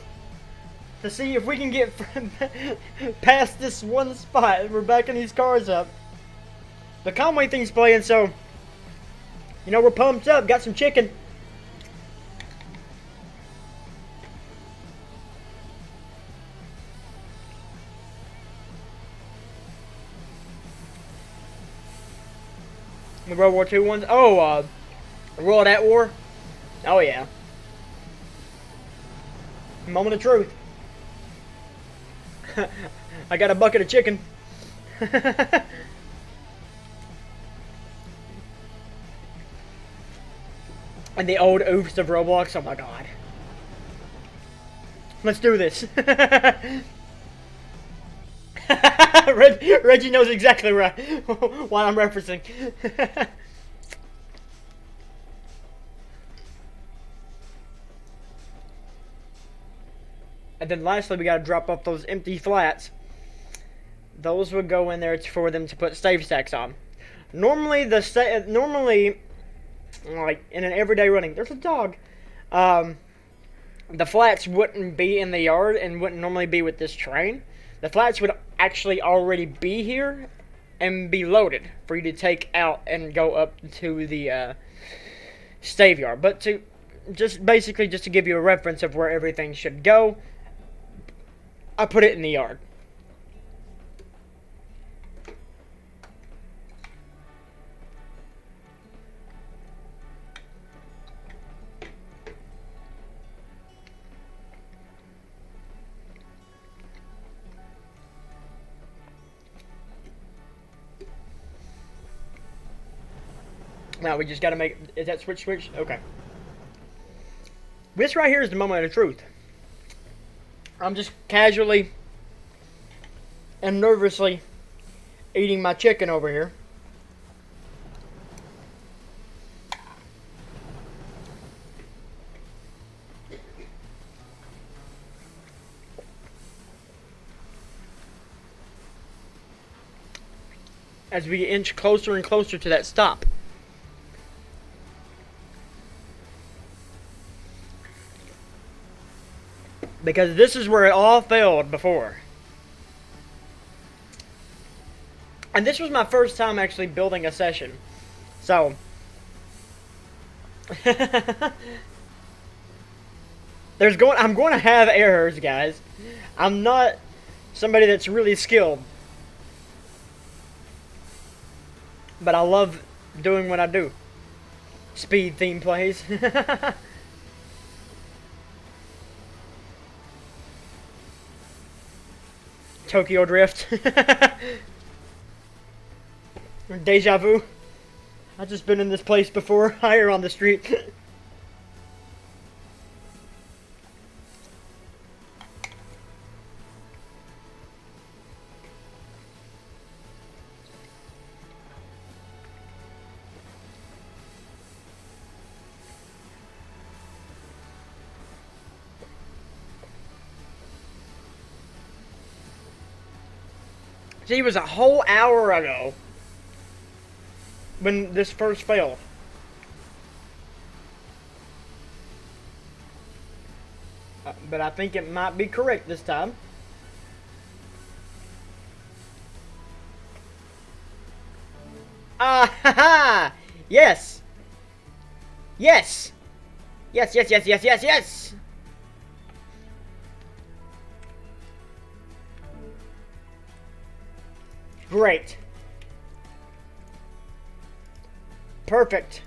A: To see if we can get past this one spot. We're backing these cars up. The Conway thing's playing, so... You know, we're pumped up. Got some chicken. The World War II ones? Oh, World at War? Oh, yeah. Moment of truth. I got a bucket of chicken. And the old oofs of Roblox. Oh my god. Let's do this. Reggie knows exactly what I'm referencing. And then lastly, we gotta drop off those empty flats. Those would go in there for them to put stave stacks on. Normally, like in an everyday running, there's a dog. The flats wouldn't be in the yard and wouldn't normally be with this train. The flats would actually already be here and be loaded for you to take out and go up to the stave yard. But to basically to give you a reference of where everything should go, I put it in the yard. Now we just gotta make, is that switch? Okay. This right here is the moment of truth. I'm just casually and nervously eating my chicken over here. As we inch closer and closer to that stop. Because this is where it all failed before. And this was my first time actually building a session. So. I'm going to have errors, guys. I'm not somebody that's really skilled. But I love doing what I do. Speed theme plays. Tokyo Drift. Deja vu. I've just been in this place before, higher on the street. See, it was a whole hour ago when this first failed. But I think it might be correct this time. Ah, ha, ha! Yes! Yes! Yes, yes, yes, yes, yes, yes! Great. Perfect.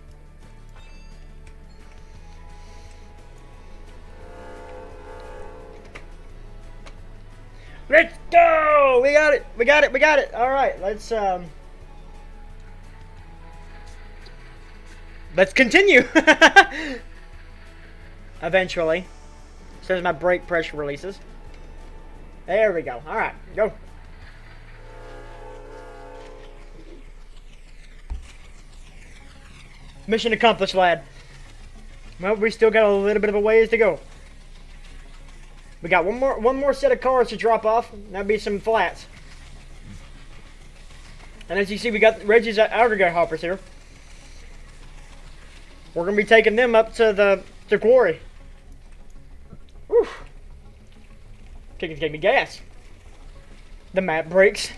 A: Let's go! We got it! We got it! We got it! Alright, let's, The Let's continue. Eventually. As soon as my brake pressure releases. There we go. Alright, go. Mission accomplished, lad. Well, we still got a little bit of a ways to go. We got one more set of cars to drop off. That'd be some flats. And as you see, we got Reggie's aggregate hoppers here. We're gonna be taking them up to the quarry. Whew. Chickens gave me gas. The map breaks.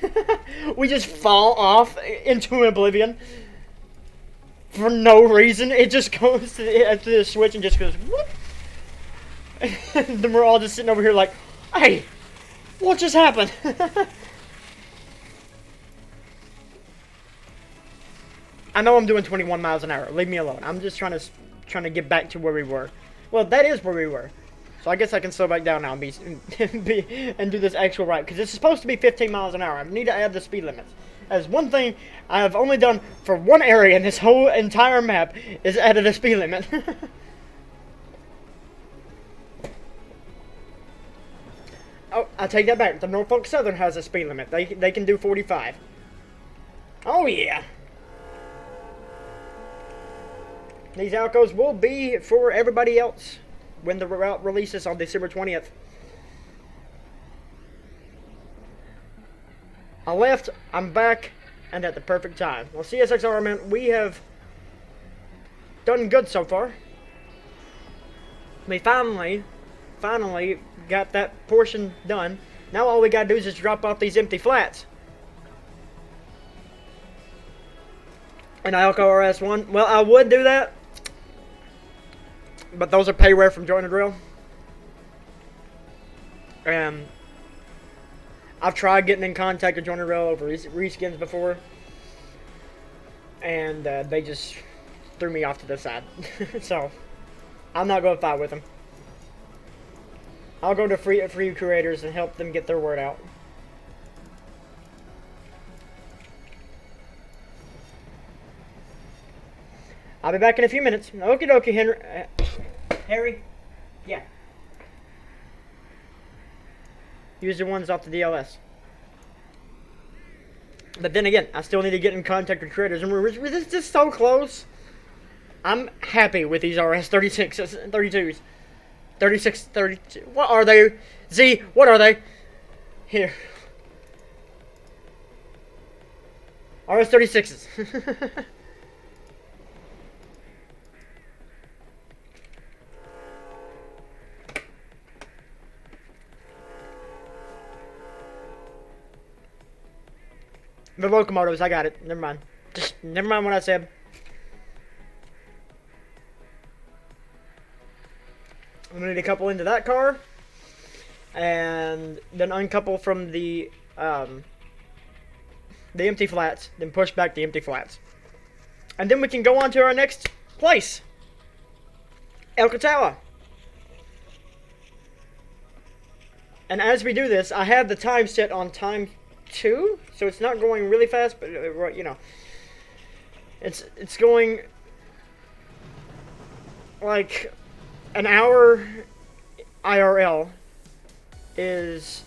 A: We just fall off into oblivion. For no reason. It just goes to the switch and just goes whoop. And then we're all just sitting over here like, hey, what just happened? I know I'm doing 21 miles an hour. Leave me alone. I'm just trying to get back to where we were. Well, that is where we were. So I guess I can slow back down now and and do this actual right, because it's supposed to be 15 miles an hour. I need to add the speed limits. As one thing I have only done for one area in this whole entire map is added a speed limit. Oh, I take that back. The Norfolk Southern has a speed limit. They can do 45. Oh yeah. These Alcos will be for everybody else when the route releases on December 20th. I left, I'm back, and at the perfect time. Well, CSXR, man, we have done good so far. We finally got that portion done. Now all we gotta do is just drop off these empty flats. And Alco RS1, well, I would do that, but those are payware from Join the Drill. I've tried getting in contact with Join the Drill over reskins before, and they just threw me off to the side. So, I'm not going to fight with them. I'll go to free creators and help them get their word out. I'll be back in a few minutes. Okie dokie, Henry. Harry? Yeah. Use the ones off the DLS. But then again, I still need to get in contact with creators. And we're just so close. I'm happy with these RS-36s, 32s. 36, 32. What are they? Z, what are they? Here. RS-36s. The locomotives, I got it. Never mind. Just never mind what I said. I'm gonna need to couple into that car, and then uncouple from the empty flats, then push back the empty flats, and then we can go on to our next place, El Catawba. And as we do this, I have the time set on time 2, so it's not going really fast, but you know, it's going like an hour IRL is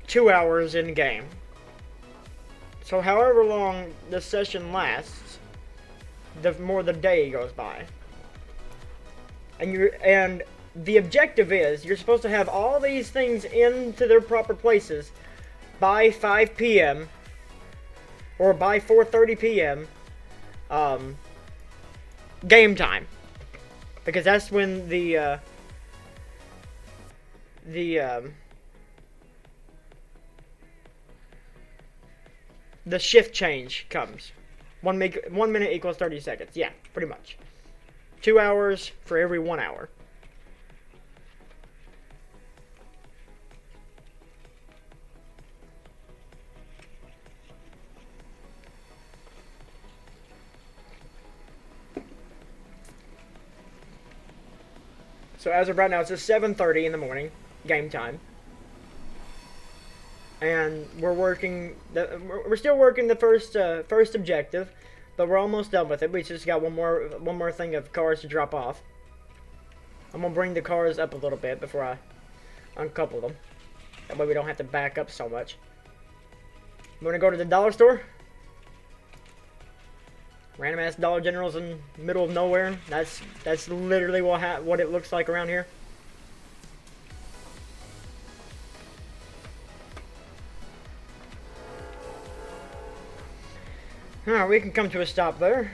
A: 2 hours in game. So however long the session lasts, the more the day goes by. And the objective is you're supposed to have all these things into their proper places by 5 p.m. or by 4:30 p.m. Game time, because that's when the shift change comes. 1 minute equals 30 seconds. Yeah, pretty much. 2 hours for every 1 hour. So as of right now, it's just 7:30 in the morning, game time, and we're still working the first objective, but we're almost done with it. We just got one more thing of cars to drop off. I'm gonna bring the cars up a little bit before I uncouple them. That way we don't have to back up so much. I'm gonna go to the dollar store. Random ass Dollar General's in the middle of nowhere. That's literally what it looks like around here. Alright, we can come to a stop there.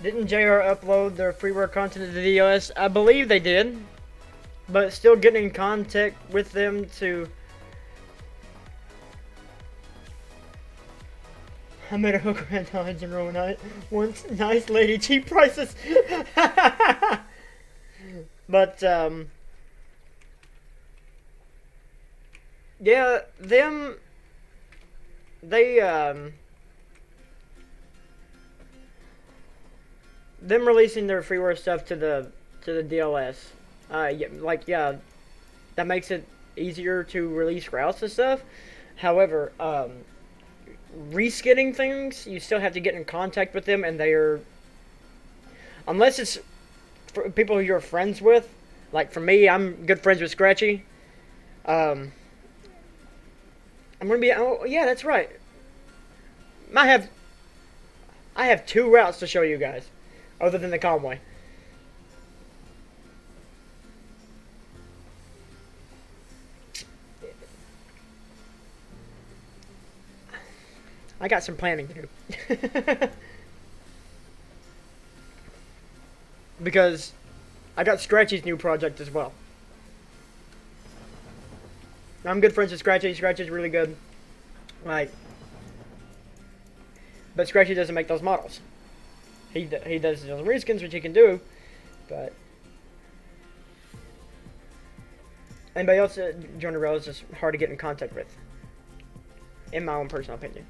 A: Didn't JR upload their freeware content to the DOS? I believe they did. But still getting in contact with them to... I made a hooker at Dollar General once. Nice lady, cheap prices. But, yeah, them... They, them releasing their freeware stuff to the DLS, yeah, that makes it easier to release routes and stuff. However, reskinning things, you still have to get in contact with them, and they are, unless it's for people who you're friends with. Like for me, I'm good friends with Scratchy. I'm gonna be. Oh yeah, that's right. I have 2 routes to show you guys. Other than the Conway. I got some planning to do. Because I got Scratchy's new project as well. I'm good friends with Scratchy. Scratchy's really good. Like, but Scratchy doesn't make those models. He does his own reskins, which he can do, but anybody else join the rail is just hard to get in contact with, in my own personal opinion.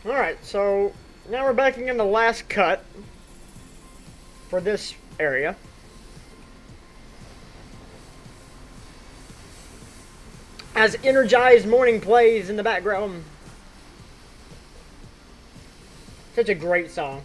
A: Alright, so now we're backing in the last cut for this area. As Energized Morning plays in the background. Such a great song.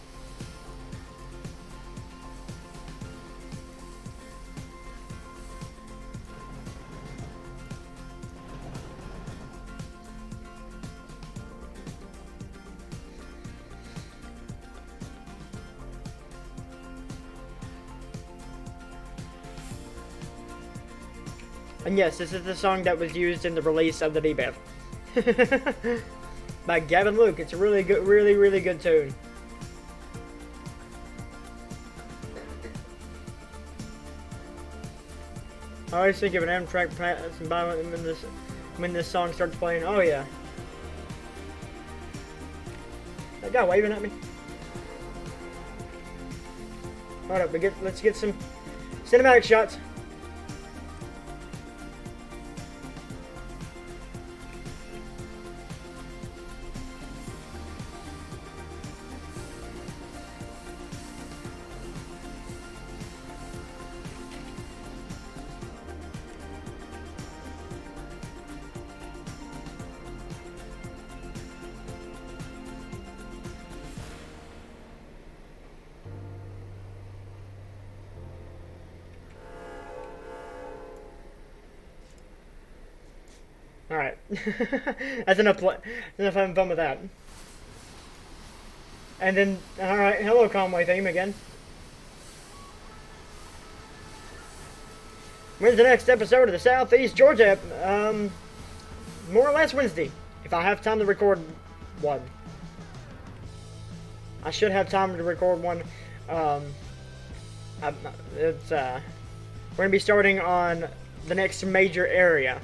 A: And yes, this is the song that was used in the release of the D-Bev. By Gavin Luke. It's a really good, really good tune. I always think of an Amtrak passing by when this song starts playing. Oh yeah. That guy waving at me. Hold up, let's get some cinematic shots. Alright. That's enough having fun with that. And then, alright, hello Conway theme again. When's the next episode of the Southeast Georgia? More or less Wednesday. If I have time to record one. I should have time to record one. We're going to be starting on the next major area.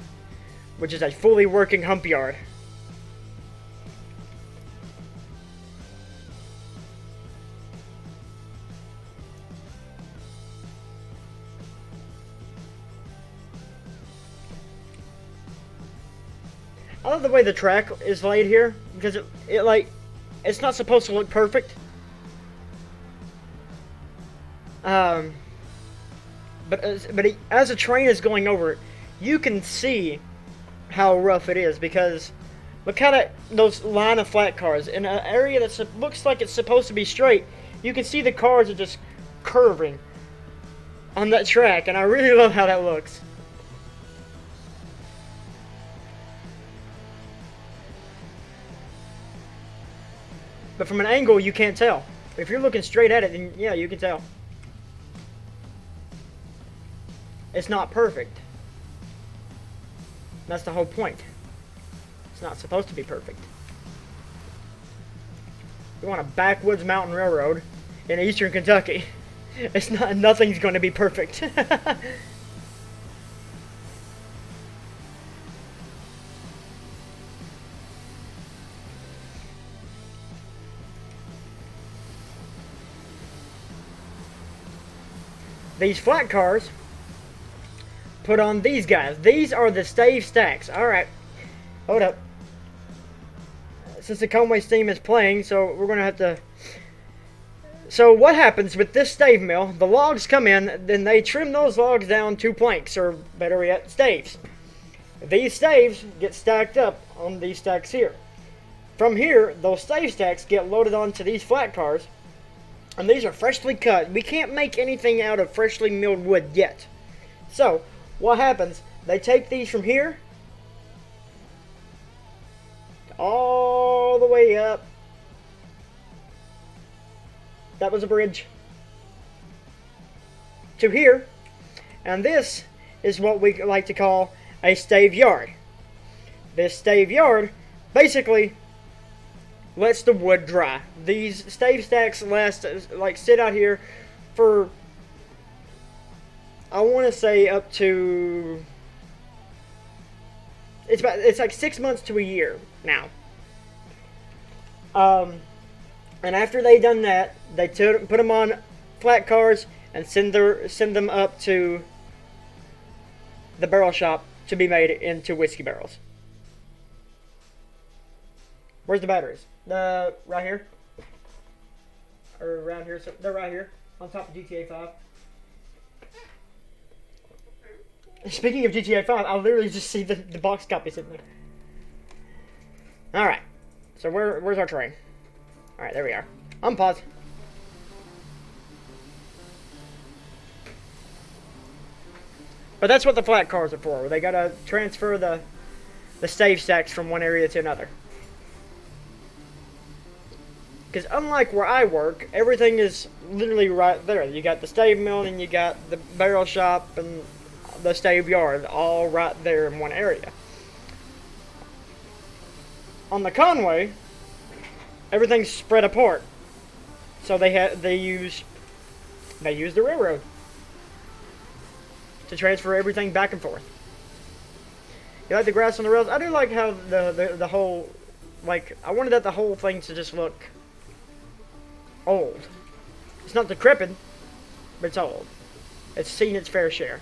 A: which is a fully working hump yard. I love the way the track is laid here, because it's not supposed to look perfect. But as a train is going over it, you can see how rough it is, because look at those line of flat cars in an area that looks like it's supposed to be straight. You can see the cars are just curving on that track, and I really love how that looks. But from an angle, you can't tell. If you're looking straight at it, then yeah, you can tell. It's not perfect. That's the whole point. It's not supposed to be perfect. You want a backwoods mountain railroad in eastern Kentucky. Nothing's going to be perfect. These flat cars put on these guys. These are the stave stacks. Alright. Hold up. Since the Conway steam is playing, so we're going to have to... So what happens with this stave mill, the logs come in, then they trim those logs down to planks, or better yet, staves. These staves get stacked up on these stacks here. From here, those stave stacks get loaded onto these flat cars, and these are freshly cut. We can't make anything out of freshly milled wood yet. So, what happens, they take these from here, all the way up. That was a bridge. To here, and this is what we like to call a stave yard. This stave yard basically lets the wood dry. These stave stacks sit out here for, I want to say, up to, it's like 6 months to a year now. And after they done that, they put them on flat cars and send them up to the barrel shop to be made into whiskey barrels. Where's the batteries? Right here? Or around here? So they're right here, on top of GTA 5. Speaking of GTA 5, I literally just see the box copy sitting there. Alright. So where's our train? Alright, there we are. Unpause. But that's what the flat cars are for. They gotta transfer the stave stacks from one area to another. Because unlike where I work, everything is literally right there. You got the stave mill and you got the barrel shop and the stave yard all right there in one area. On the Conway, everything's spread apart. So they use the railroad to transfer everything back and forth. You like the grass on the rails? I do like how the whole, like, I wanted the whole thing to just look old. It's not decrepit, but it's old. It's seen its fair share.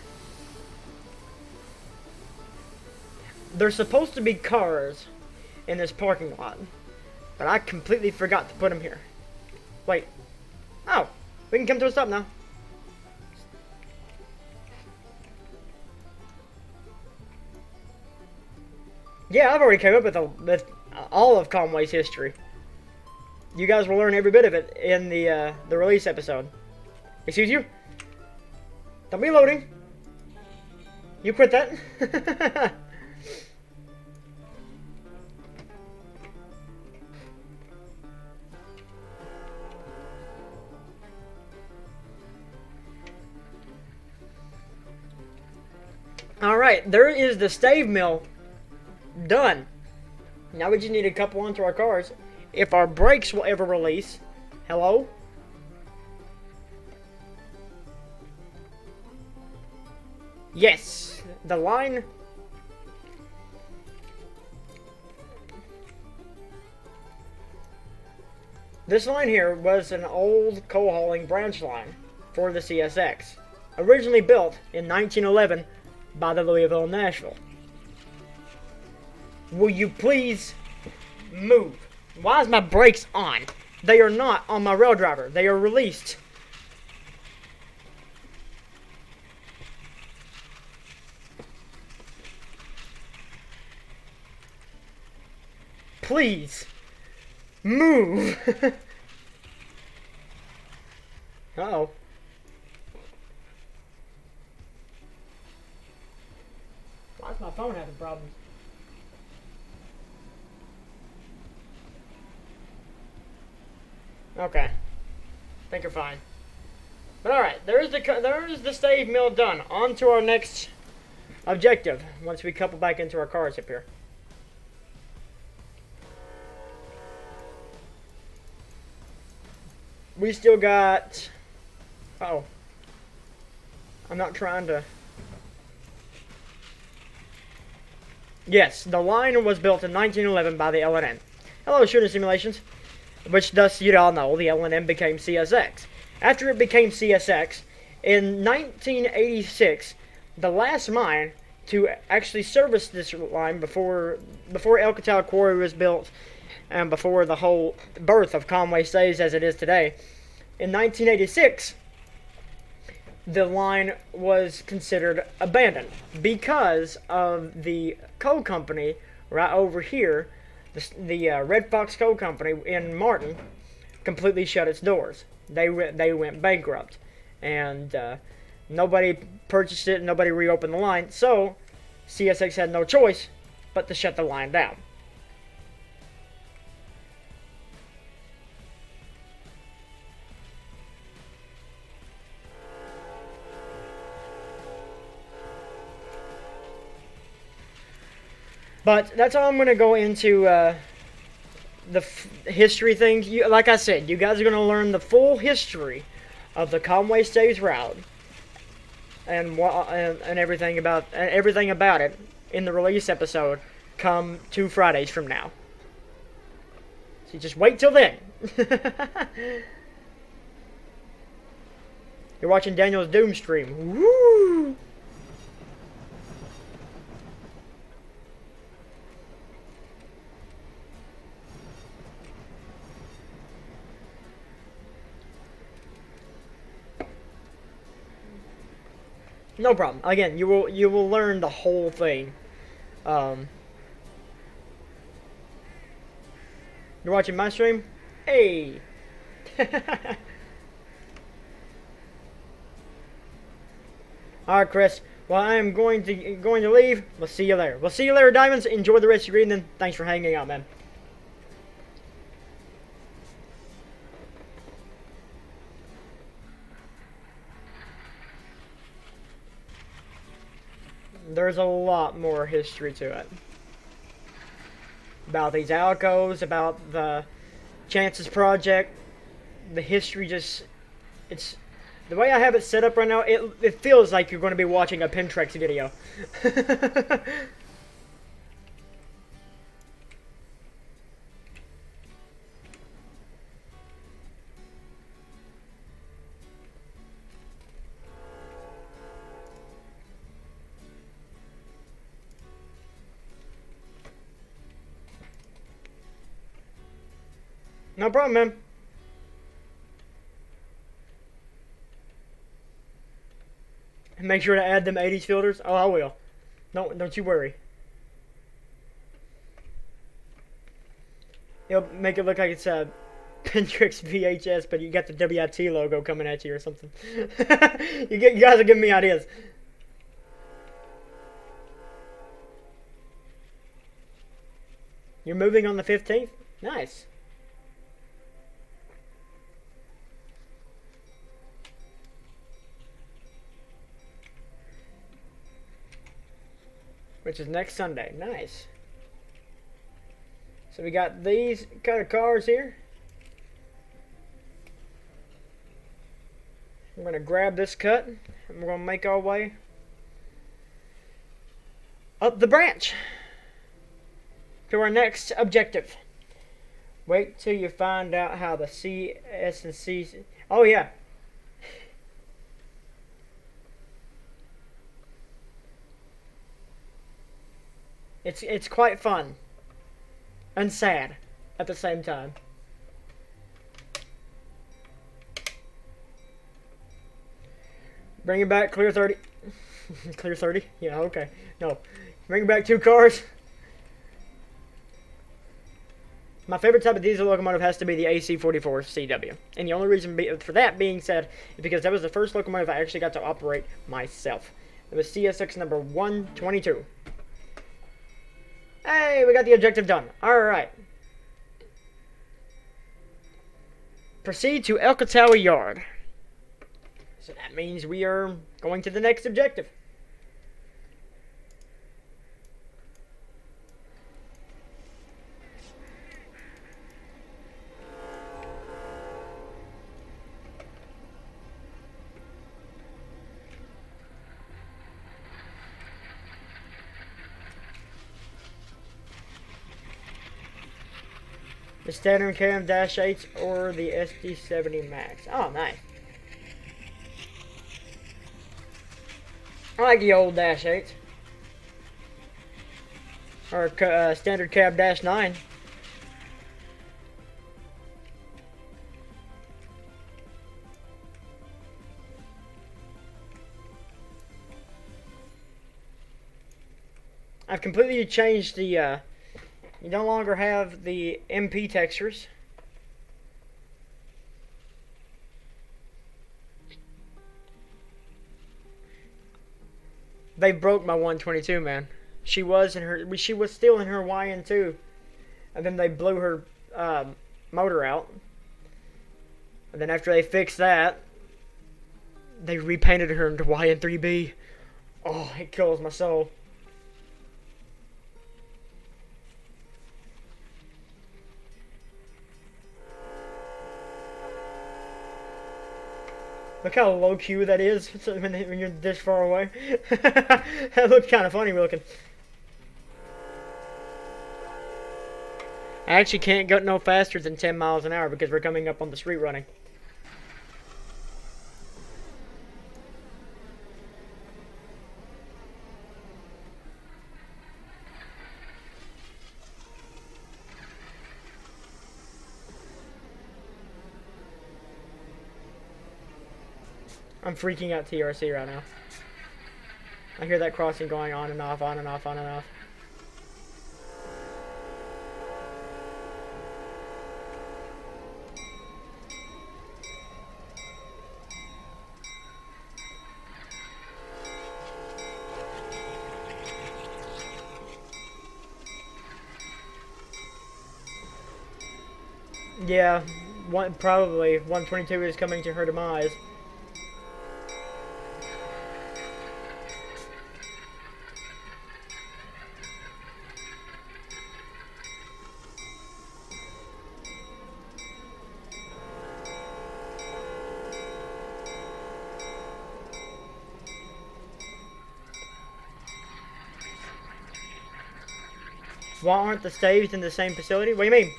A: There's supposed to be cars in this parking lot, but I completely forgot to put them here. Wait. Oh, we can come to a stop now. Yeah, I've already come up with all of Conway's history. You guys will learn every bit of it in the release episode. Excuse you? Don't be loading. You quit that? Alright, there is the stave mill done. Now we just need a couple onto our cars. If our brakes will ever release. Hello? Yes. The line This line here was an old coal hauling branch line for the CSX, originally built in 1911 by the Louisville and Nashville. Will you please move? Why is my brakes on? They are not on my rail driver. They are released. Please move. Uh-oh. Why is my phone having problems? Okay. I think you're fine. But alright, there's the stave mill done. On to our next objective once we couple back into our cars up here. We still got... Uh-oh. I'm not trying to... Yes, the line was built in 1911 by the L&N. Hello, Shooting Simulations. Which, thus, you all know, the L&N became CSX. After it became CSX, in 1986, the last mine to actually service this line before El Catal Quarry was built and before the whole birth of Conway Staves as it is today, in 1986, the line was considered abandoned because of the coal company right over here. The Red Fox Coal Company in Martin completely shut its doors. They went bankrupt, and nobody purchased it. Nobody reopened the line, so CSX had no choice but to shut the line down. But that's all I'm going to go into the history things. Like I said, you guys are going to learn the full history of the Conway Staves route and everything about it in the release episode come 2 Fridays from now. So just wait till then. You're watching Daniel's Doom stream. Woo! No problem. Again, you will learn the whole thing. You're watching my stream? Hey. All right, Chris. Well, I am going to leave. We'll see you later. We'll see you later, Diamonds. Enjoy the rest of your evening. Thanks for hanging out, man. There's a lot more history to it. About these Alcos, about the Chances Project. The history it's... The way I have it set up right now, it feels like you're going to be watching a Pentrex video. No problem, man. Make sure to add them 80s filters. Oh, I will. Don't you worry. It'll make it look like it's a Pentrix VHS, but you got the WIT logo coming at you or something. You guys are giving me ideas. You're moving on the 15th? Nice. Which is next Sunday. Nice. So we got these kind of cars here. I'm going to grab this cut and we're going to make our way up the branch to our next objective, Wait till you find out how the C, S, and C... Oh, yeah. It's quite fun. And sad at the same time. Bring it back, clear 30. Clear 30? Yeah, okay. No. Bring it back 2 cars. My favorite type of diesel locomotive has to be the AC-44CW. And the only reason for that being said is because that was the first locomotive I actually got to operate myself. It was CSX number 122. Hey, we got the objective done. Alright. Proceed to El Katawi Yard. So that means we are going to the next objective. The standard KM-8 or the SD70 Max. Oh, nice. I like the old Dash 8. Or standard cab Dash 9. I've completely changed the, you no longer have the MP textures. They broke my 122, man. She was still in her YN2, and then they blew her motor out. And then after they fixed that, they repainted her into YN3B. Oh, it kills my soul. Look how low Q that is when you're this far away. That looks kind of funny looking. I actually can't go no faster than 10 miles an hour because we're coming up on the street running. I'm freaking out TRC right now. I hear that crossing going on and off, on and off, on and off. Yeah, probably 122 is coming to her demise. Why aren't the staves in the same facility? What do you mean?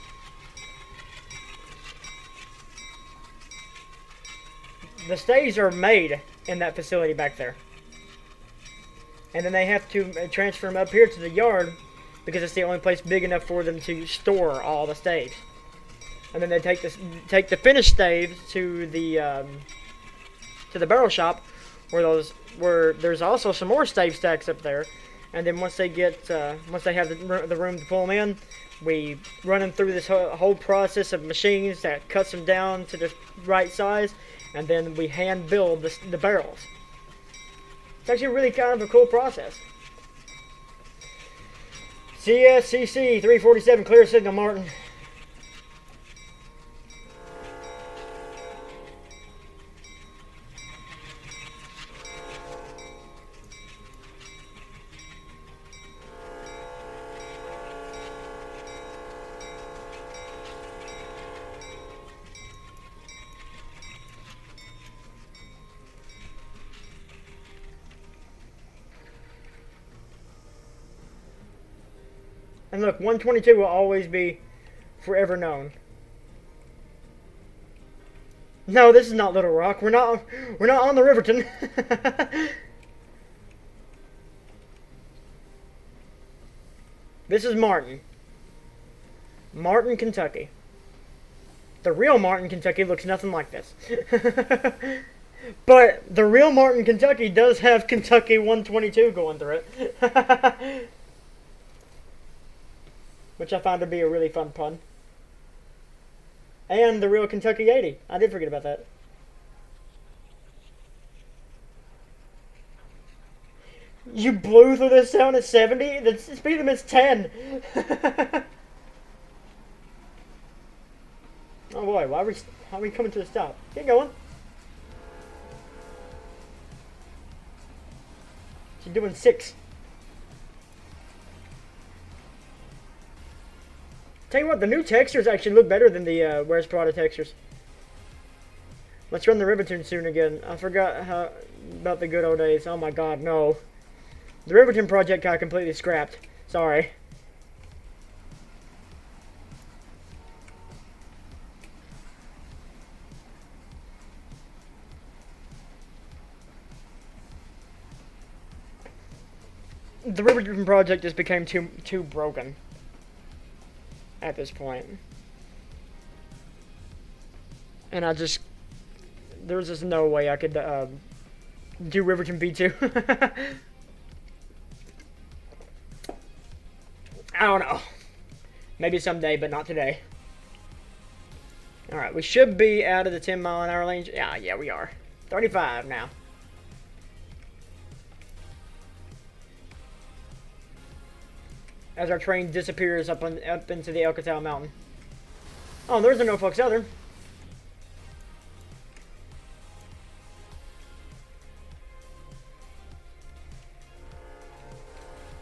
A: The staves are made in that facility back there. And then they have to transfer them up here to the yard because it's the only place big enough for them to store all the staves. And then they take the finished staves to the barrel shop where there's also some more stave stacks up there. And then once they have the room to pull them in, we run them through this whole process of machines that cuts them down to the right size, and then we hand build the barrels. It's actually really kind of a cool process. CSCC 347, clear signal, Martin. And look, 122 will always be forever known. No, this is not Little Rock. We're not on the Riverton. This is Martin. Martin, Kentucky. The real Martin, Kentucky looks nothing like this. But the real Martin, Kentucky does have Kentucky 122 going through it. Which I found to be a really fun pun. And the real Kentucky 80. I did forget about that. You blew through this town at 70? The speed limit's 10. Oh boy, how are we coming to a stop? Get going. She's doing 6. Tell you what, the new textures actually look better than the Where's Prada textures. Let's run the Riverton soon again. I forgot about the good old days. Oh my god, no. The Riverton project got completely scrapped. Sorry. The Riverton project just became too broken at this point. And there was just no way I could do Riverton V2. I don't know. Maybe someday, but not today. Alright, we should be out of the 10-mile-an-hour range. Yeah, we are. 35 now. As our train disappears up into the El Catal Mountain. Oh, there's a Norfolk Southern.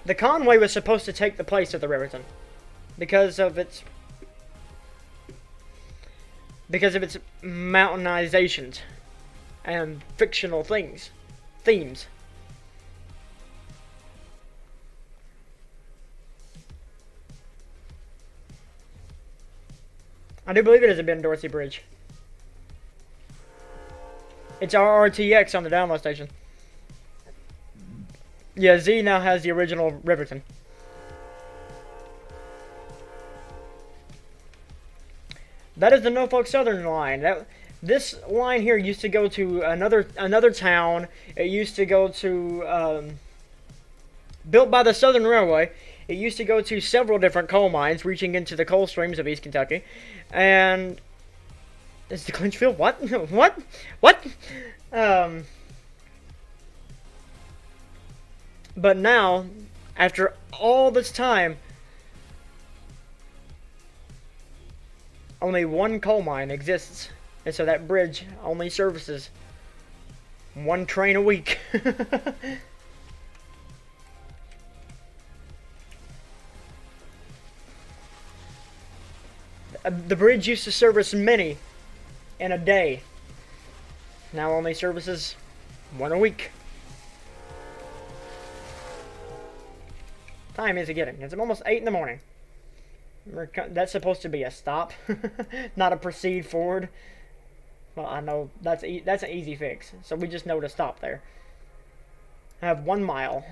A: The Conway was supposed to take the place of the Riverton because of its mountainizations and fictional themes. I do believe it is a Ben Dorsey Bridge. It's our RTX on the download station. Yeah, Z now has the original Riverton. That is the Norfolk Southern line. This line here used to go to another town. It used to go to built by the Southern Railway. It used to go to several different coal mines, reaching into the coal streams of East Kentucky. And is the Clinchfield? What? What? But now, after all this time, only one coal mine exists. And so that bridge only services one train a week. The bridge used to service many in a day. Now only services one a week. Time is it getting? It's almost 8 in the morning. That's supposed to be a stop, not a proceed forward. Well, I know that's an easy fix. So we just know to stop there. I have 1 mile.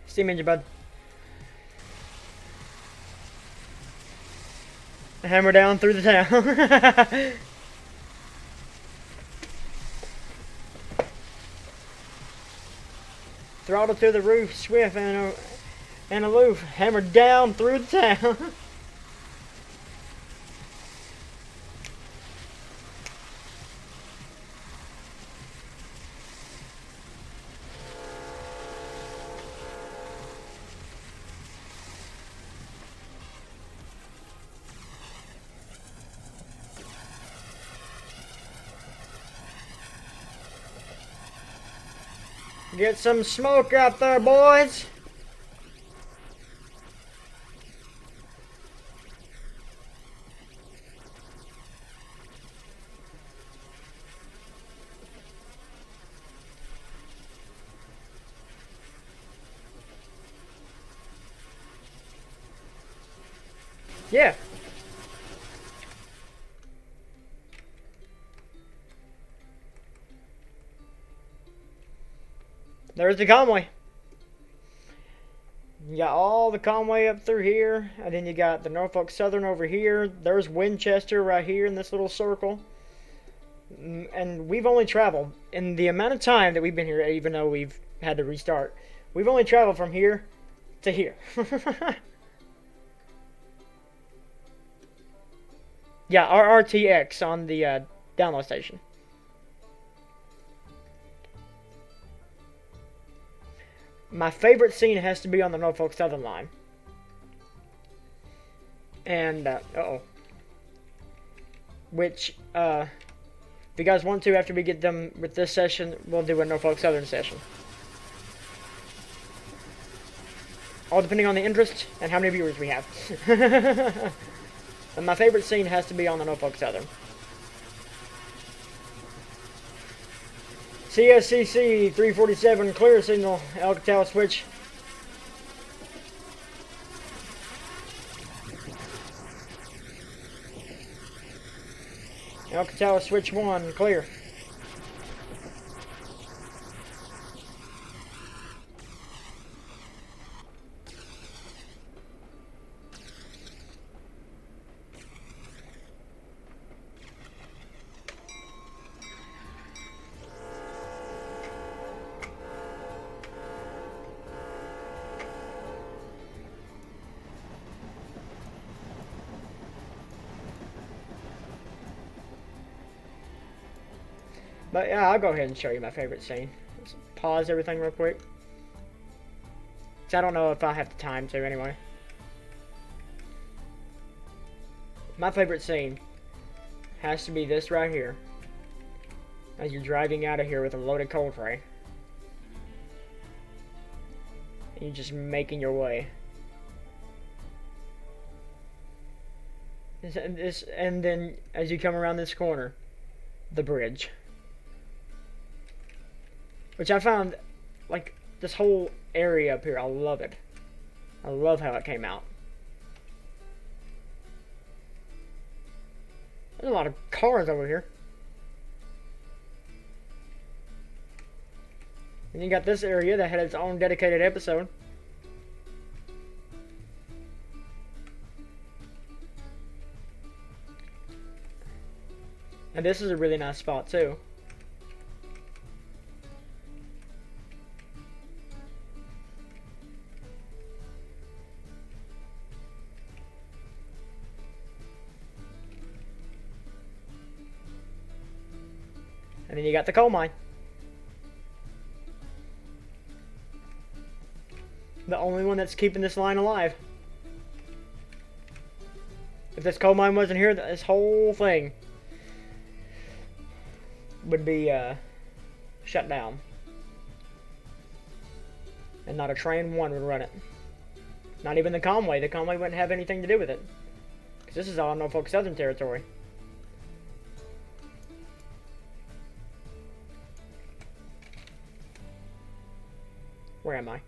A: Steam engine, bud. Hammer down through the town. Throttle to the roof, swift and aloof. Hammer down through the town. Get some smoke out there, boys. Yeah. There's the Conway. You got all the Conway up through here, and then you got the Norfolk Southern over here. There's Winchester right here in this little circle. And we've only traveled, in the amount of time that we've been here, even though we've had to restart, we've only traveled from here to here. Yeah, RRTX on the download station. My favorite scene has to be on the Norfolk Southern line. And, uh-oh. Which, if you guys want to, after we get done with this session, we'll do a Norfolk Southern session. All depending on the interest and how many viewers we have. And my favorite scene has to be on the Norfolk Southern. CSCC 347, clear signal, Alcatel switch. Alcatel switch 1, clear. But yeah, I'll go ahead and show you my favorite scene. Let's pause everything real quick. Cause I don't know if I have the time to anyway. My favorite scene has to be this right here. As you're driving out of here with a loaded coal tray. And you're just making your way. And then as you come around this corner, the bridge. Which I found, like, this whole area up here, I love it. I love how it came out. There's a lot of cars over here. And you got this area that had its own dedicated episode. And this is a really nice spot too. And then you got the coal mine. The only one that's keeping this line alive. If this coal mine wasn't here, this whole thing would be shut down. And not a train one would run it. Not even the Conway. The Conway wouldn't have anything to do with it. Because this is all Norfolk Southern territory. Where am I?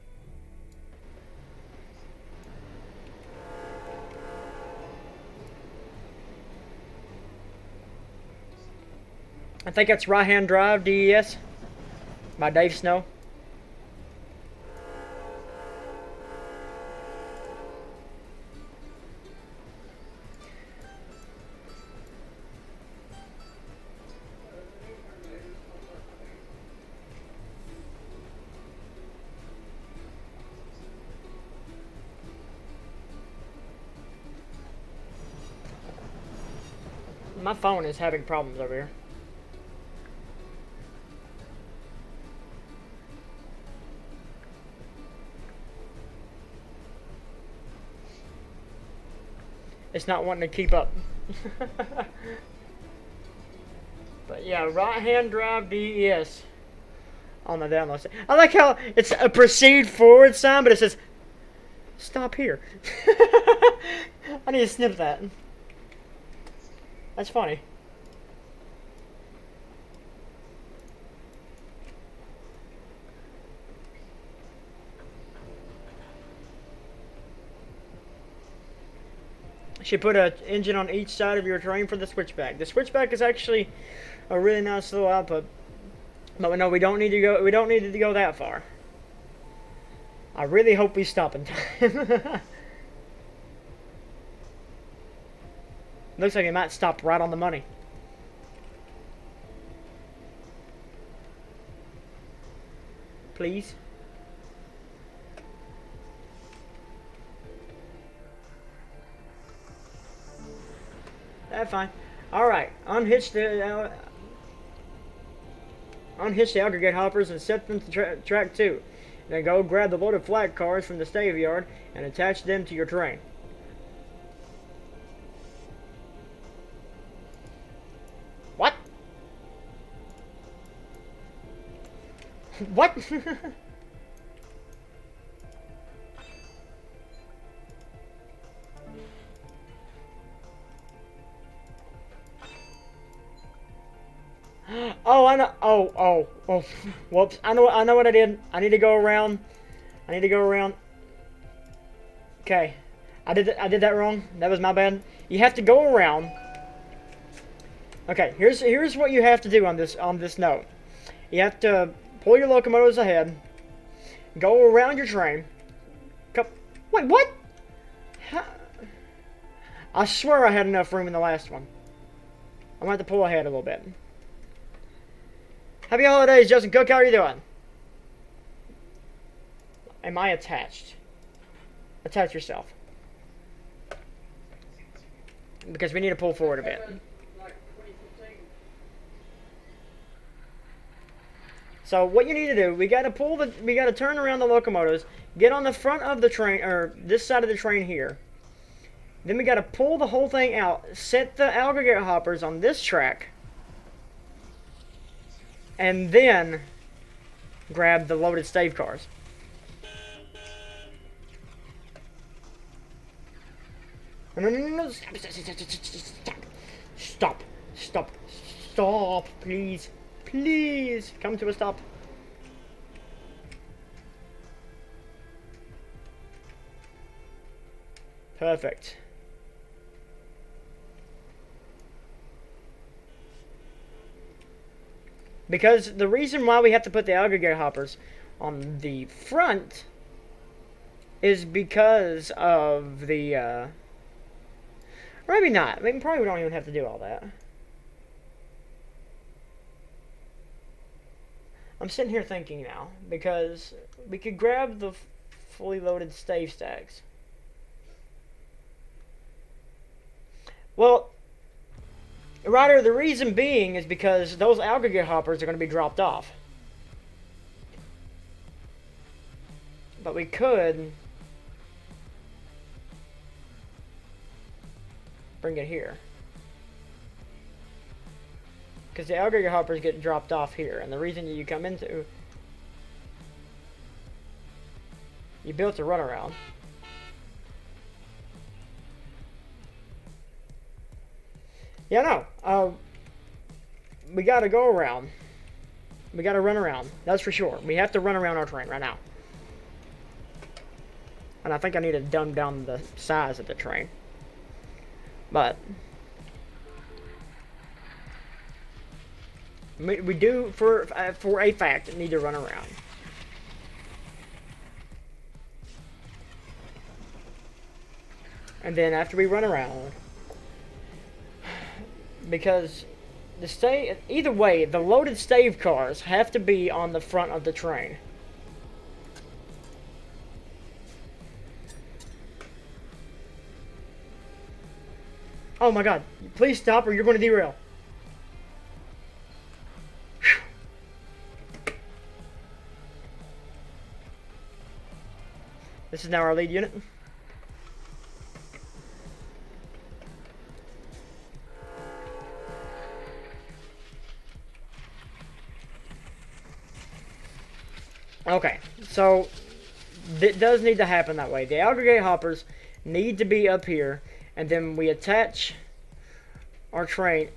A: I think that's Right Hand Drive, DES, by Dave Snow. My phone is having problems over here. It's not wanting to keep up. But yeah, Right Hand Drive DES on the download. I like how it's a proceed forward sign, but it says stop here. I need to snip that. That's funny. Should put an engine on each side of your train for the switchback. The switchback is actually a really nice little output, but no, we don't need to go. We don't need to go that far. I really hope we stop in time. Looks like it might stop right on the money. Please. That's fine. Alright, unhitch the aggregate hoppers and set them to track 2. Then go grab the loaded flat cars from the stave yard and attach them to your train. What? What? Oh, I know. Oh. Whoops. I know what I did. I need to go around. Okay. I did that wrong. That was my bad. You have to go around. Okay, here's what you have to do on this note. You have to pull your locomotives ahead. Go around your train. Wait, what? I swear I had enough room in the last one. I'm gonna have to pull ahead a little bit. Happy holidays, Justin Cook. How are you doing? Am I attached? Attach yourself. Because we need to pull forward a bit. So what you need to do, we gotta turn around the locomotives, get on the front of the train, or this side of the train here. Then we gotta pull the whole thing out, set the aggregate hoppers on this track, and then grab the loaded stave cars. No, stop, please. Please, come to a stop. Perfect. Because the reason why we have to put the aggregate hoppers on the front is because of the, or maybe not. I mean, probably we don't even have to do all that. I'm sitting here thinking now, because we could grab the fully loaded stave stacks. Well, Ryder, the reason being is because those aggregate hoppers are going to be dropped off. But we could bring it here. Because the aggregate hoppers get dropped off here. And the reason you come into... You built a runaround. Yeah, no. We gotta go around. We gotta run around. That's for sure. We have to run around our train right now. And I think I need to dumb down the size of the train. But... we do, for a fact, need to run around. And then after we run around, because either way, the loaded stave cars have to be on the front of the train. Oh my god, please stop or you're going to derail. This is now our lead unit. Okay, so it does need to happen that way. The aggregate hoppers need to be up here, and then we attach our train.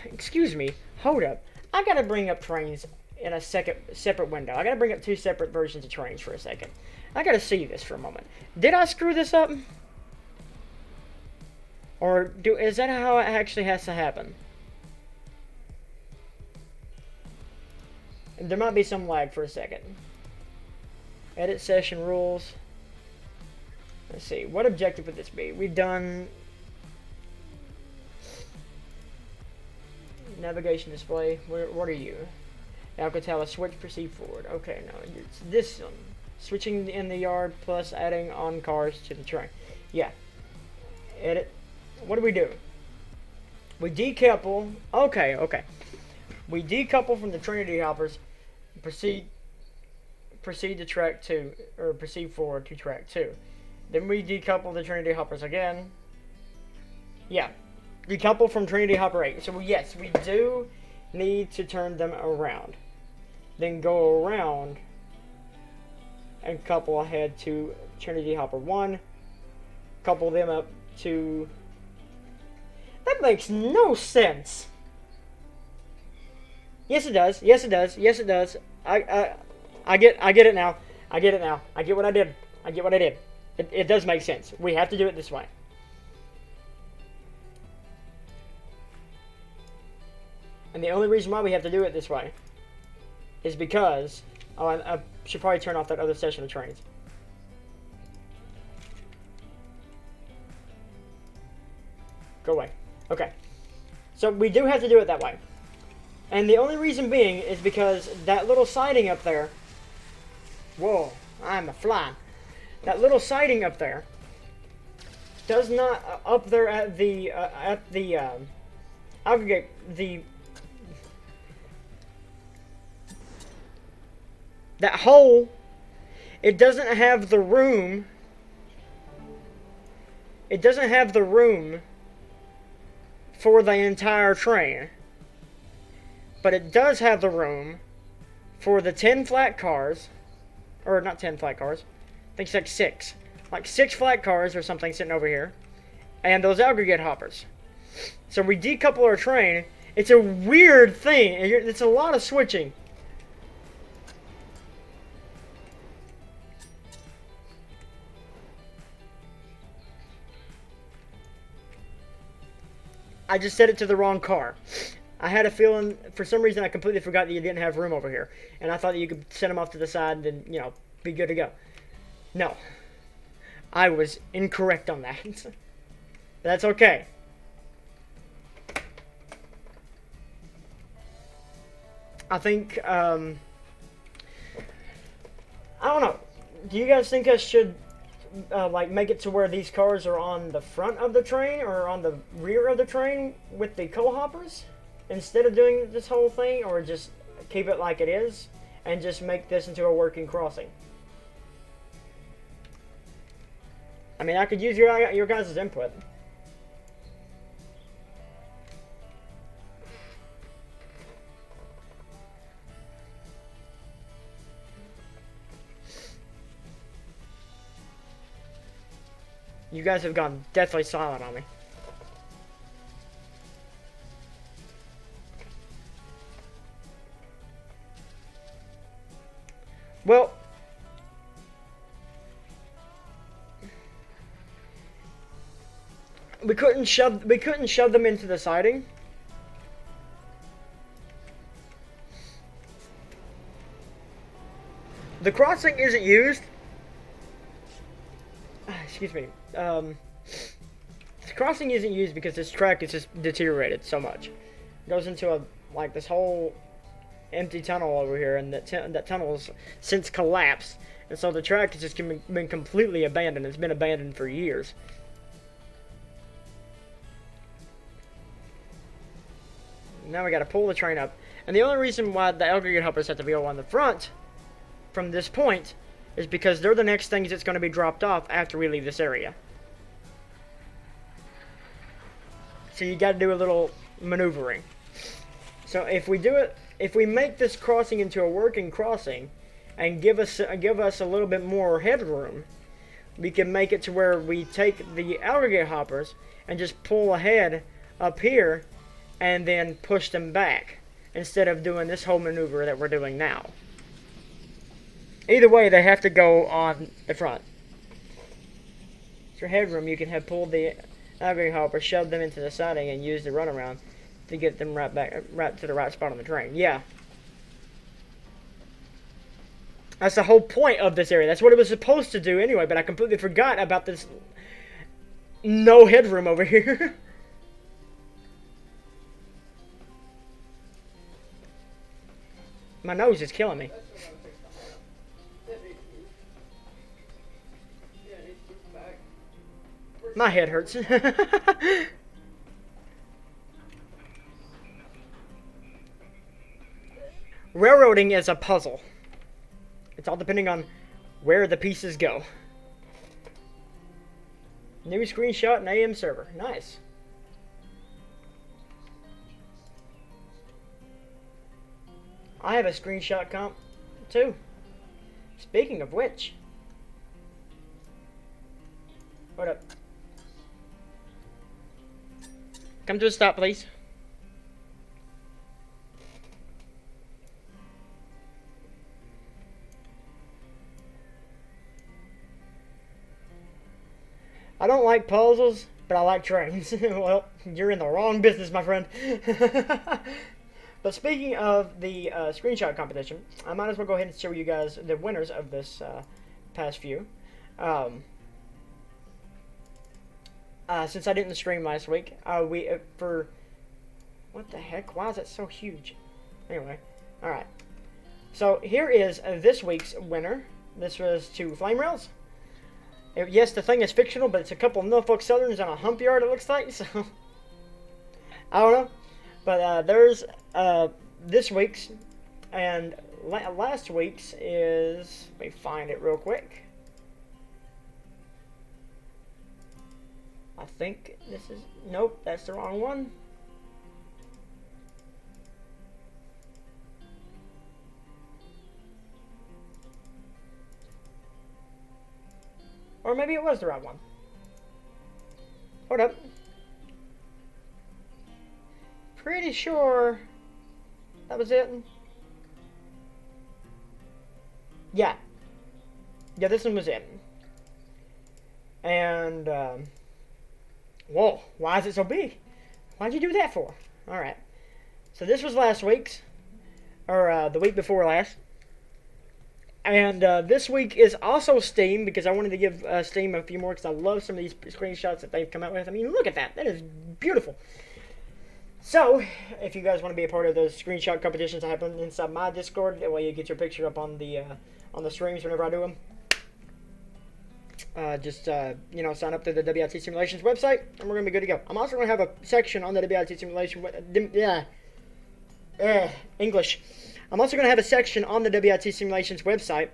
A: Excuse me, hold up. I gotta bring up Trainz in a separate window. I gotta bring up two separate versions of Trainz for a second. I gotta see this for a moment. Did I screw this up? Or is that how it actually has to happen? There might be some lag for a second. Edit session rules. Let's see. What objective would this be? We've done navigation display. What are you? Alcatala switch proceed forward. Okay, no, it's this one. Switching in the yard plus adding on cars to the train. Yeah. Edit. What do we do? We decouple. Okay. We decouple from the Trinity hoppers. Proceed to track 2, or proceed forward to track 2. Then we decouple the Trinity hoppers again. Yeah. Decouple from Trinity hopper 8. So yes, we do need to turn them around. Then go around and couple ahead to Trinity hopper 1. Couple them up to... That makes no sense. Yes, it does. Yes, it does. Yes, it does. I get it now. I get it now. I get what I did. I get what I did. It does make sense. We have to do it this way. And the only reason why we have to do it this way is because... Oh, I should probably turn off that other session of Trainz. Go away. Okay. So we do have to do it that way. And the only reason being is because that little siding up there... Whoa, I'm a fly. That little siding up there does not... up there at the aggregate... That hole, it doesn't have the room. It doesn't have the room for the entire train. But it does have the room for the 10 flat cars. Or not 10 flat cars. I think it's like 6. Like 6 flat cars or something sitting over here. And those aggregate hoppers. So we decouple our train. It's a weird thing. It's a lot of switching. I just set it to the wrong car. I had a feeling, for some reason, I completely forgot that you didn't have room over here. And I thought that you could send them off to the side and then, you know, be good to go. No. I was incorrect on that. That's okay. I think, I don't know. Do you guys think I should... like make it to where these cars are on the front of the train or on the rear of the train with the co-hoppers instead of doing this whole thing, or just keep it like it is and just make this into a working crossing? I mean, I could use your guys' input. You guys have gone deathly silent on me. Well, we couldn't shove them into the siding. The crossing isn't used. Excuse me. The crossing isn't used because this track is just deteriorated so much. It goes into like this whole empty tunnel over here, and that tunnel's since collapsed, and so the track has just been completely abandoned. It's been abandoned for years. Now we got to pull the train up, and the only reason why the aggregate hoppers have to go on the front from this point is because they're the next things that's going to be dropped off after we leave this area. So you got to do a little maneuvering. So if we make this crossing into a working crossing, and give us a little bit more headroom, we can make it to where we take the aggregate hoppers and just pull ahead up here, and then push them back instead of doing this whole maneuver that we're doing now. Either way, they have to go on the front. For headroom, you can have pulled the navigating helper shoved them into the siding and used the runaround to get them right to the right spot on the train. Yeah. That's the whole point of this area. That's what it was supposed to do anyway, but I completely forgot about this no headroom over here. My nose is killing me. My head hurts. Railroading is a puzzle. It's all depending on where the pieces go. New screenshot and AM server. Nice. I have a screenshot comp too. Speaking of which. What up? Come to a stop, please. I don't like puzzles, but I like trains. Well, you're in the wrong business, my friend. But speaking of the screenshot competition, I might as well go ahead and show you guys the winners of this past few. Since I didn't stream last week, for what the heck? Why is it so huge? Anyway, all right. So here is this week's winner. This was to Flame Rails. Yes, the thing is fictional, but it's a couple of Norfolk Southerns on a hump yard, it looks like, so I don't know. But there's this week's, and last week's is, let me find it real quick. I think this is, nope, that's the wrong one. Or maybe it was the right one. Hold up. Pretty sure that was it. Yeah. Yeah, this one was it. And, whoa, why is it so big? Why'd you do that for? Alright. So this was last week's, or the week before last. And this week is also Steam, because I wanted to give Steam a few more, because I love some of these screenshots that they've come out with. I mean, look at that. That is beautiful. So, if you guys want to be a part of those screenshot competitions that happen inside my Discord, that way you get your picture up on the streams whenever I do them. You know, sign up to the WIT Simulations website, and we're going to be good to go. I'm also going to have a section on the WIT Simulation... English. I'm also going to have a section on the WIT Simulations website,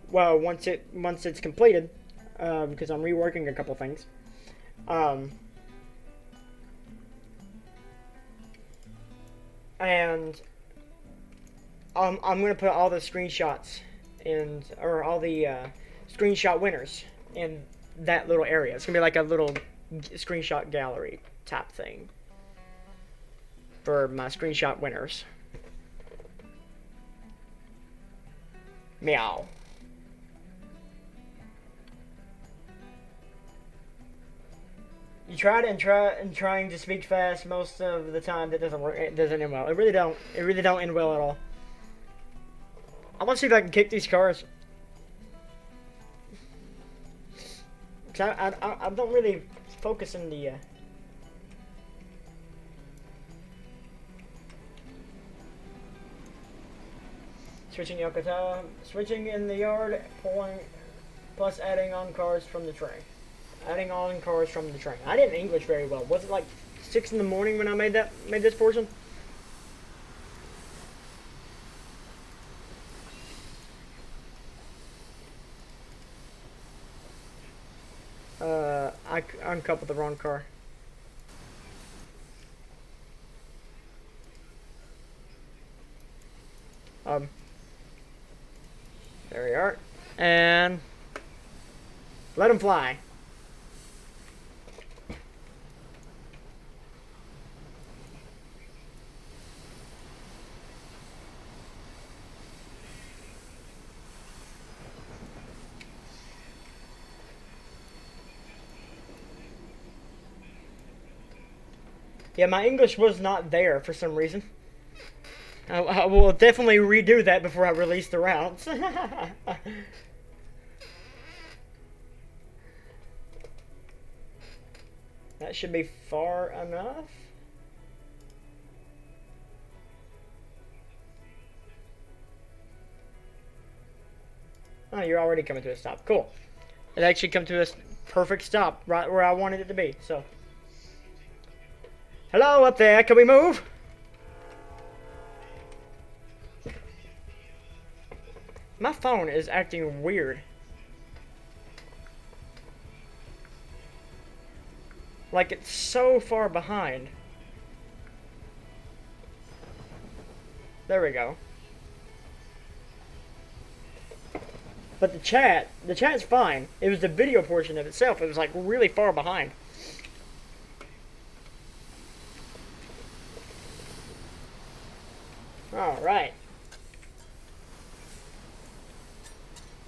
A: well, once it's completed, because I'm reworking a couple things. And I'm going to put all the screenshots or all the screenshot winners in that little area. It's going to be like a little screenshot gallery type thing for my screenshot winners. Meow. You trying to speak fast most of the time. That doesn't work. It doesn't end well. It really don't end well at all. I want to see if I can kick these cars. I don't really focus in the. Switching Yokota, switching in the yard, pulling, plus adding on cars from the train. Adding on cars from the train. I didn't English very well. Was it like 6 in the morning when I made this portion? I uncoupled the wrong car. There we are. And let them fly. Yeah, my English was not there for some reason. I will definitely redo that before I release the routes. That should be far enough. Oh, you're already coming to a stop. Cool. It actually come to a perfect stop right where I wanted it to be. So, hello up there. Can we move? My phone is acting weird. Like it's so far behind. There we go. But the chat's fine. It was the video portion of itself. It was like really far behind. All right.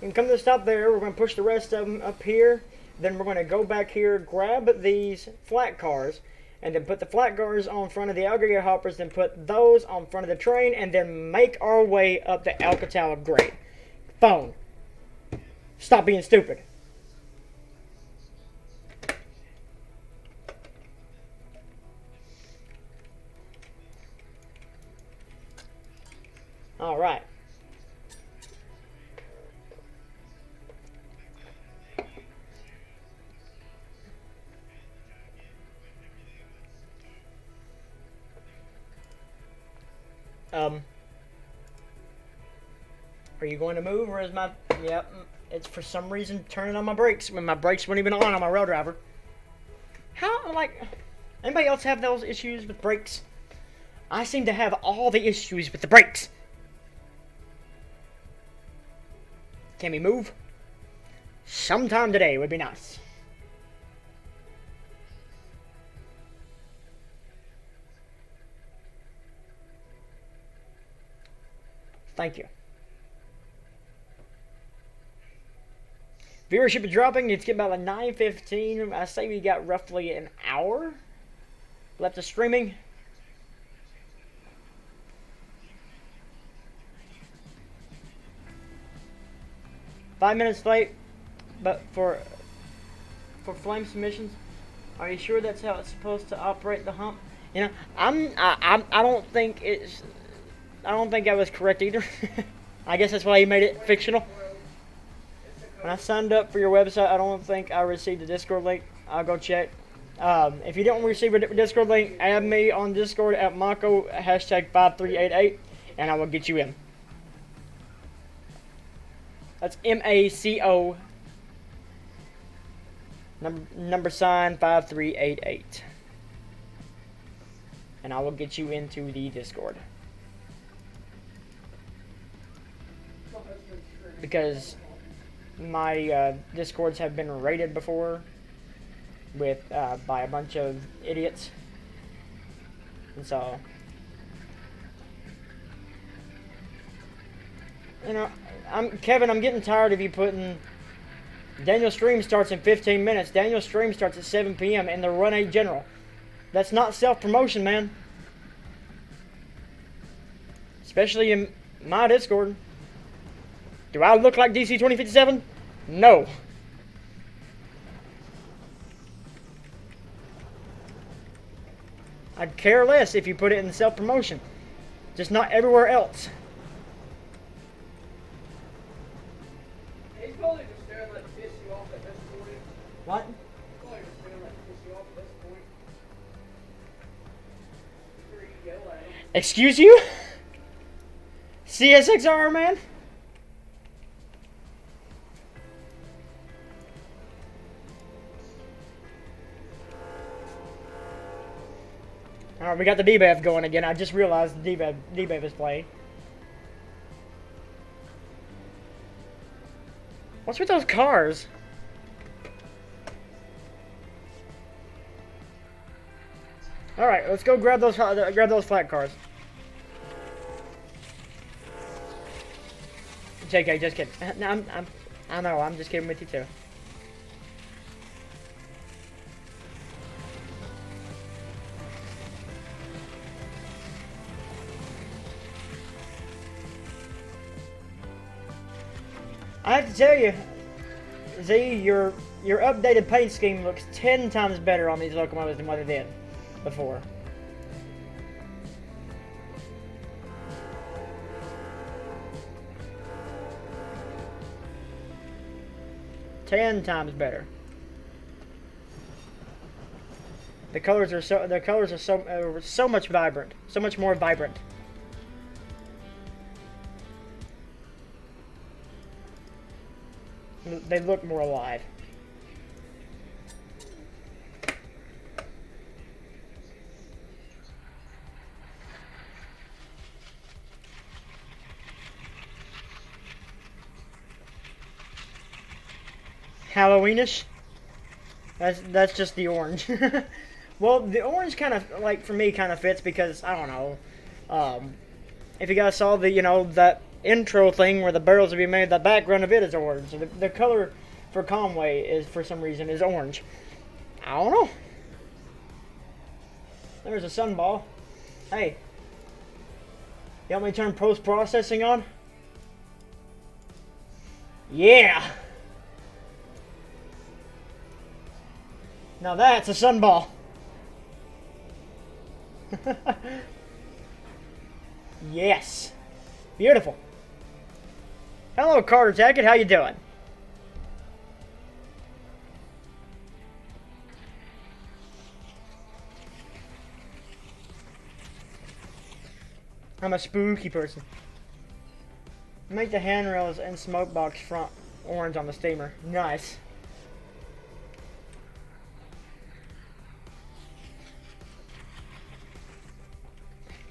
A: You can come to the stop there. We're going to push the rest of them up here. Then we're going to go back here, grab these flat cars, and then put the flat cars on front of the aggregate hoppers, then put those on front of the train, and then make our way up the Alcatala grade. Phone. Stop being stupid. All right. Are you going to move, or is my... Yep, it's for some reason turning on my brakes when my brakes weren't even on my rail driver. How, like... Anybody else have those issues with brakes? I seem to have all the issues with the brakes. Can we move? Sometime today would be nice. Thank you. Viewership is dropping. It's getting about like 9:15. I say we got roughly an hour left of streaming. Five minutes late, but for flame submissions, are you sure that's how it's supposed to operate the hump? You know, I don't think it's. I don't think I was correct either. I guess that's why he made it fictional. When I signed up for your website, I don't think I received a Discord link. I'll go check. If you don't receive a Discord link, add me on Discord at Mako #5388, and I will get you in. That's MACO number sign 5388, and I will get you into the Discord. Because my Discords have been raided before with by a bunch of idiots, and so you know, Kevin. I'm getting tired of you putting Daniel's stream starts in 15 minutes. Daniel's stream starts at 7 p.m. and the Run 8 General. That's not self-promotion, man. Especially in my Discord. Do I look like DC 2057? No. I'd care less if you put it in self-promotion. Just not everywhere else.
B: He's probably just doing that to piss you off at this point.
A: What?
B: He's probably just doing that to piss you off at this point. Sure you yell at him.
A: Excuse you? CSXR, man? Alright, we got the debuff going again. I just realized the debuff is playing. What's with those cars? Alright, let's go grab those flat cars. JK, just kidding. No, I know, I'm just kidding with you too. tell you, Z, your updated paint scheme looks 10 times better on these locomotives than what it did before. Ten times better. The colors are so much vibrant, so much more vibrant. They look more alive. Halloweenish? That's just the orange. Well, the orange kind of, like, for me, kind of fits because, I don't know, if you guys saw the, that intro thing where the barrels will be made, the background of it is orange. So the color for Conway is, for some reason, is orange. I don't know. There's a sunball. Hey. You want me to turn post-processing on? Yeah! Now that's a sunball. Yes. Beautiful. Hello, Carter Jacket. How you doing? I'm a spooky person. Make the handrails and smoke box front orange on the steamer. Nice.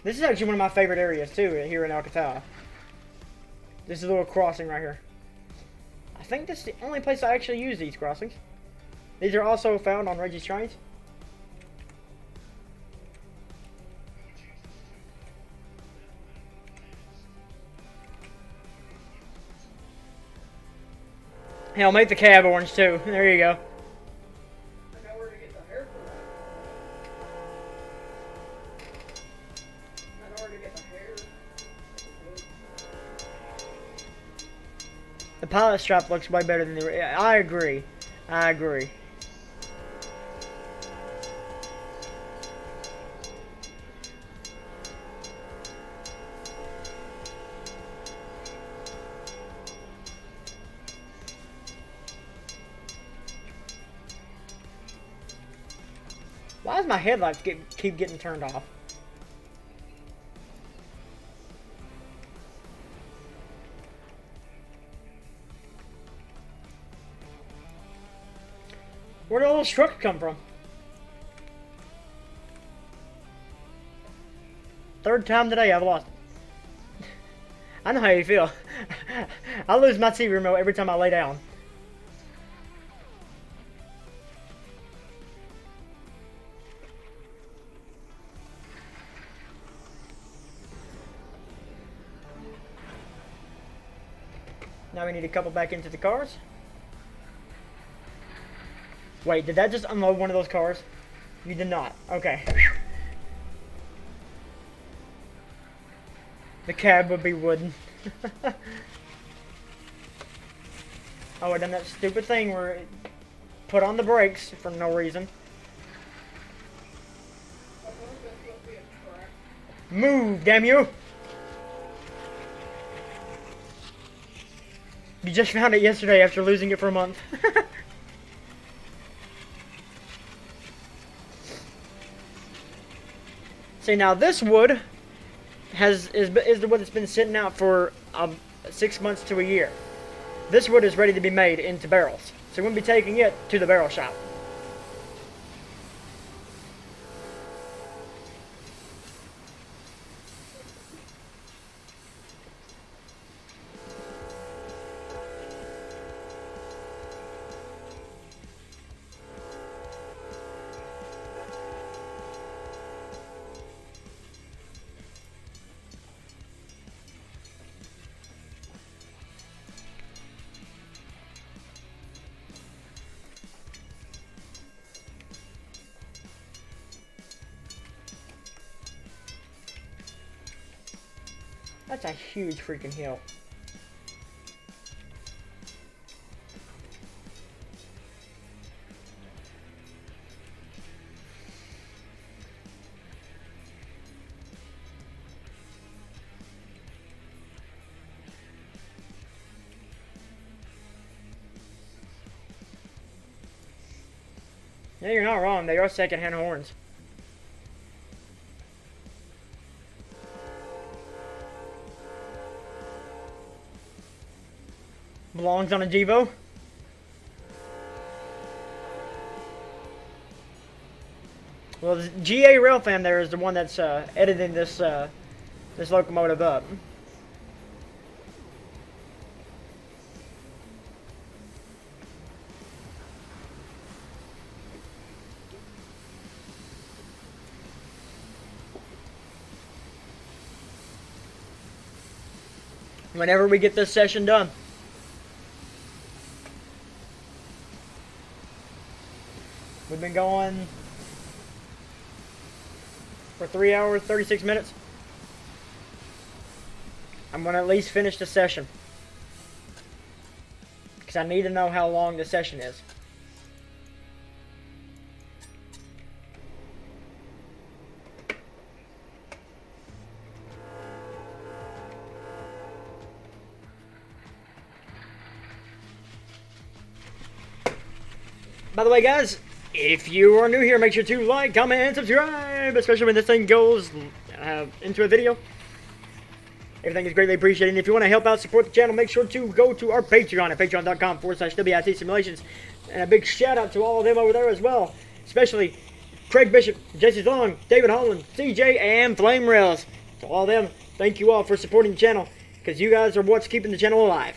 A: This is actually one of my favorite areas too, here in Alcatraz. This is a little crossing right here. I think this is the only place I actually use these crossings. These are also found on Reggie's Trainz. Hell, make the cab orange too. There you go.
B: I know where to get the hair for that. I know where to get the hair.
A: The pilot strap looks way better than the... I agree. I agree. Why does my headlights keep getting turned off? Where did all those trucks come from? Third time today I've lost it. I know how you feel. I lose my TV remote every time I lay down. Now we need to couple back into the cars. Wait, did that just unload one of those cars? You did not. Okay. The cab would be wooden. Oh, I done that stupid thing where it put on the brakes for no reason. Move, damn you! You just found it yesterday after losing it for a month. See, now this wood is the wood that's been sitting out for 6 months to a year. This wood is ready to be made into barrels. So we're going to be taking it to the barrel shop. That's a huge freaking hill. Yeah, you're not wrong. They are second-hand horns. Belongs on a Devo. Well, the GA Railfan there is the one that's editing this this locomotive up. Whenever we get this session done. We've been going for 3 hours, 36 minutes. I'm going to at least finish the session. Because I need to know how long the session is. By the way, guys, if you are new here, make sure to like, comment, and subscribe, especially when this thing goes into a video. Everything is greatly appreciated. And if you want to help out, support the channel, make sure to go to our Patreon at patreon.com/WIT Simulations. And a big shout out to all of them over there as well, especially Craig Bishop, Jesse Long, David Holland, CJ, and Flame Rails. To all of them, thank you all for supporting the channel, because you guys are what's keeping the channel alive.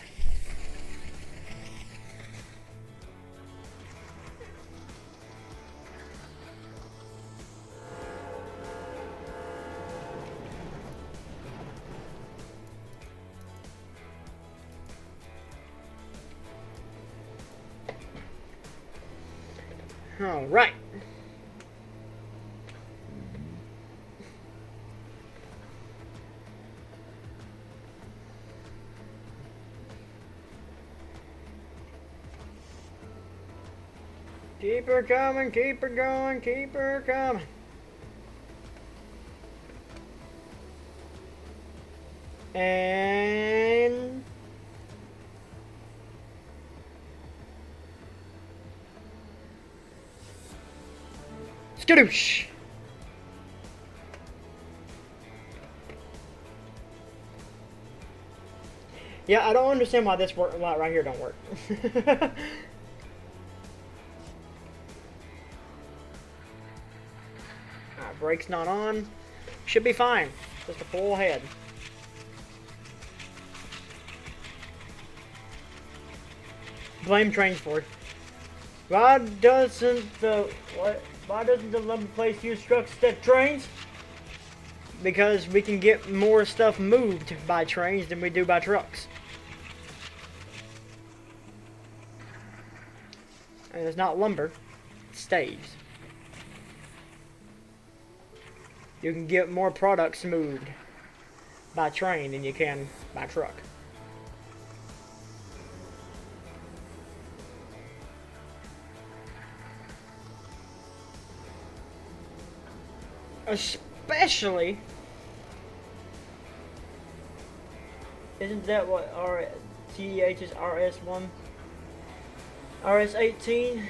A: All right. Keep her coming, keep her going, keep her coming. And skadoosh. Yeah, I don't understand why this work lot right here don't work. Brake's not on. Should be fine. Just a full head. Blame Trainz for it. Why doesn't the lumber place use trucks instead of trains? Because we can get more stuff moved by trains than we do by trucks. And it's not lumber, it's staves. You can get more products moved by train than you can by truck. Especially, isn't that what TEH's RS1, RS18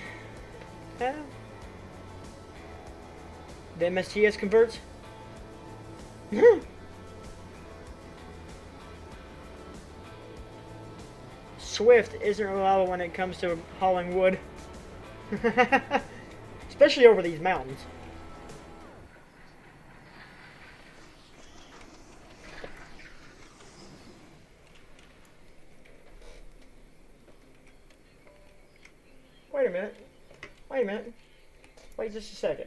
A: have? The MSTS converts? Swift isn't reliable when it comes to hauling wood. Especially over these mountains. Wait a minute. Wait a minute. Wait just a second.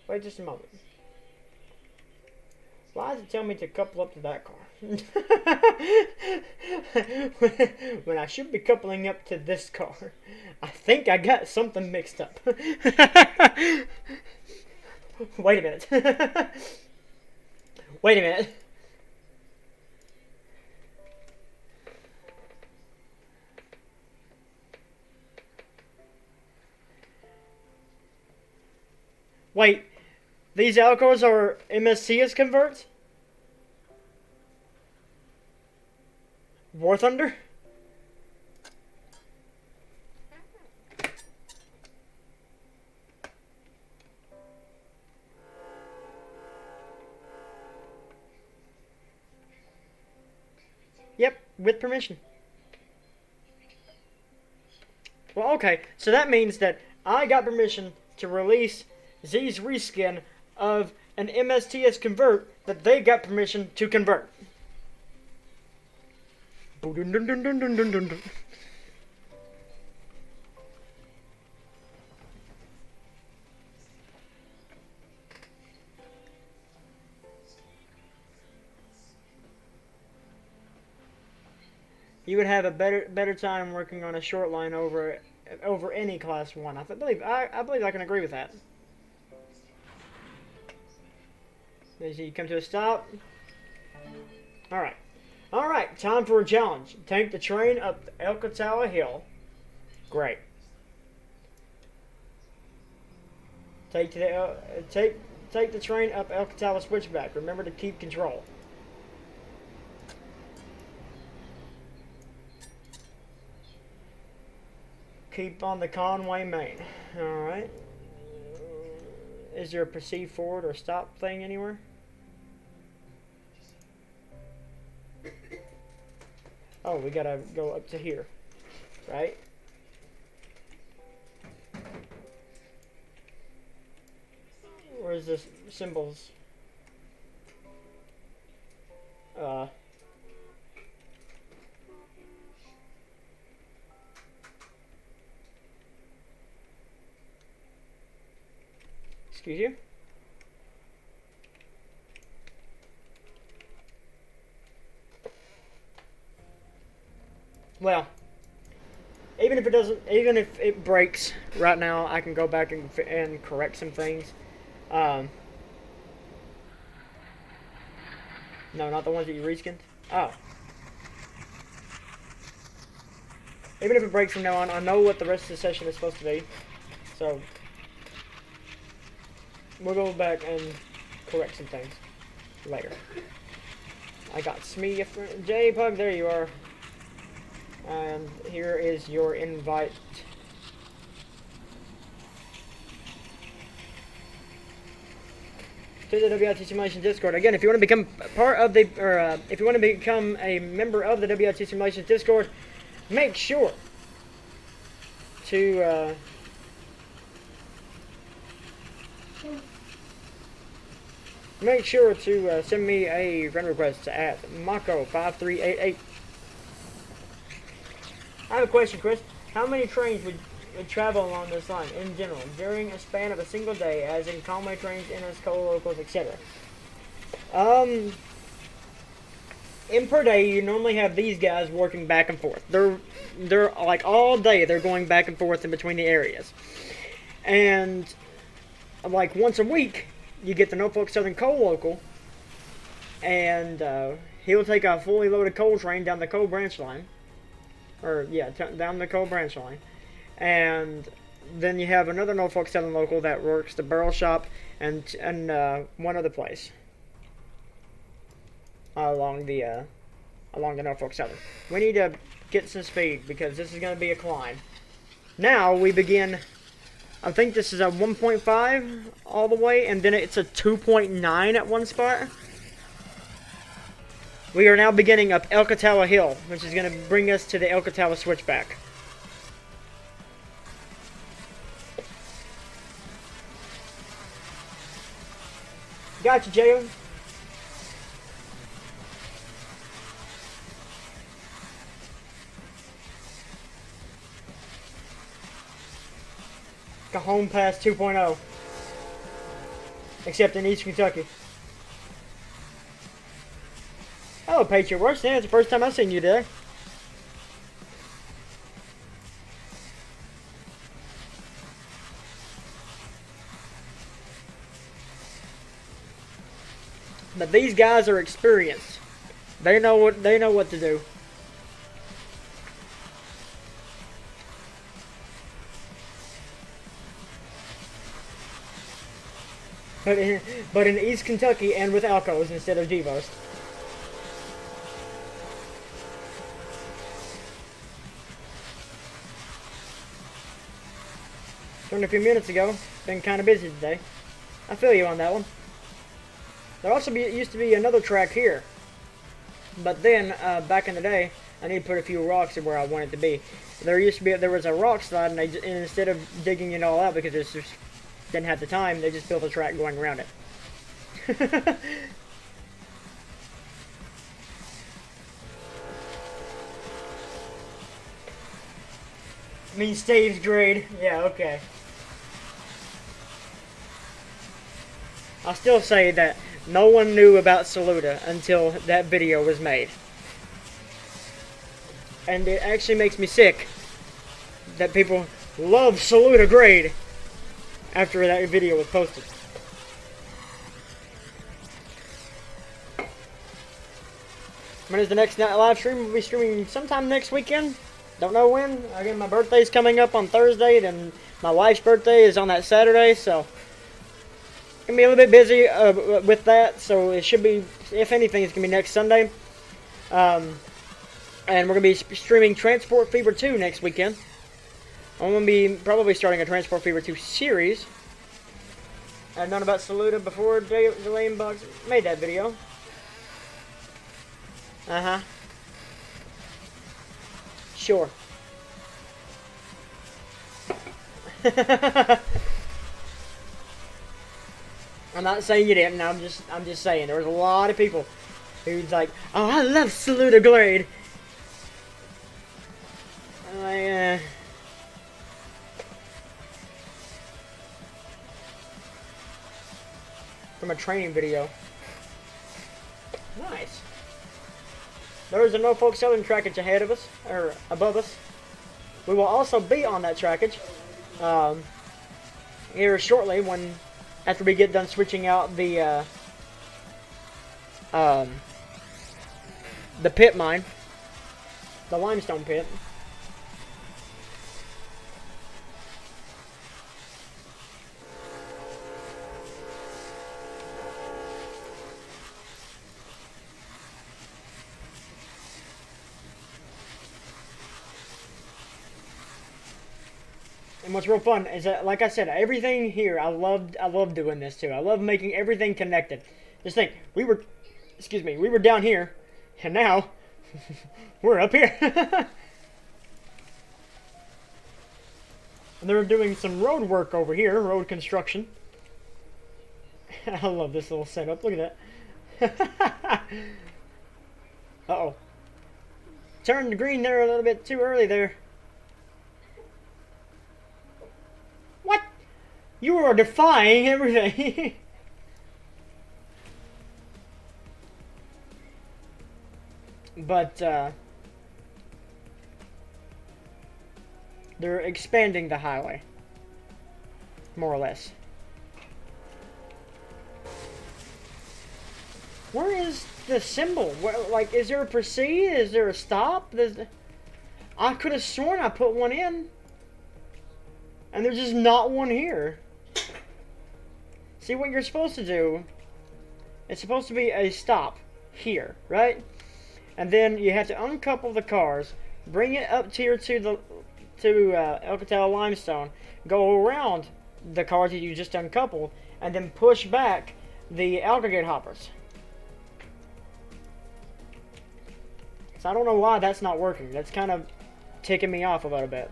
A: Wait just a moment. Why does it tell me to couple up to that car? when I should be coupling up to this car. I think I got something mixed up. Wait a minute. Wait a minute. Wait, these Alcors are MSTS converts? War Thunder? with permission. Well, okay, so that means that I got permission to release Z's reskin of an MSTS convert that they got permission to convert. You would have a better time working on a short line over any class 1. I believe I can agree with that. As you come to a stop. Alright, time for a challenge. Take the train up Elkatawa Hill. Great. Take the train up Elkatawa Switchback. Remember to keep control. Keep on the Conway Main. Alright. Is there a proceed forward or stop thing anywhere? Oh, we gotta go up to here. Right? Where's the symbols? Excuse you? Well, even if it breaks right now, I can go back and correct some things. No, not the ones that you reskinned. Oh. Even if it breaks from now on, I know what the rest of the session is supposed to be. So, we'll go back and correct some things later. I got Smee, J-Pug, there you are. And here is your invite. To the WIT Simulations Discord. Again, if you want to become part of the, if you want to become a member of the WIT Simulations Discord, make sure to send me a friend request at Mako5388. I have a question, Chris. How many trains would travel along this line in general during a span of a single day, as in Conway trains, NS, coal locals, etc.? In per day, you normally have these guys working back and forth. They're like all day. They're going back and forth in between the areas, and like once a week, you get the Norfolk Southern coal local, and he'll take a fully loaded coal train down the coal branch line. Down the coal branch line. And then you have another Norfolk Southern local that works the barrel shop and one other place along the Norfolk Southern. We need to get some speed because this is going to be a climb. Now we begin. I think this is a 1.5 all the way, and then it's a 2.9 at one spot. We are now beginning up Elkatawa Hill, which is going to bring us to the Elkatawa Switchback. Gotcha, Jalen. Cajon Pass 2.0. Except in East Kentucky. Hello, Patriot Works. Yeah, it's the first time I've seen you there. But these guys are experienced. They know what to do. But in East Kentucky and with Alcos instead of Devos. Turned a few minutes ago. Been kind of busy today. I feel you on that one. There also used to be another track here. But then, back in the day, I need to put a few rocks where I want it to be. There was a rock slide, and instead of digging it all out because it just didn't have the time, they just built a track going around it. Means Staves grade. Yeah, okay. I'll still say that no one knew about Saluda until that video was made. And it actually makes me sick that people love Saluda grade after that video was posted. When is the next live stream? We'll be streaming sometime next weekend. Don't know when. Again, my birthday's coming up on Thursday, then my wife's birthday is on that Saturday, so gonna be a little bit busy with that. So it should be, if anything, it's gonna be next Sunday. And we're gonna be streaming Transport Fever 2 next weekend. I'm gonna be probably starting a Transport Fever 2 series. I've known about Saluda before Delaying Bugs made that video. Uh-huh. Sure. I'm not saying you didn't. I'm just saying there was a lot of people who's like, "Oh, I love Saluda grade." From a training video. Nice. There is a Norfolk Southern trackage ahead of us, or above us. We will also be on that trackage here shortly after we get done switching out the pit mine, the limestone pit. And what's real fun is that, like I said, everything here, I love doing this too. I love making everything connected. Just think, we were down here, and now we're up here. And they're doing some road work over here, road construction. I love this little setup. Look at that. Uh-oh. Turned green there a little bit too early there. What? You are defying everything. But, they're expanding the highway. More or less. Where is the symbol? Like, is there a proceed? Is there a stop? I could have sworn I put one in. And there's just not one here. See what you're supposed to do? It's supposed to be a stop here, right? And then you have to uncouple the cars, bring it up here to El Catal Limestone, go around the cars that you just uncoupled, and then push back the aggregate hoppers. So I don't know why that's not working. That's kind of ticking me off a little bit.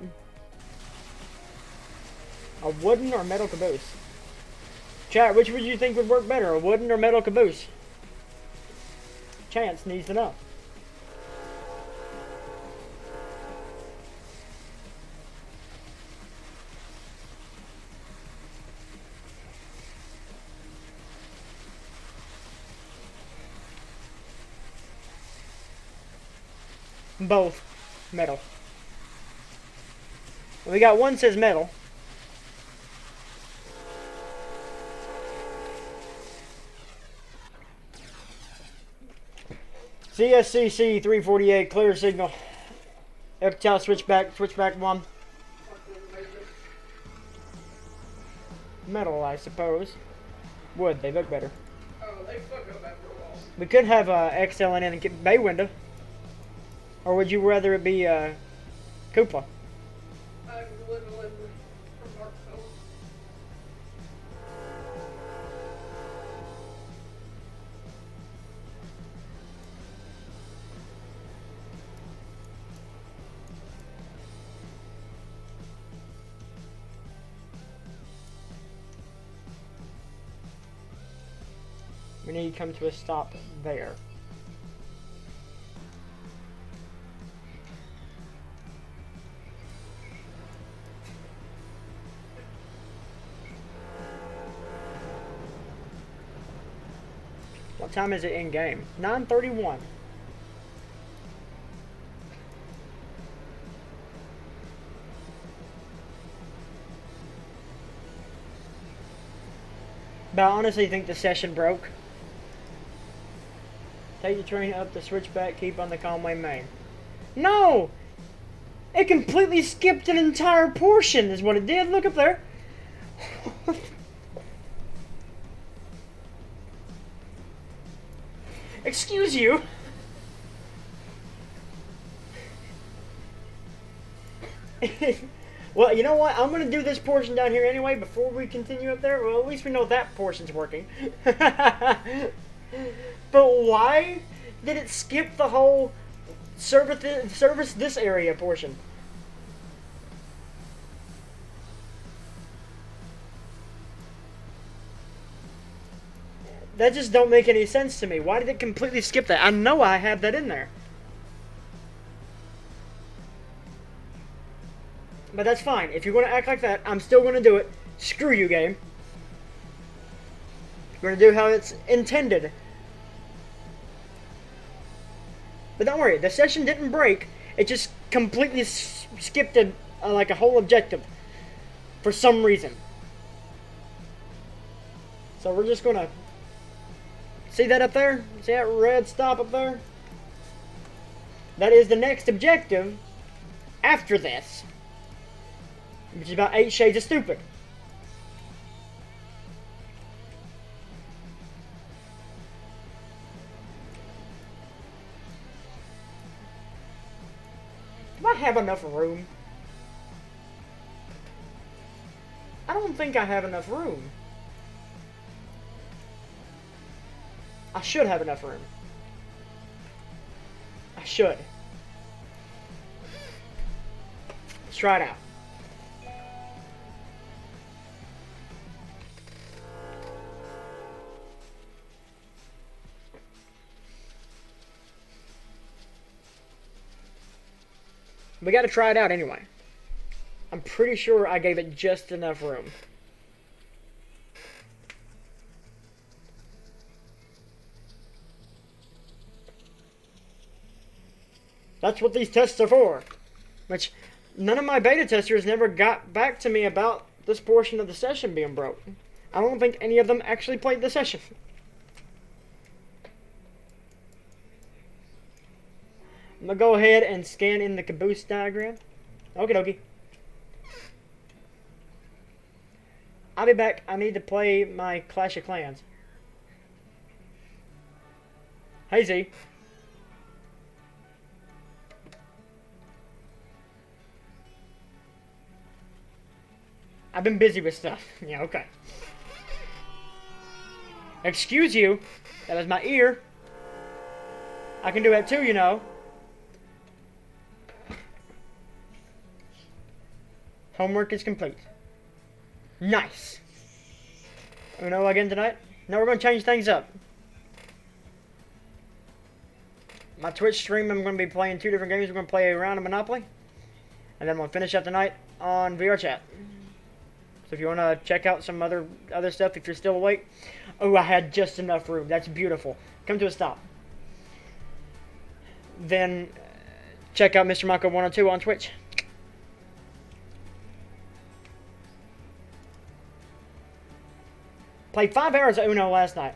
A: A wooden or metal caboose? Chat, which would you think would work better, a wooden or metal caboose? Chance needs to know. Both metal. We got one says metal. CSCC 348, clear signal. FTL switchback 1. Metal, I suppose. Wood, they look better.
B: Oh, they fuck up after a while.
A: We could have XL in and bay window. Or would you rather it be Koopa?
B: I would live from Arkansas.
A: We need to come to a stop there. What time is it in game? 9:31. But I honestly think the session broke. Take the train up the switchback, keep on the Conway main. No! It completely skipped an entire portion is what it did. Look up there. Excuse you. Well, you know what? I'm going to do this portion down here anyway before we continue up there. Well, at least we know that portion's working. But why did it skip the whole service this area portion? That just don't make any sense to me. Why did it completely skip that? I know I had that in there. But that's fine. If you're going to act like that, I'm still going to do it. Screw you, game. We're going to do how it's intended. But don't worry, the session didn't break. It just completely skipped like a whole objective. For some reason. So we're just going to... See that up there? See that red stop up there? That is the next objective after this. Which is about 8 Shades of Stupid. Do I have enough room? I don't think I have enough room. I should have enough room. I should. Let's try it out. We gotta try it out anyway. I'm pretty sure I gave it just enough room. That's what these tests are for. Which, none of my beta testers never got back to me about this portion of the session being broke. I don't think any of them actually played the session. I'm gonna go ahead and scan in the caboose diagram. Okie dokie. I'll be back. I need to play my Clash of Clans. Hey Z. I've been busy with stuff. Yeah, okay. Excuse you. That was my ear. I can do that too, you know. Homework is complete. Nice. Uno again tonight? No, we're going to change things up. My Twitch stream, I'm going to be playing 2 different games. We're going to play a round of Monopoly. And then I'm going to finish up tonight on VR chat. So if you want to check out some other stuff, if you're still awake. Oh, I had just enough room. That's beautiful. Come to a stop. Then check out Mr. Mako 102 on Twitch. Played 5 hours of Uno last night.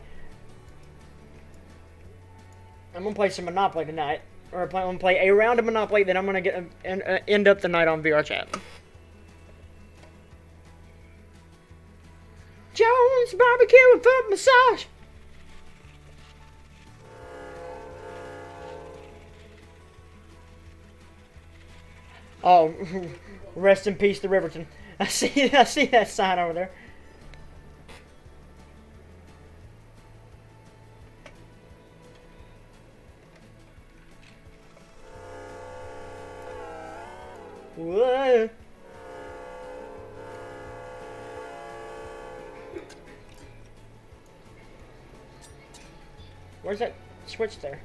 A: I'm going to play some Monopoly tonight. Or I'm going to play a round of Monopoly, then I'm going to end up the night on VR chat. Jones barbecue and foot massage. Oh, rest in peace, the Riverton. I see that sign over there. Whoa. Where's that switch there?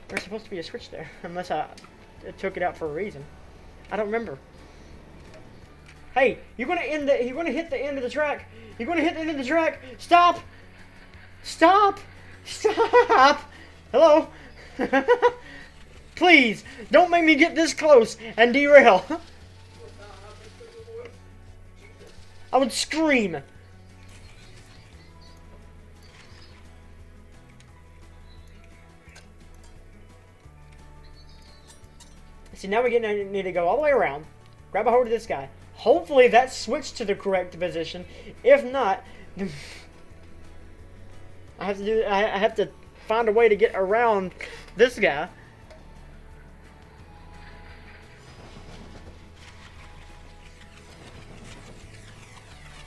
A: There's supposed to be a switch there, unless I took it out for a reason. I don't remember. Hey, you're gonna hit the end of the track. You're gonna hit the end of the track. Stop! Stop! Stop! Hello? Please, don't make me get this close and derail. I would scream. See, now we need to go all the way around, grab a hold of this guy. Hopefully that switched to the correct position. If not, I have to find a way to get around this guy.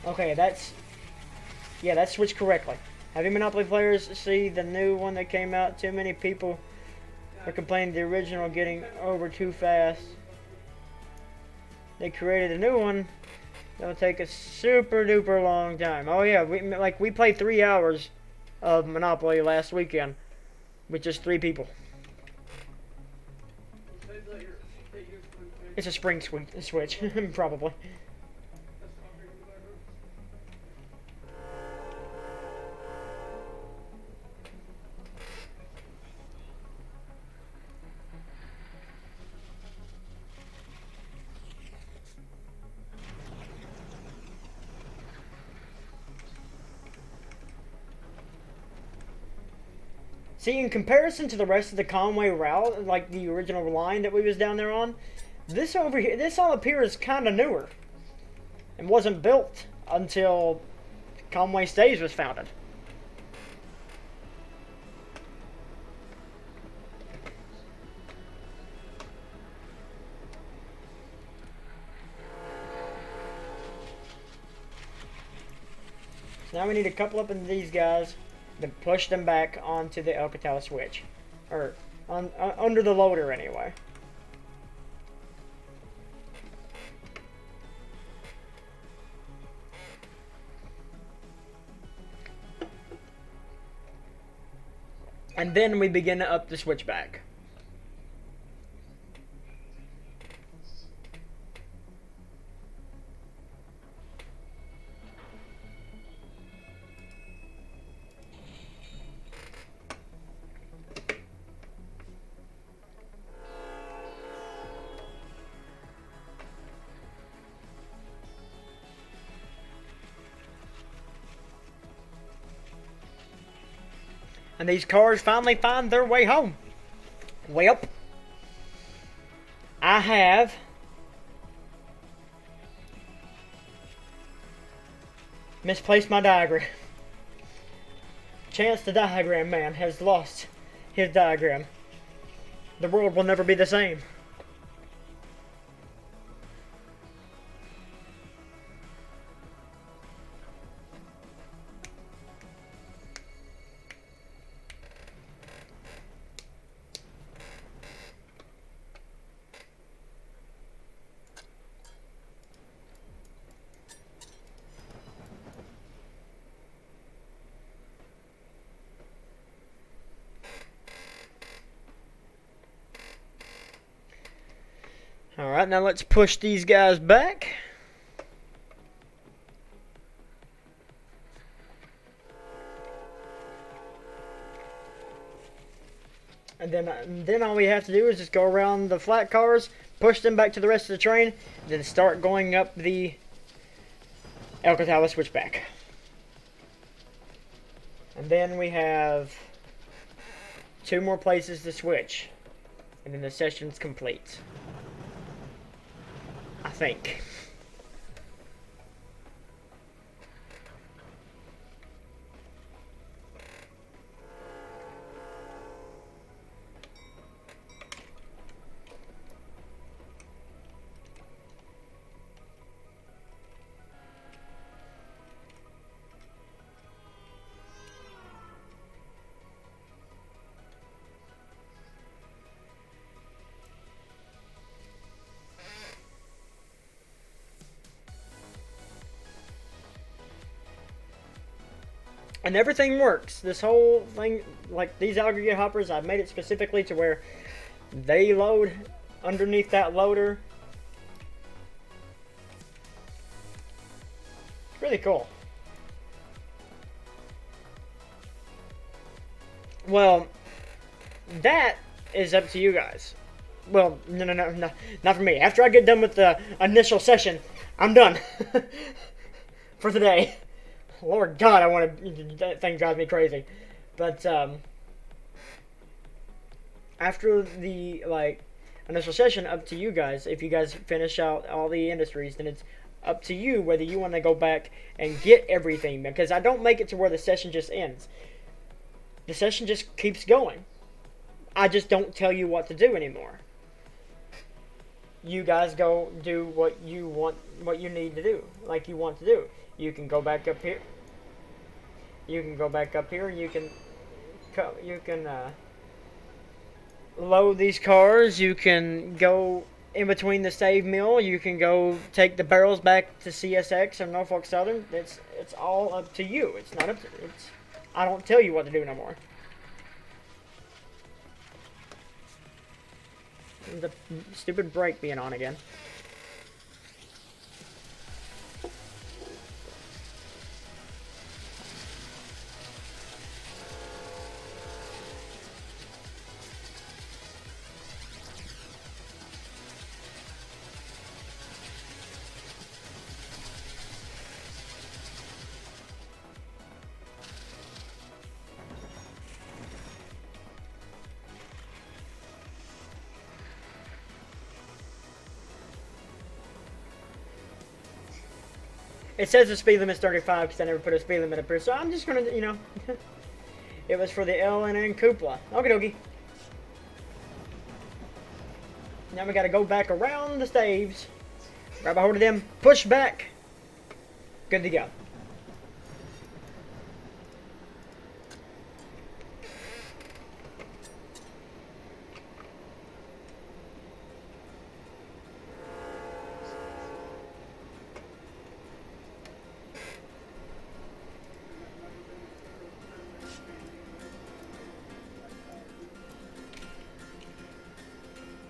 A: Okay, that switched correctly. Heavy Monopoly players see the new one that came out. Too many people are complaining the original getting over too fast. They created a new one that'll take a super duper long time. Oh yeah, we played 3 hours of Monopoly last weekend with just 3 people. It's a spring switch, probably. See, in comparison to the rest of the Conway route, like the original line that we was down there on, this over here, this all up here is kind of newer, and wasn't built until Conway Staves was founded. So now we need to couple up into these guys, then push them back onto the Alcatel switch, or under the loader anyway. And then we begin to up the switch back. And these cars finally find their way home. Well, I have misplaced my diagram. Chance the diagram man has lost his diagram. The world will never be the same. Alright, now let's push these guys back. And then all we have to do is just go around the flat cars, push them back to the rest of the train, and then start going up the Alcatala switchback. And then we have 2 more places to switch. And then the session's complete. I think. And everything works. This whole thing, like these aggregate hoppers, I've made it specifically to where they load underneath that loader. It's really cool. Well, that is up to you guys. Well, no, not for me. After I get done with the initial session, I'm done for today. Lord God, that thing drives me crazy. But after the initial session, up to you guys. If you guys finish out all the industries, then it's up to you whether you want to go back and get everything. Because I don't make it to where the session just ends. The session just keeps going. I just don't tell you what to do anymore. You guys go do what you want, what you need to do, like you want to do. You can go back up here. You can go back up here. You can load these cars. You can go in between the save mill. You can go take the barrels back to CSX or Norfolk Southern. It's all up to you. It's not up to, I don't tell you what to do no more. The stupid brake being on again. It says the speed limit is 35 because I never put a speed limit up here, so I'm just gonna, it was for the L&N Cupola. Okie dokie. Now we gotta go back around the staves, grab a hold of them, push back. Good to go.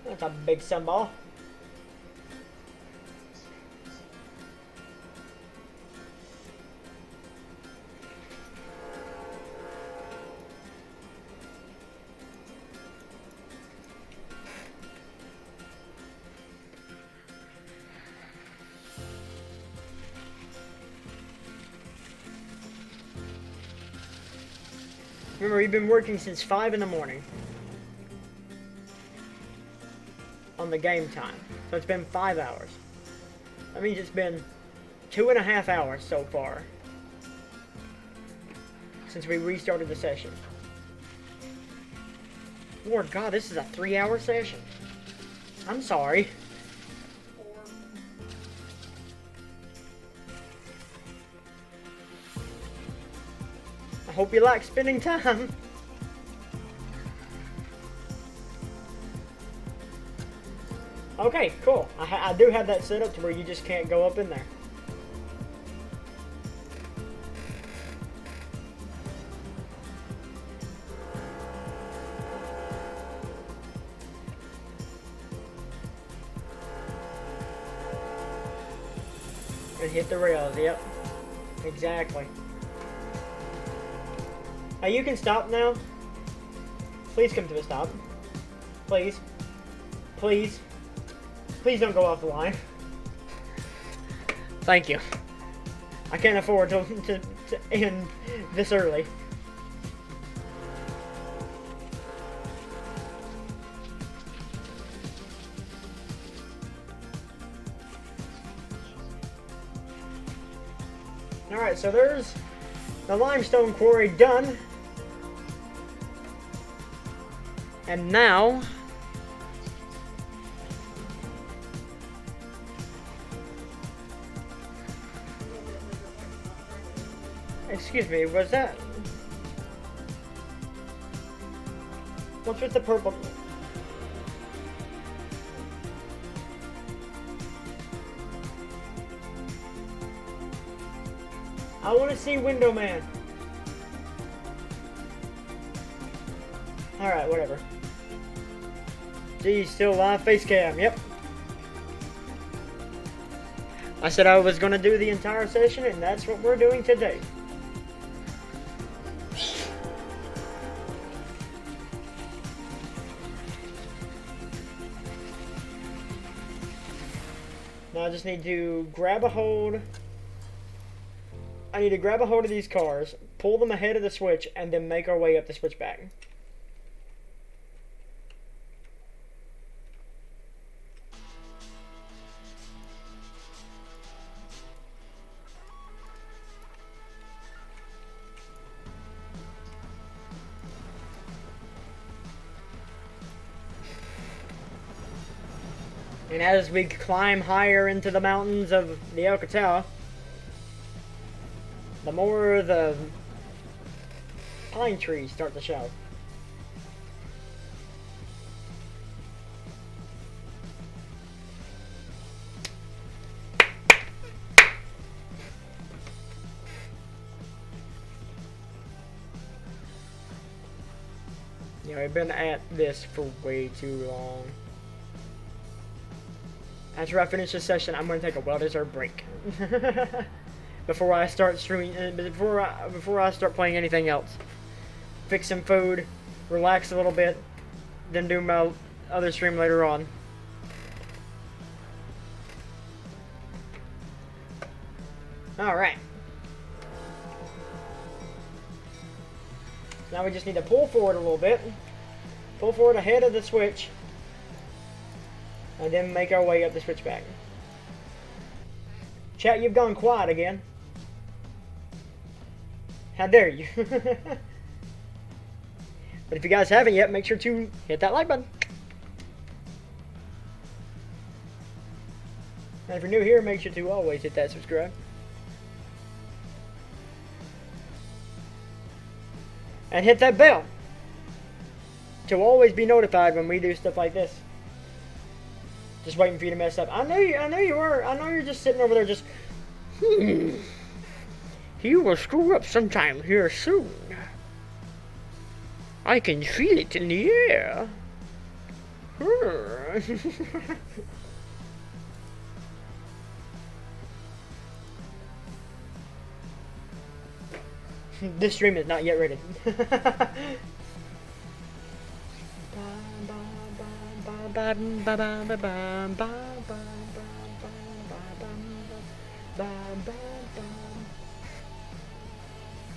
A: That's a big sunball. Remember, we've been working since 5 in the morning. On the game time. So it's been 5 hours. That means it's been 2.5 hours so far since we restarted the session. Lord God, this is a 3-hour session. I'm sorry. I hope you like spending time. Okay, cool. I do have that set up to where you just can't go up in there. And hit the rails, yep. Exactly. Hey, you can stop now. Please come to a stop. Please. Please. Please don't go off the line. Thank you. I can't afford to end this early. Alright, so there's the limestone quarry done. And now excuse me, was that? What's with the purple? I want to see Window Man. Alright, whatever. Gee, still live face cam, yep. I said I was going to do the entire session, and that's what we're doing today. Now I just need to grab a hold. I need to grab a hold of these cars, pull them ahead of the switch, and then make our way up the switchback. And as we climb higher into the mountains of the Alcatraz, the more the pine trees start to show. Yeah, we've been at this for way too long. After I finish this session, I'm going to take a well-deserved break. Before I start streaming, before I start playing anything else. Fix some food, relax a little bit, then do my other stream later on. Alright. Now we just need to pull forward a little bit. Pull forward ahead of the switch. And then make our way up the switchback. Chat, you've gone quiet again. How dare you? But if you guys haven't yet, make sure to hit that like button. And if you're new here, make sure to always hit that subscribe. And hit that bell to always be notified when we do stuff like this. Just waiting for you to mess up. I know you were. I know you're just sitting over there just, he will screw up sometime here soon. I can feel it in the air. This stream is not yet ready.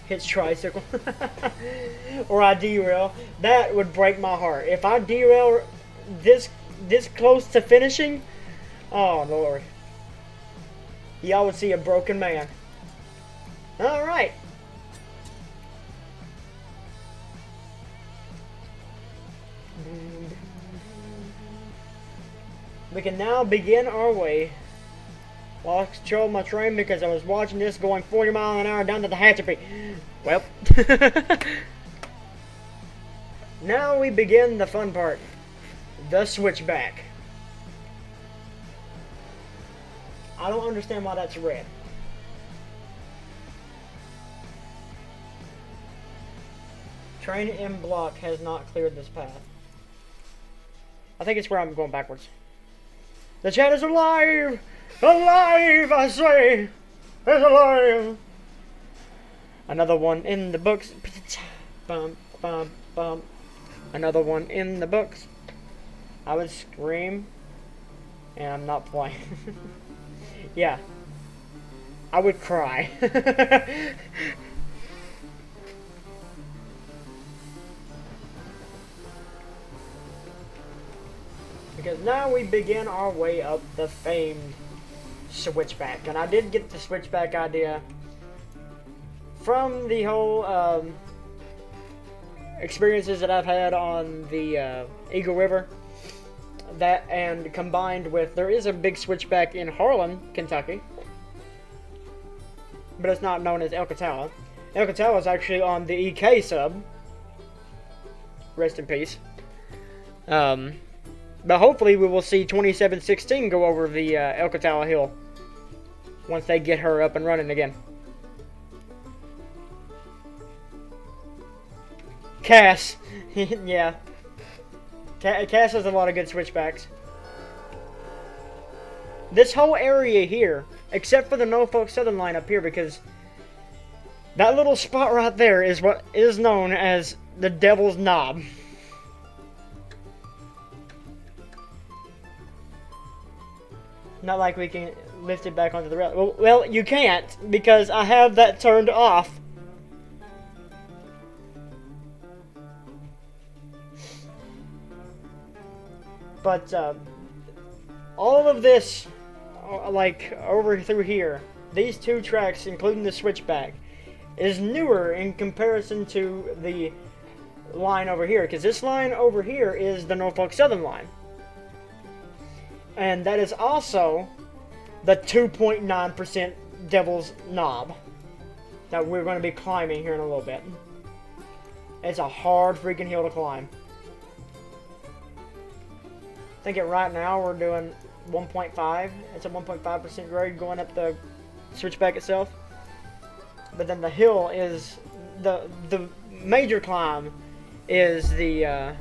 A: Hits tricycle. Or I derail. That would break my heart. If I derail this close to finishing, oh Lord. Y'all would see a broken man. Alright. We can now begin our way. Lost control of my train because I was watching this going 40 miles an hour down to the Hatchapee. Well. Now we begin the fun part. The switchback. I don't understand why that's red. Train M block has not cleared this path. I think it's where I'm going backwards. The chat is alive! Alive, I say! It's alive! Another one in the books. Bum, bum, bum. Another one in the books. I would scream. And I'm not playing. Yeah. I would cry. Because now we begin our way up the famed switchback. And I did get the switchback idea from the whole experiences that I've had on the Eagle River. That and combined with, there is a big switchback in Harlan, Kentucky. But it's not known as Alcatraz. Alcatraz is actually on the EK sub. Rest in peace. But hopefully we will see 2716 go over the Alcatraz Hill once they get her up and running again. Cass. Yeah. Cass has a lot of good switchbacks. This whole area here, except for the Norfolk Southern line up here, because that little spot right there is what is known as the Devil's Knob. Not like we can lift it back onto the rail. Well, you can't, because I have that turned off. But, all of this, like, over through here, these two tracks, including the switchback, is newer in comparison to the line over here. Because this line over here is the Norfolk Southern line. And that is also the 2.9% Devil's Knob that we're going to be climbing here in a little bit. It's a hard freaking hill to climb. I think right now we're doing 1.5. It's a 1.5% grade going up the switchback itself. But then the hill is the major climb is the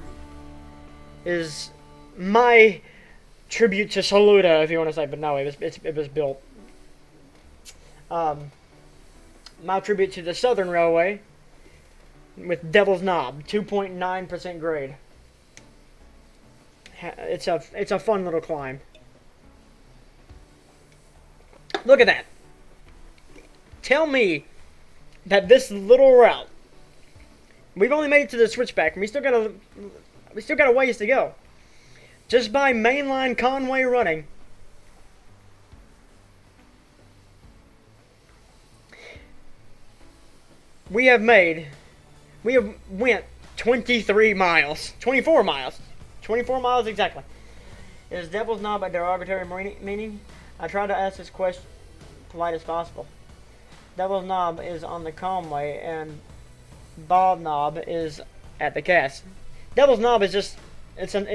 A: is my tribute to Saluda, if you want to say, but no, it was built. My tribute to the Southern Railway with Devil's Knob, 2.9% grade. It's a fun little climb. Look at that. Tell me that this little route, we've only made it to the switchback, and we still got a ways to go. Just by mainline Conway running, we have went 23 miles, 24 miles. 24 miles exactly. Is Devil's Knob a derogatory meaning? I try to ask this question polite as possible. Devil's Knob is on the Conway, and Bob Knob is at the Cass. Devil's Knob is just it's a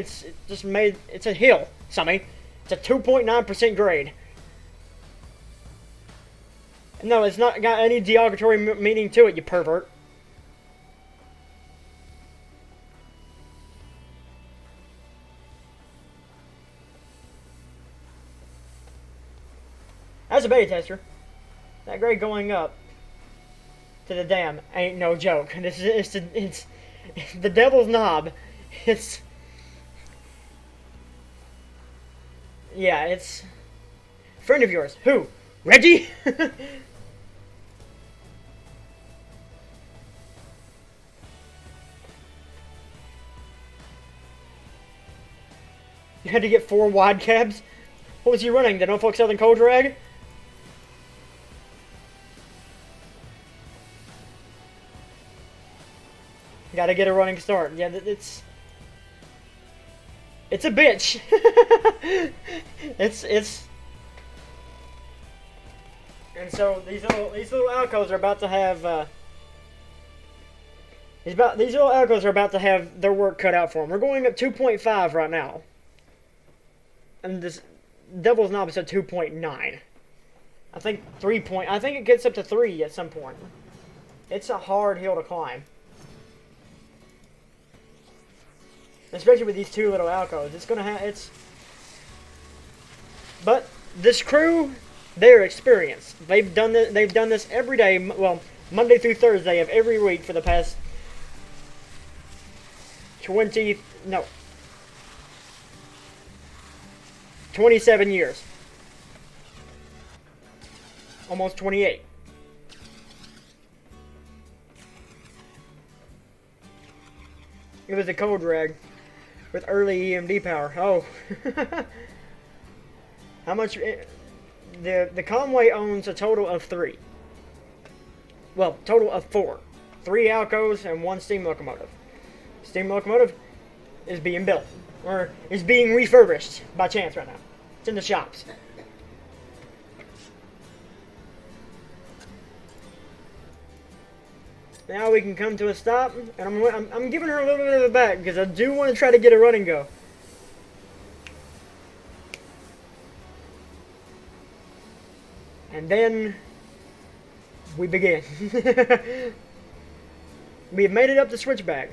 A: hill, Sammy. It's a 2.9% grade. No, it's not got any derogatory meaning to it, you pervert. That's a beta tester. That grade going up to the dam ain't no joke. It's the Devil's Knob. It's friend of yours. Who? Reggie? You had to get 4 wide cabs? What was he running? The Norfolk Southern Coal Drag? Gotta get a running start. Yeah, it's a bitch. it's and so these little alcoves are about to have these little alcoves are about to have their work cut out for them. We're going up 2.5 right now, and this Devil's Knob is at 2.9. I think I think it gets up to 3 at some point. It's a hard hill to climb. Especially with these two little alcoves. But this crew, they're experienced. They've done this every day, well, Monday through Thursday of every week for the past 27 years. Almost 28. It was a coal drag with early EMD power. Oh. How much? The Conway owns a total of 3. Well, total of 4. 3 Alcos and 1 steam locomotive. Steam locomotive is being built. Or is being refurbished by chance right now. It's in the shops. Now we can come to a stop, and I'm giving her a little bit of it back because I do want to try to get a run and go. And then we begin. We've made it up the switchback.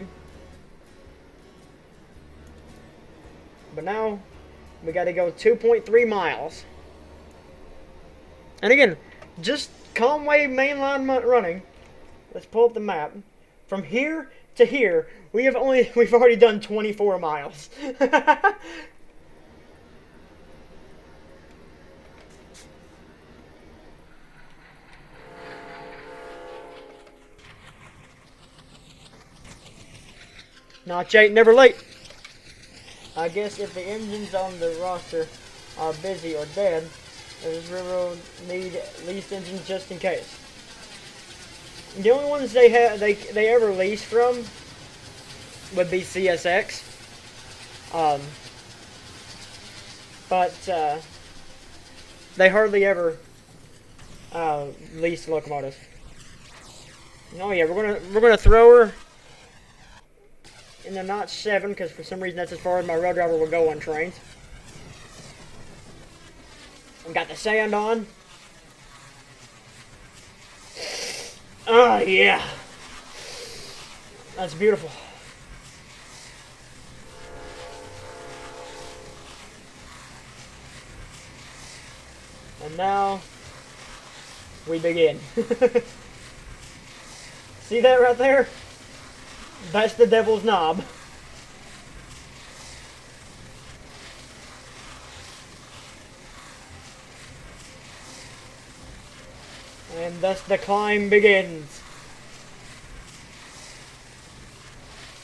A: But now, we gotta go 2.3 miles. And again, just Conway mainline running. Let's pull up the map. From here to here, we've already done 24 miles. Not late, never late. I guess if the engines on the roster are busy or dead, this railroad need leased engines just in case. The only ones they ever lease from would be CSX. But they hardly ever lease locomotives. Oh yeah, we're gonna throw her in the notch 7 because for some reason that's as far as my rail driver will go on trains. And got the sand on. Oh yeah, that's beautiful. And now we begin. See that right there? That's the devil's knob. And thus the climb begins.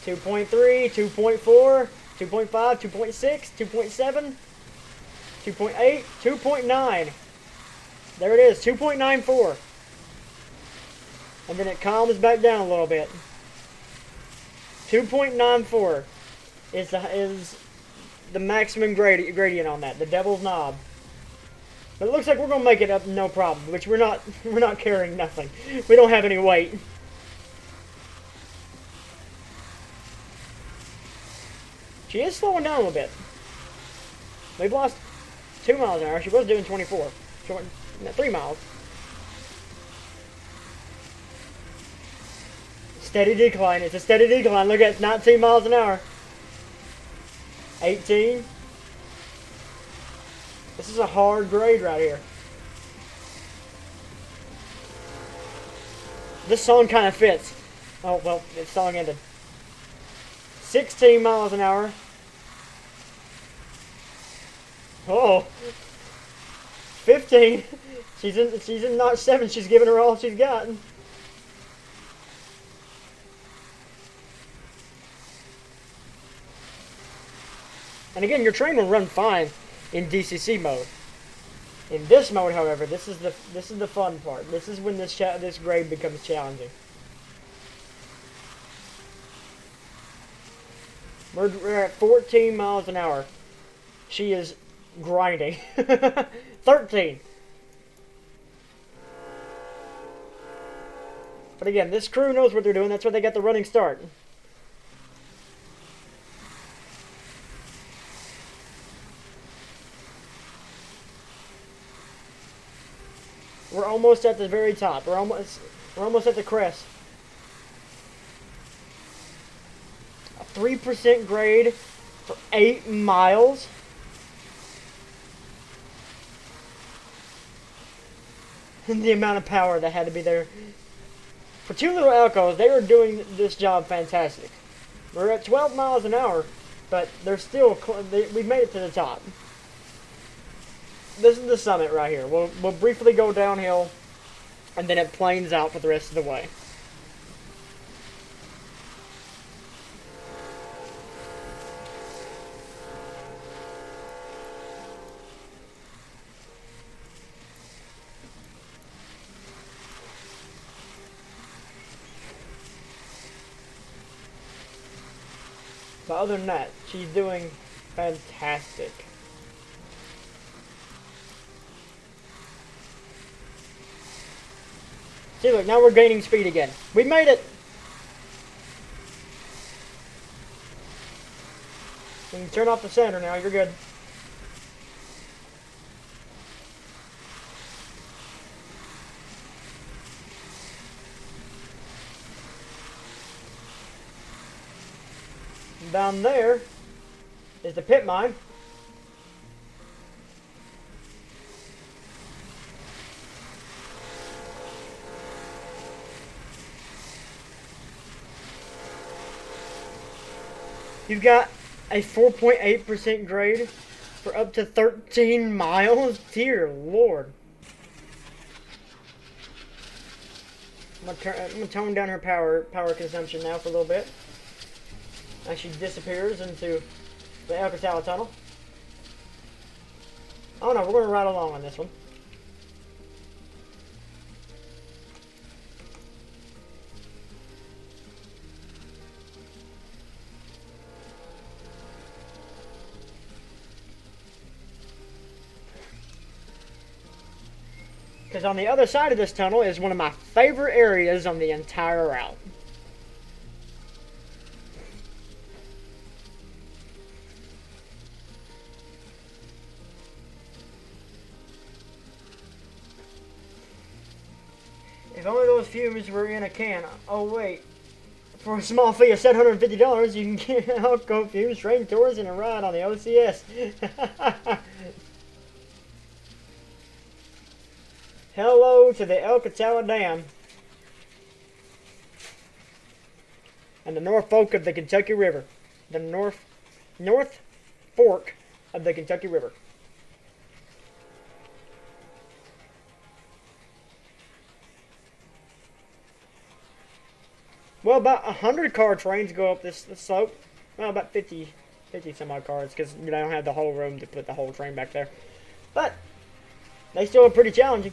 A: 2.3, 2.4, 2.5, 2.6, 2.7, 2.8, 2.9. There it is, 2.94. And then it calms back down a little bit. 2.94 is the maximum gradient on that, the devil's knob. But it looks like we're gonna make it up no problem, which we're not carrying nothing. We don't have any weight. She is slowing down a little bit. We've lost 2 miles an hour. She was doing 24. She went 3 miles. Steady decline. It's a steady decline. Look at it, 19 miles an hour. 18. This is a hard grade right here. This song kind of fits. Oh, well, the song ended. 16 miles an hour. Oh. 15. She's in notch 7. She's giving her all she's got. And again, your train will run fine in DCC mode. In this mode, however, this is the fun part. This is when this grade becomes challenging. We're at 14 miles an hour. She is grinding. 13. But again, this crew knows what they're doing. That's why they got the running start. We're almost at the very top. We're almost at the crest. A 3% grade for 8 miles. And the amount of power that had to be there. For 2 little Elcos, they were doing this job fantastic. We're at 12 miles an hour, but they're still, we made it to the top. This is the summit right here. We'll briefly go downhill, and then it planes out for the rest of the way. But other than that, she's doing fantastic. See, look, now we're gaining speed again. We made it! You can turn off the center now, you're good. down there is the pit mine. You've got a 4.8% grade for up to 13 miles. Dear Lord. I'm gonna tone down her power consumption now for a little bit. As she disappears into the Alcatala tunnel. Oh no, we're gonna ride along on this one. Because on the other side of this tunnel is one of my favorite areas on the entire route. If only those fumes were in a can. Oh wait. For a small fee of $750, you can get alcohol fumes, train tours, and a ride on the OCS. Hello to the Alcatala Dam and the North Fork of the Kentucky River. The North Fork of the Kentucky River. Well, about 100 car trains go up this slope. Well, about 50 some odd cars, because you don't have the whole room to put the whole train back there. But they still are pretty challenging.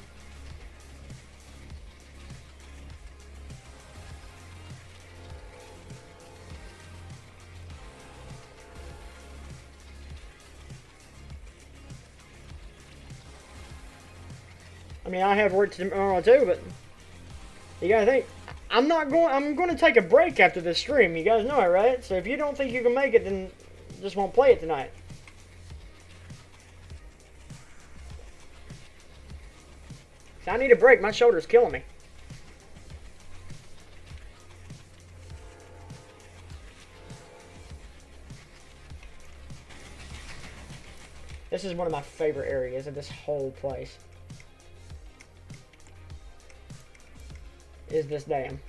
A: I mean, I have work tomorrow too, but you gotta think. I'm going to take a break after this stream. You guys know it, right? So if you don't think you can make it, then just won't play it tonight. So I need a break. My shoulder's killing me. This is one of my favorite areas of this whole place. Is this dam.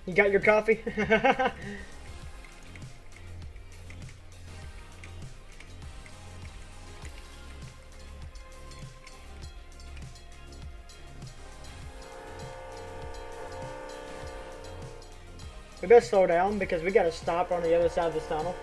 A: You got your coffee? We better slow down because we gotta stop on the other side of this tunnel.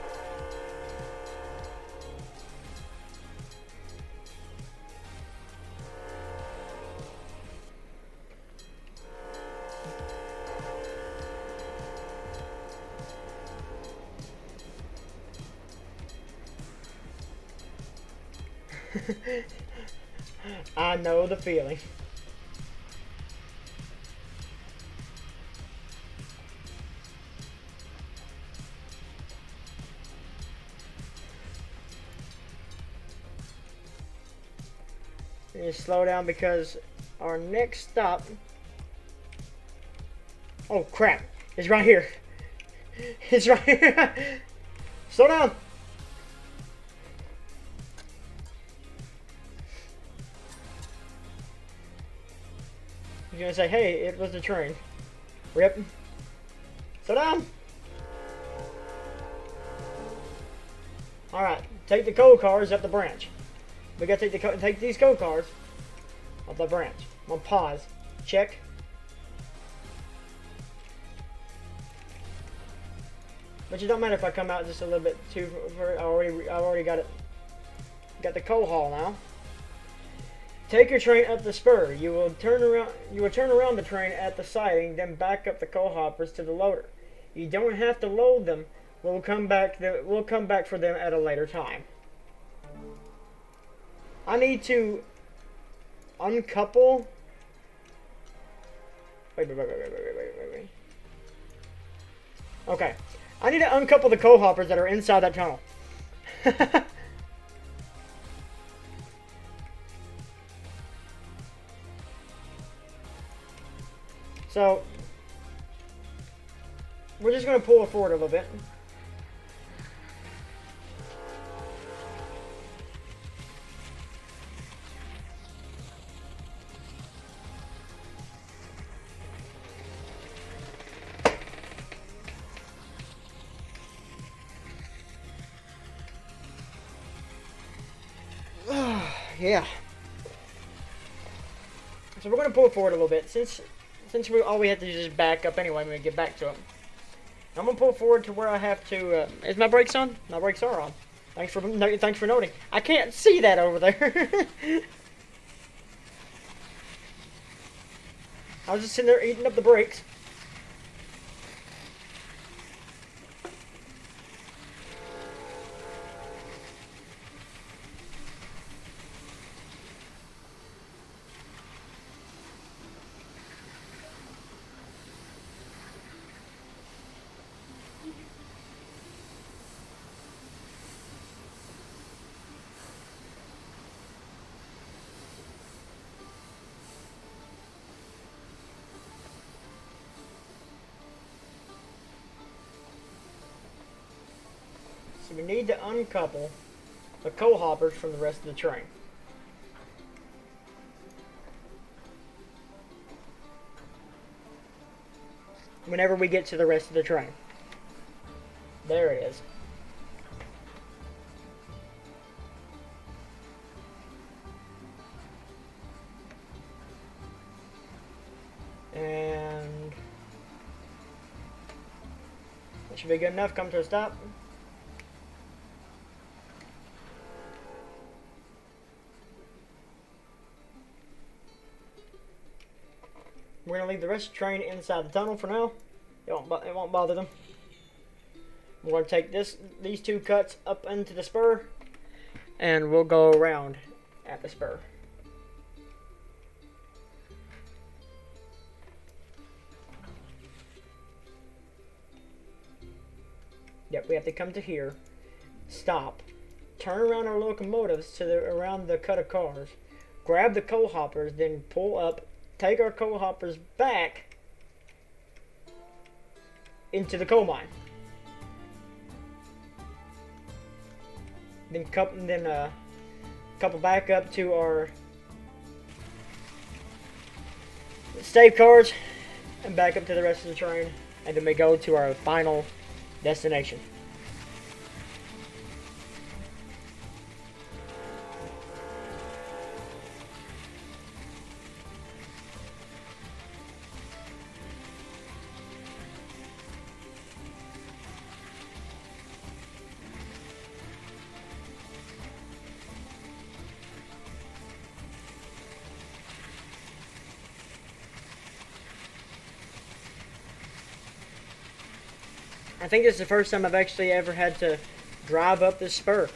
A: I know the feeling. We need to slow down because our next stop... Oh crap, it's right here. It's right here. Slow down. You're gonna say, hey, it was the train. Rip. Slow down. Alright, take the coal cars up the branch. We gotta take these coal cars up the branch. I'm gonna pause. Check. But it don't matter if I come out just a little bit too. I've already got it. Got the coal haul now. Take your train up the spur. You will turn around the train at the siding, then back up the coal hoppers to the loader. You don't have to load them. We'll come back for them at a later time. I need to uncouple. Wait. Okay. I need to uncouple the coal hoppers that are inside that tunnel. So, we're just going to pull it forward a little bit. Yeah. So we're going to pull it forward a little bit since all we have to do is just back up anyway when we get back to it. I'm going to pull forward to where I have to... is my brakes on? My brakes are on. Thanks for noting. I can't see that over there. I was just sitting there eating up the brakes. So we need to uncouple the coal hoppers from the rest of the train. Whenever we get to the rest of the train. There it is. And that should be good enough. Come to a stop. We're going to leave the rest of the train inside the tunnel for now. It won't bother them. We're going to take these two cuts up into the spur, and we'll go around at the spur. Yep, we have to come to here, stop, turn around our locomotives to around the cut of cars, grab the coal hoppers, then pull up, take our coal hoppers back into the coal mine. Then couple back up to our stave cars and back up to the rest of the train, and then we go to our final destination. I think this is the first time I've actually ever had to drive up this spur.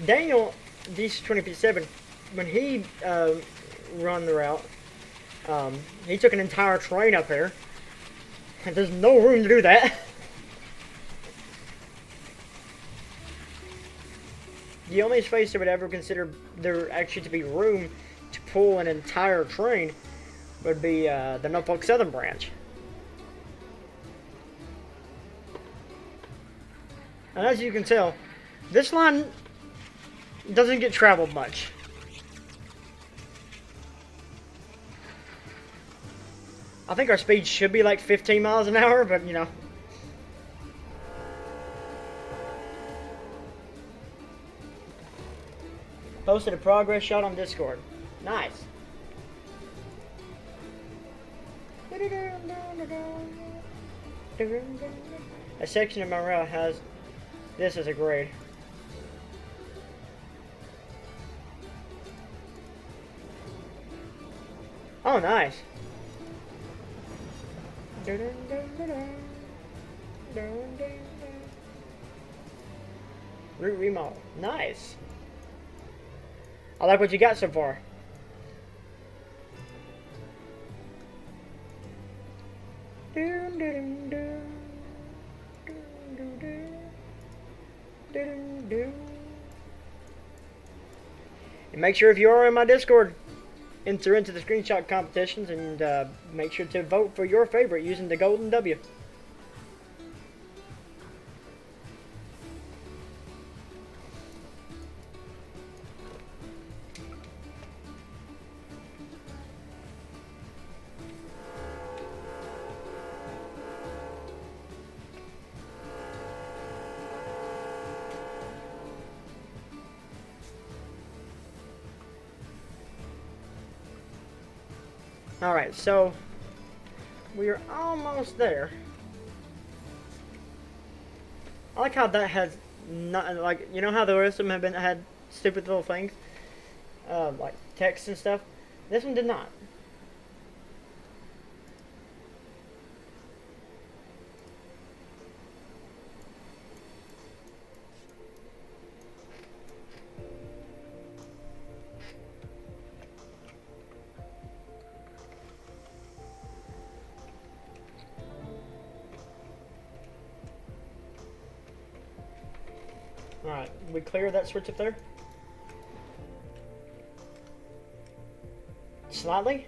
A: Daniel, DC-2057, when he run the route, he took an entire train up here. And there's no room to do that. The only space I would ever consider there actually to be room to pull an entire train would be the Norfolk Southern branch. And as you can tell, this line doesn't get traveled much. I think our speed should be like 15 miles an hour, but you know. Posted a progress shot on Discord. Nice. A section of my route has this as a grade. Oh, nice. Route remodel. Nice. I like what you got so far. And make sure if you are in my Discord, enter into the screenshot competitions and make sure to vote for your favorite using the golden W. Alright, so we are almost there. I like how that has not, like, you know how the rest of them have had stupid little things, like text and stuff. This one did not. Alright, we clear that switch up there? Slightly?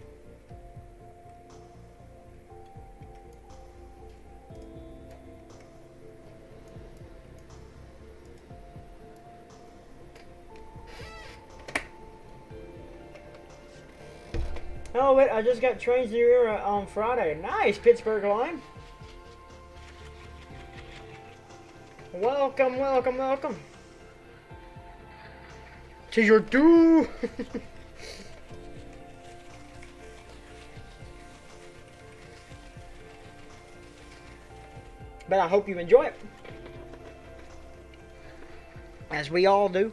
A: Oh wait, I just got Trainz New Era on Friday. Nice, Pittsburgh line. Welcome, welcome, welcome to your due. But I hope you enjoy it, as we all do.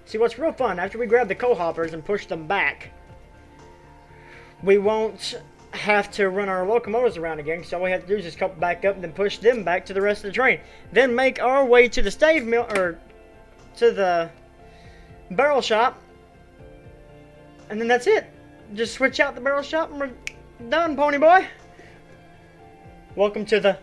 A: See, what's real fun, after we grab the coal hoppers and push them back, we won't have to run our locomotives around again, so all we have to do is just couple back up and then push them back to the rest of the train. Then make our way to the stave mill, or to the barrel shop, and then that's it. Just switch out the barrel shop and we're done, pony boy. Welcome to the...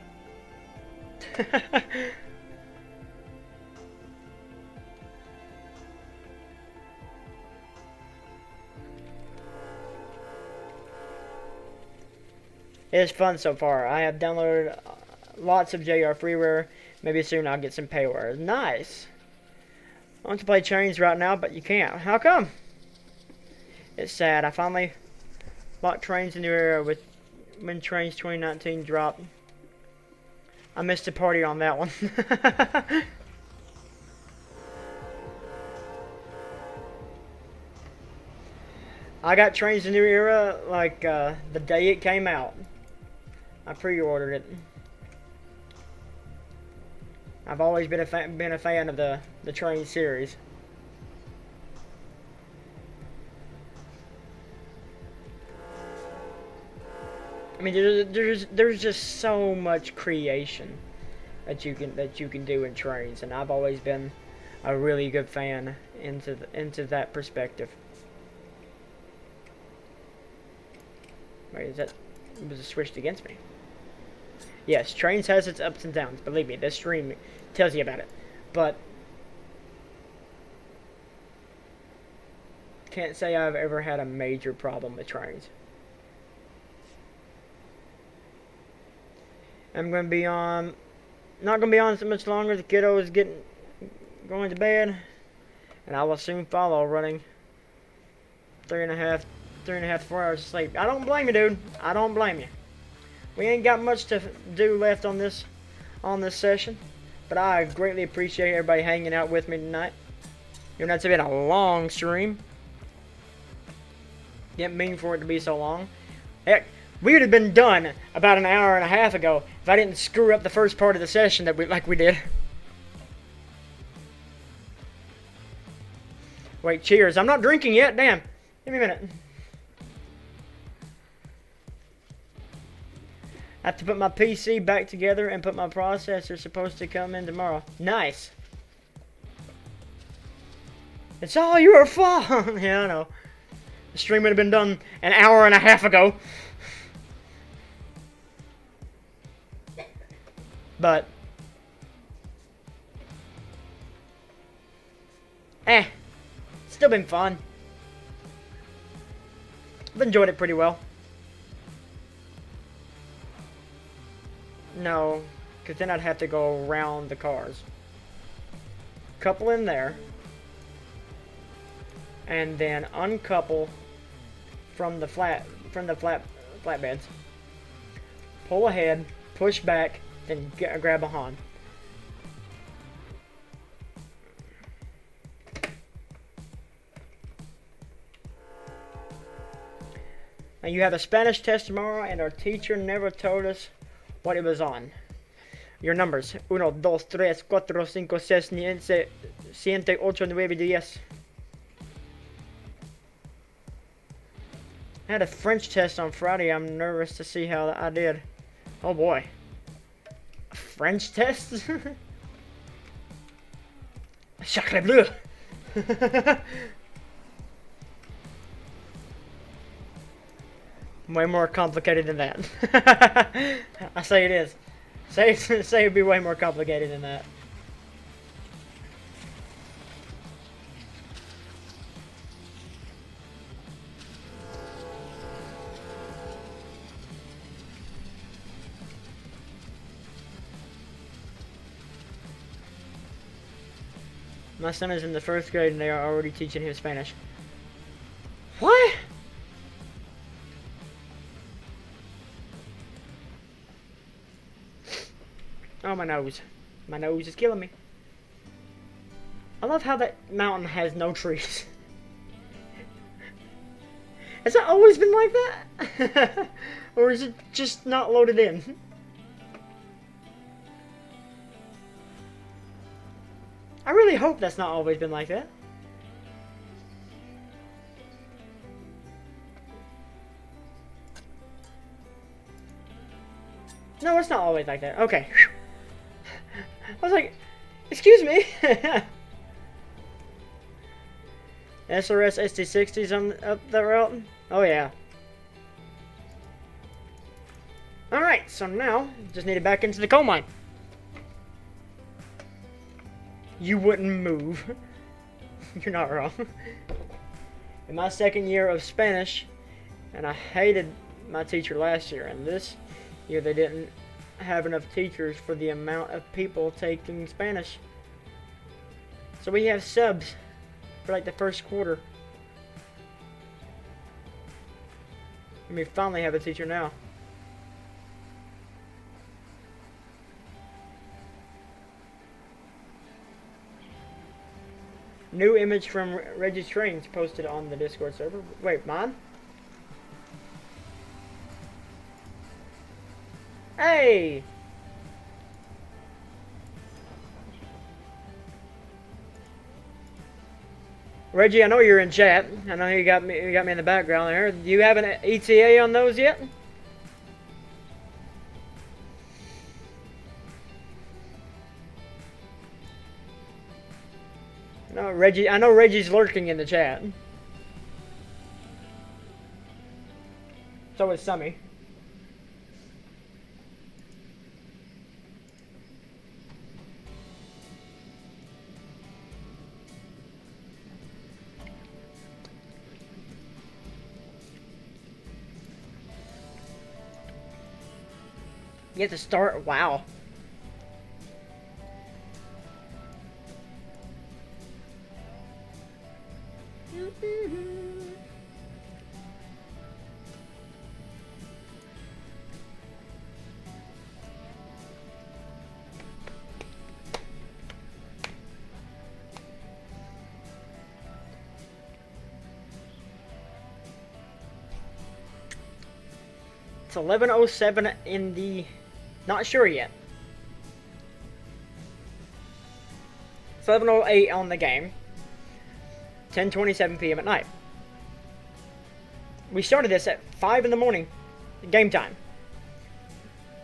A: It's fun so far. I have downloaded lots of JR freeware. Maybe soon I'll get some payware. Nice. I want to play Trainz right now, but you can't. How come? It's sad. I finally bought Trainz New Era when Trainz 2019 dropped. I missed the party on that one. I got Trainz New Era like the day it came out. I pre-ordered it. I've always been a fan of the Trainz series. I mean, there's just so much creation that you can do in Trainz, and I've always been a really good fan into that perspective. Wait, it was switched against me. Yes, Trainz has its ups and downs. Believe me, this stream tells you about it. But can't say I've ever had a major problem with Trainz. I'm going to be on, not going to be on so much longer. The kiddo is going to bed, and I will soon follow, running 3.5 to 4 hours of sleep. I don't blame you, dude. I don't blame you. We ain't got much to do left on this session, but I greatly appreciate everybody hanging out with me tonight. You know, it's been a long stream. Didn't mean for it to be so long. Heck, we would have been done about an hour and a half ago if I didn't screw up the first part of the session like we did. Wait, cheers. I'm not drinking yet. Damn. Give me a minute. I have to put my PC back together and put my processor supposed to come in tomorrow. Nice. It's all your fault. Yeah, I know. The stream would have been done an hour and a half ago. But Still been fun. I've enjoyed it pretty well. No, because then I'd have to go around the cars. Couple in there. And then uncouple from the flatbeds. Pull ahead, push back, then grab behind. Now you have a Spanish test tomorrow, and our teacher never told us what it was on. Your numbers: 1, 2, 3, 4, 5, 6, 7, 8, 9, 10. I had a French test on Friday. I'm nervous to see how I did. Oh boy. A French test? Sacre bleu! Way more complicated than that. I say it is. Say it'd be way more complicated than that. My son is in the 1st grade and they are already teaching him Spanish. What? Oh, my nose. My nose is killing me. I love how that mountain has no trees. Has it always been like that? Or is it just not loaded in? I really hope that's not always been like that. No, it's not always like that. Okay. I was like, excuse me. SRS ST60s on up that route? Oh yeah. Alright, so now, just need it back into the coal mine. You wouldn't move. You're not wrong. In my 2nd year of Spanish, and I hated my teacher last year, and this year they didn't have enough teachers for the amount of people taking Spanish. So we have subs for like the 1st quarter. And we finally have a teacher now. New image from Reggie's Trainz posted on the Discord server. Wait, mine? Hey! Reggie, I know you're in chat. I know you got me in the background there. Do you have an ETA on those yet? No, Reggie. I know Reggie's lurking in the chat. So is Summy. You have to start. Wow. It's 11:07 in the... Not sure yet. It's 11:08 on the game. 10:27 p.m. at night. We started this at 5 in the morning, game time.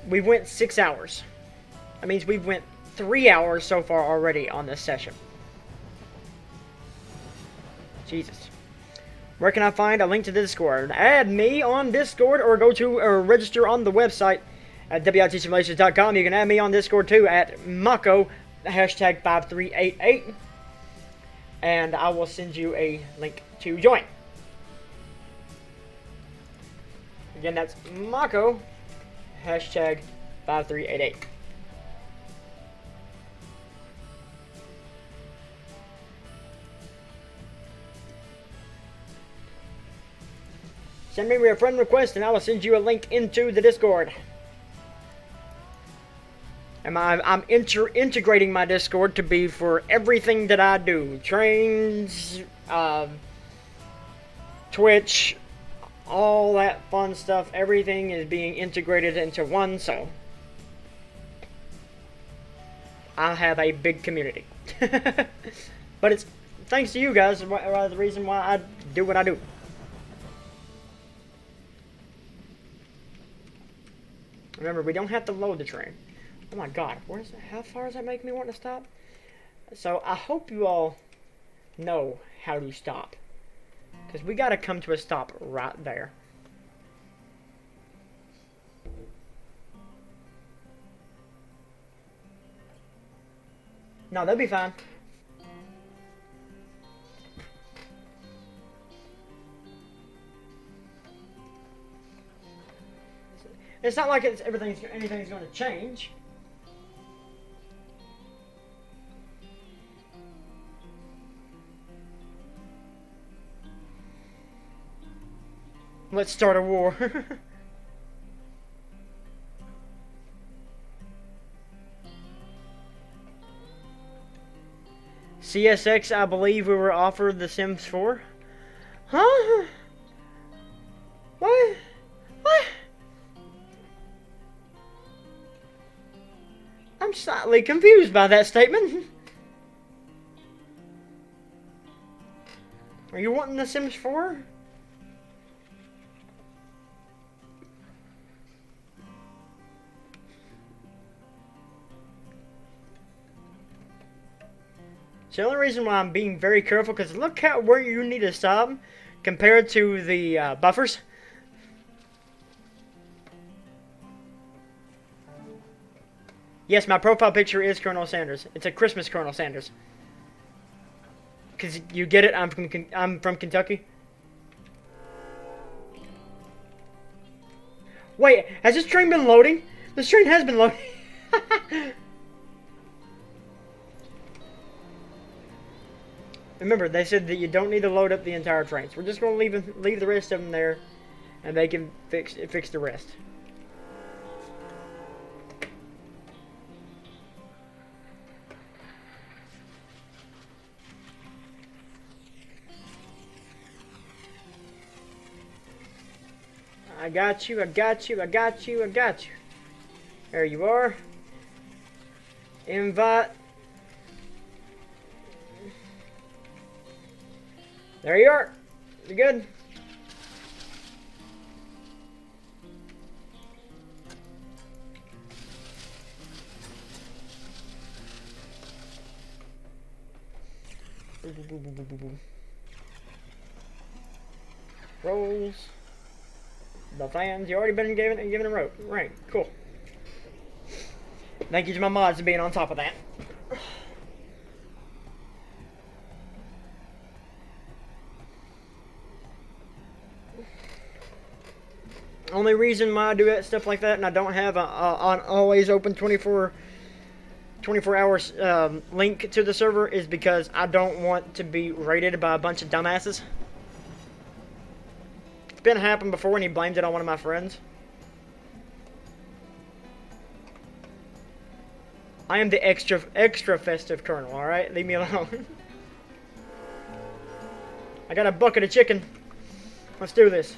A: We went 6 hours. That means we've went 3 hours so far already on this session. Jesus. Where can I find a link to Discord? Add me on Discord or go to register on the website at witsimulations.com. You can add me on Discord too at Mako, hashtag 5388. and I will send you a link to join. Again, that's Mako, hashtag 5388. Send me your friend request and I will send you a link into the Discord. And I'm integrating my Discord to be for everything that I do. Trainz, Twitch, all that fun stuff. Everything is being integrated into one, so I have a big community. But it's thanks to you guys, the reason why I do what I do. Remember, we don't have to load the train. Oh my god, how far does that make me want to stop? So I hope you all know how to stop. Because we got to come to a stop right there. No, they'll be fine. It's not like anything's going to change. Let's start a war. CSX, I believe we were offered The Sims 4. Huh? What? What? I'm slightly confused by that statement. Are you wanting The Sims 4? The only reason why I'm being very careful, because look at where you need to stop compared to the buffers. Yes, my profile picture is Colonel Sanders. It's a Christmas Colonel Sanders. Because you get it, I'm from Kentucky. Wait, has this train been loading? This train has been loading. Remember, they said that you don't need to load up the entire train. So we're just going to leave the rest of them there, and they can fix the rest. I got you, I got you, I got you, I got you. There you are. Invite. There you are. You're good. Rolls. The fans. You already been given a rope. Right. Cool. Thank you to my mods for being on top of that. Only reason why I do that stuff like that and I don't have an always open 24 hours link to the server is because I don't want to be raided by a bunch of dumbasses. It's been happened before and he blamed it on one of my friends. I am the extra festive colonel, alright? Leave me alone. I got a bucket of chicken. Let's do this.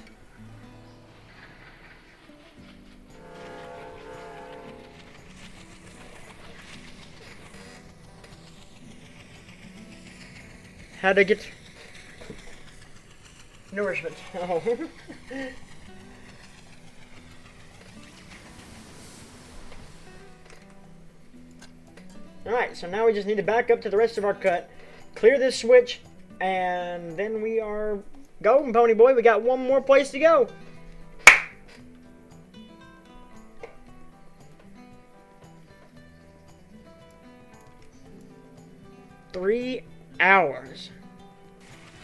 A: How to get nourishment. Oh. Alright, so now we just need to back up to the rest of our cut, clear this switch, and then we are golden, pony boy. We got one more place to go. hours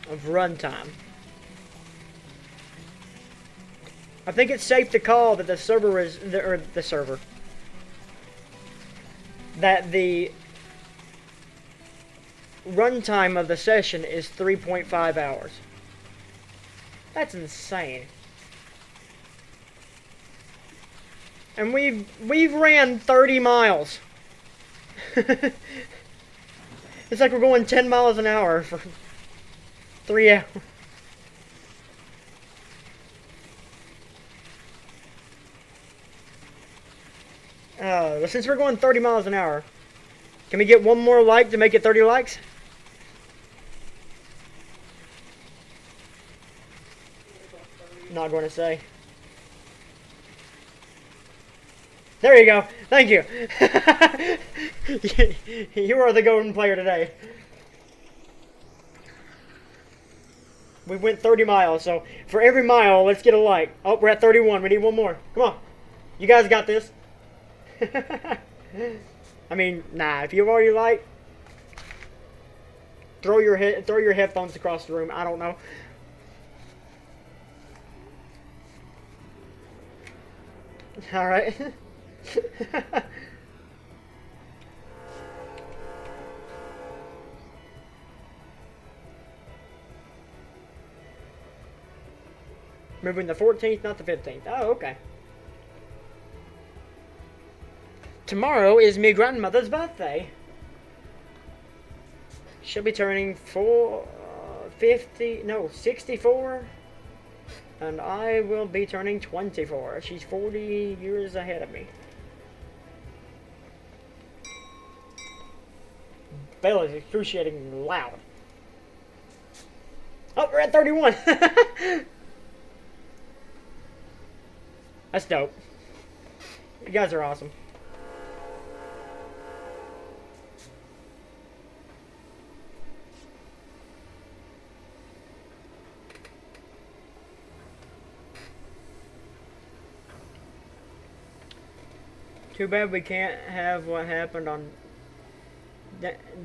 A: of runtime. I think it's safe to call that the server is, that the runtime of the session is 3.5 hours. That's insane. And we've ran 30 miles. It's like we're going 10 miles an hour for 3 hours. Since we're going 30 miles an hour, can we get one more like to make it 30 likes? Not going to say. There you go. Thank you. You are the golden player today. We went 30 miles, so for every mile, let's get a like. Oh, we're at 31. We need one more. Come on. You guys got this. I mean, nah, if you've already liked, throw your headphones across the room. I don't know. All right. Moving the 14th, not the 15th. Oh, okay. Tomorrow is my grandmother's birthday. She'll be turning 64. And I will be turning 24. She's 40 years ahead of me. Bell is excruciating loud. Oh, we're at 31. That's dope. You guys are awesome. Too bad we can't have what happened on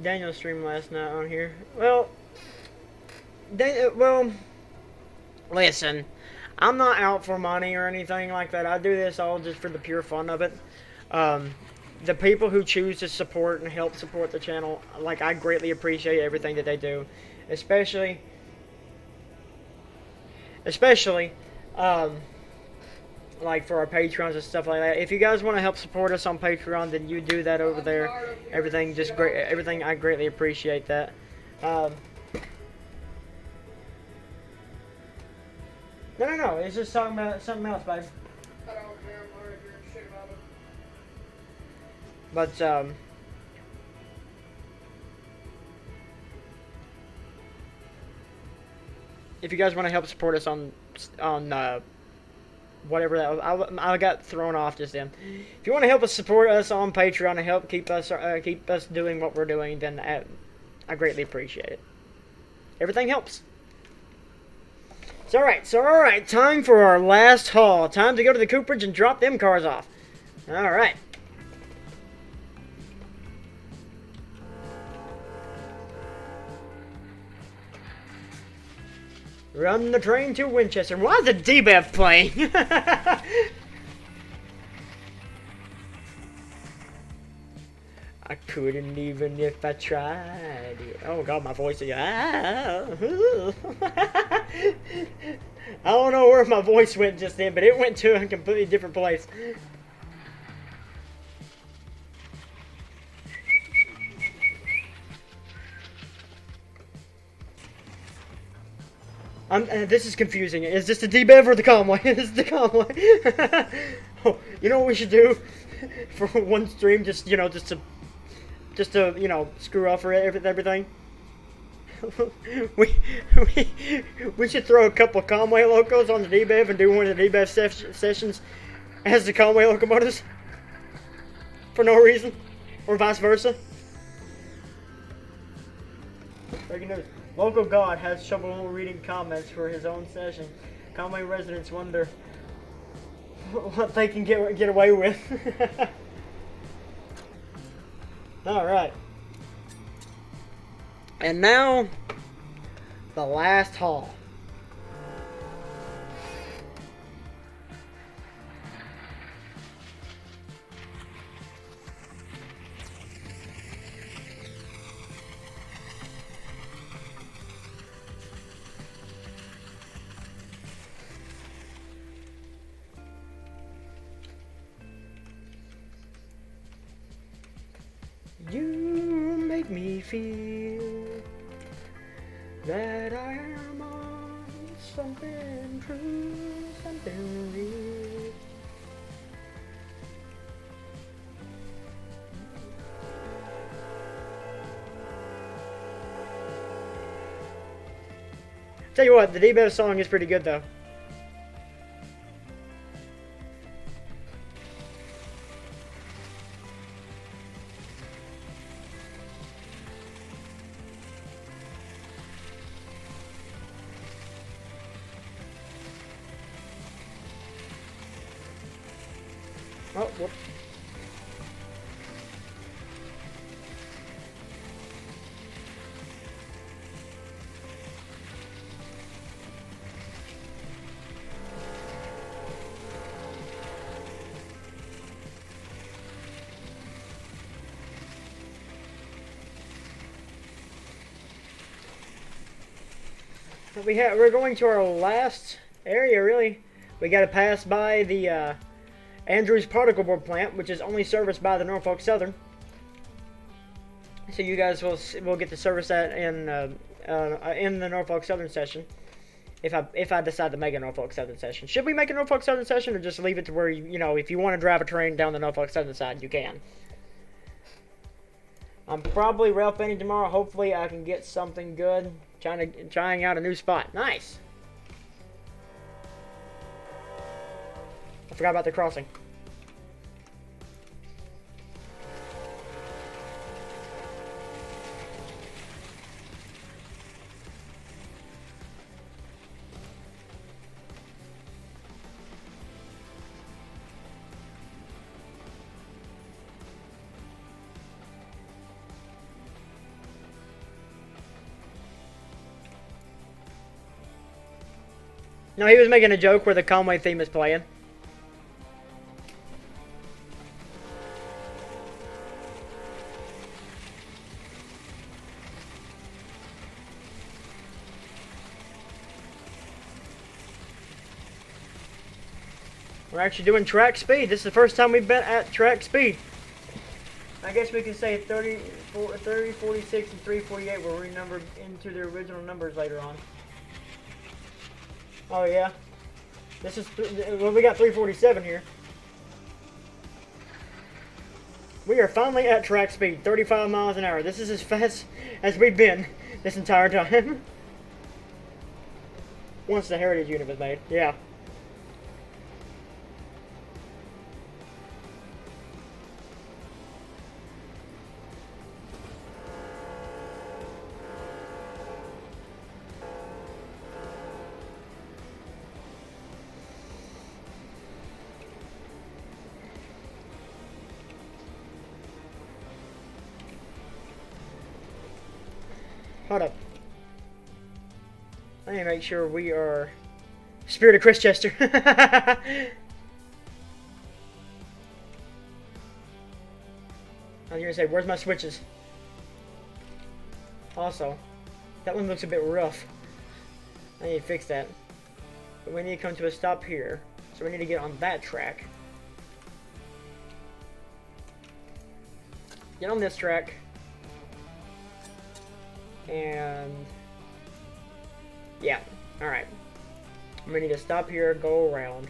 A: Daniel's stream last night on here. Well, listen, I'm not out for money or anything like that. I do this all just for the pure fun of it. The people who choose to support and help support the channel, like, I greatly appreciate everything that they do, especially, like for our Patreons and stuff like that. If you guys want to help support us on Patreon, then you do that over there. Everything just great. Everything, I greatly appreciate that. No. It's just talking about something else, babe.
B: I don't care. I'm already doing shit about it.
A: But if you guys want to help support us on whatever that was, I got thrown off just then. If you want to help us support us on Patreon and help keep us doing what we're doing, then I greatly appreciate it. Everything helps. So all right, time for our last haul. Time to go to the Cooperage and drop them cars off. All right. Run the train to Winchester. Why is the D-Bev playing? I couldn't even if I tried. Oh god, my voice is... I don't know where my voice went just then, but it went to a completely different place. This is confusing. Is this the D-Bev or the Conway? This is the Conway. Oh, you know what we should do for one stream? Just to screw off for everything. we should throw a couple Conway locos on the D-Bev and do one of the D-Bev sessions as the Conway locomotives for no reason, or vice versa. Breaking news. Local God has trouble reading comments for his own session. Conway residents wonder what they can get away with. All right. And now, the last haul. You make me feel that I am on something true, something real. Tell you what, the D-Better song is pretty good though. Oh, whoops. We're going to our last area, really. We got to pass by the Andrews particle board plant, which is only serviced by the Norfolk Southern. So you guys will get to service that in the Norfolk Southern session. If I decide to make a Norfolk Southern session, should we make a Norfolk Southern session, or just leave it to where you know if you want to drive a train down the Norfolk Southern side, you can. I'm probably rail painting tomorrow. Hopefully, I can get something good. Trying out a new spot. Nice. I forgot about the crossing. No, he was making a joke where the Conway theme is playing. We're actually doing track speed. This is the first time we've been at track speed. I guess we can say 30, 46, and 348 were renumbered into their original numbers later on. Oh yeah, this is well, we got 347 here. We are finally at track speed, 35 miles an hour. This is as fast as we've been this entire time. Once the heritage unit was made, yeah. Hold up. I need to make sure we are Spirit of Chrischester. I was gonna say, where's my switches? Also, that one looks a bit rough. I need to fix that. But we need to come to a stop here. So we need to get on that track. Get on this track. And yeah, alright. We need to stop here, go around,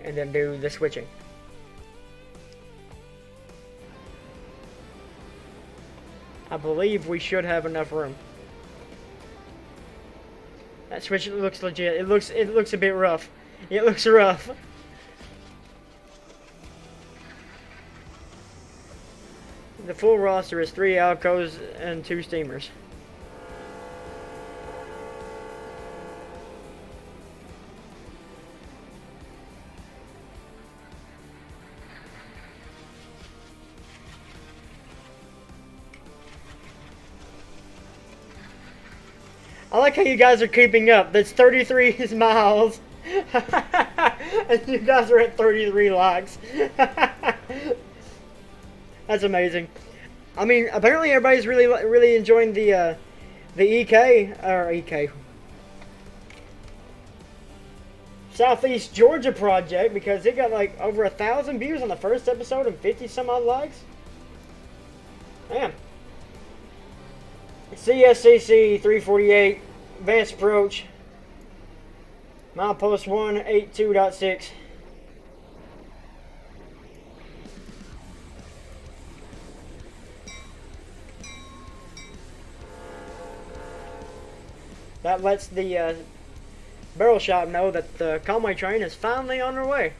A: and then do the switching. I believe we should have enough room. That switch looks legit. It looks a bit rough. It looks rough. The full roster is 3 Alcos and 2 steamers. I like how you guys are keeping up. That's 33 miles. And you guys are at 33 likes. That's amazing. I mean, apparently everybody's really enjoying the EK Southeast Georgia project, because it got like over 1,000 views on the first episode and 50 some odd likes. Man. CSCC 348 advanced approach. Milepost 182.6. That lets the barrel shop know that the Conway train is finally on their way.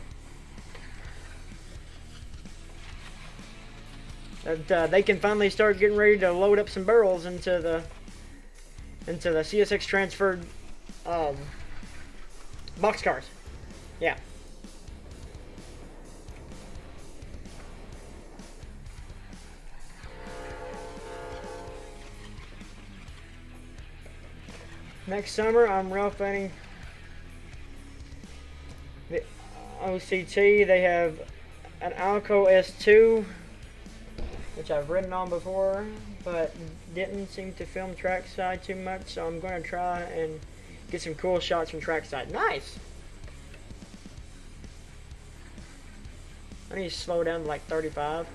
A: That they can finally start getting ready to load up some barrels into the CSX transferred boxcars. Yeah. Next summer, I'm roughing the OCT. They have an Alco S2, which I've ridden on before, but didn't seem to film trackside too much, so I'm going to try and get some cool shots from trackside. Nice! I need to slow down to like 35.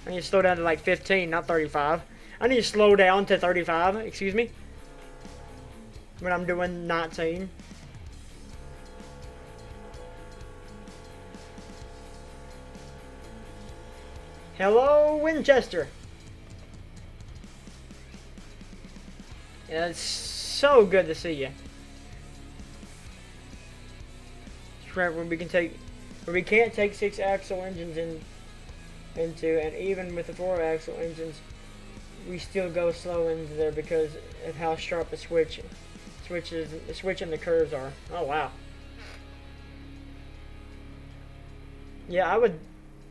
A: I need to slow down to like 15, not 35. I need to slow down to 35, excuse me, when I'm doing 19. Hello, Winchester. Yeah, it's so good to see you. It's right where we can't take 6-axle engines into, and even with the 4-axle engines, we still go slow into there because of how sharp the switch and the curves are. Oh wow. Yeah, I would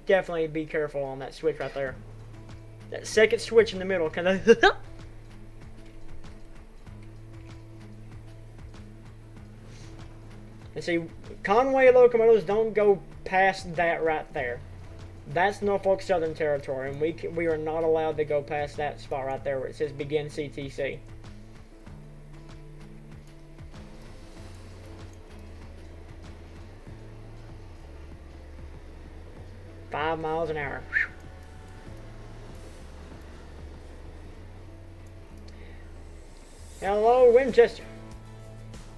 A: definitely be careful on that switch right there. That second switch in the middle, kind of. And see, Conway locomotives don't go past that right there. That's Norfolk Southern Territory, and we are not allowed to go past that spot right there where it says begin CTC. $5 miles an hour. Whew. Hello, Winchester.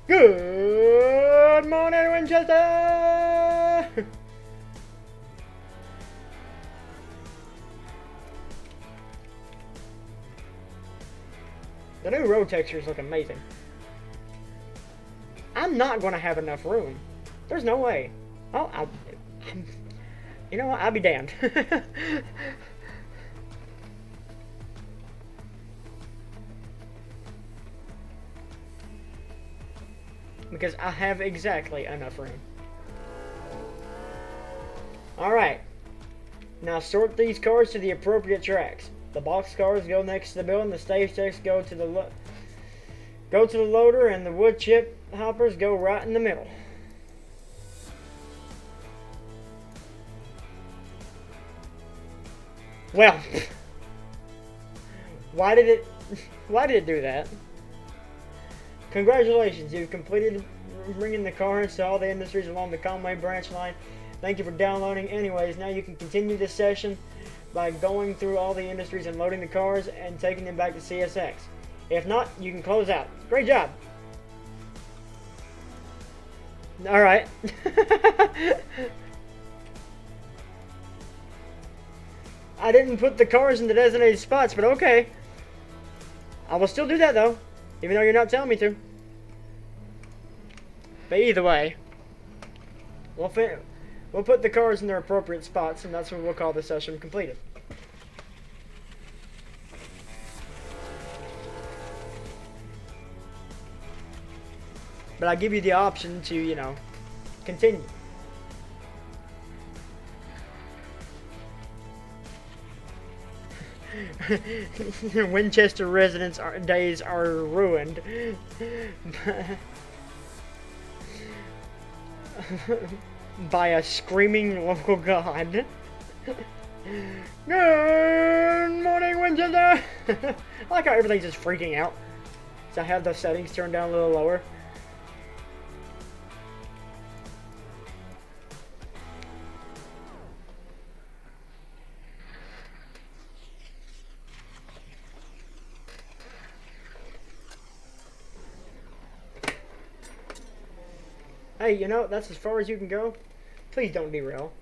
A: Good morning, Winchester. The new road textures look amazing. I'm not going to have enough room. There's no way. Oh, you know what? I'll be damned. Because I have exactly enough room. Alright. Now sort these cars to the appropriate tracks. The box cars go next to the building, the stage decks go to the loader, and the wood chip hoppers go right in the middle. Well, why did it do that? Congratulations, you've completed bringing the cars to all the industries along the Conway branch line. Thank you for downloading. Anyways, now you can continue this session by going through all the industries and loading the cars and taking them back to CSX. If not, you can close out. Great job. All right. I didn't put the cars in the designated spots, but okay. I will still do that though, even though you're not telling me to. But either way, we'll put the cars in their appropriate spots, and that's when we'll call the session completed. But I give you the option to, continue. Winchester residents' days are ruined. By a screaming local god. Good morning, Winchester! I like how everything's just freaking out. So I have the settings turned down a little lower. Hey, you know, that's as far as you can go. Please don't derail.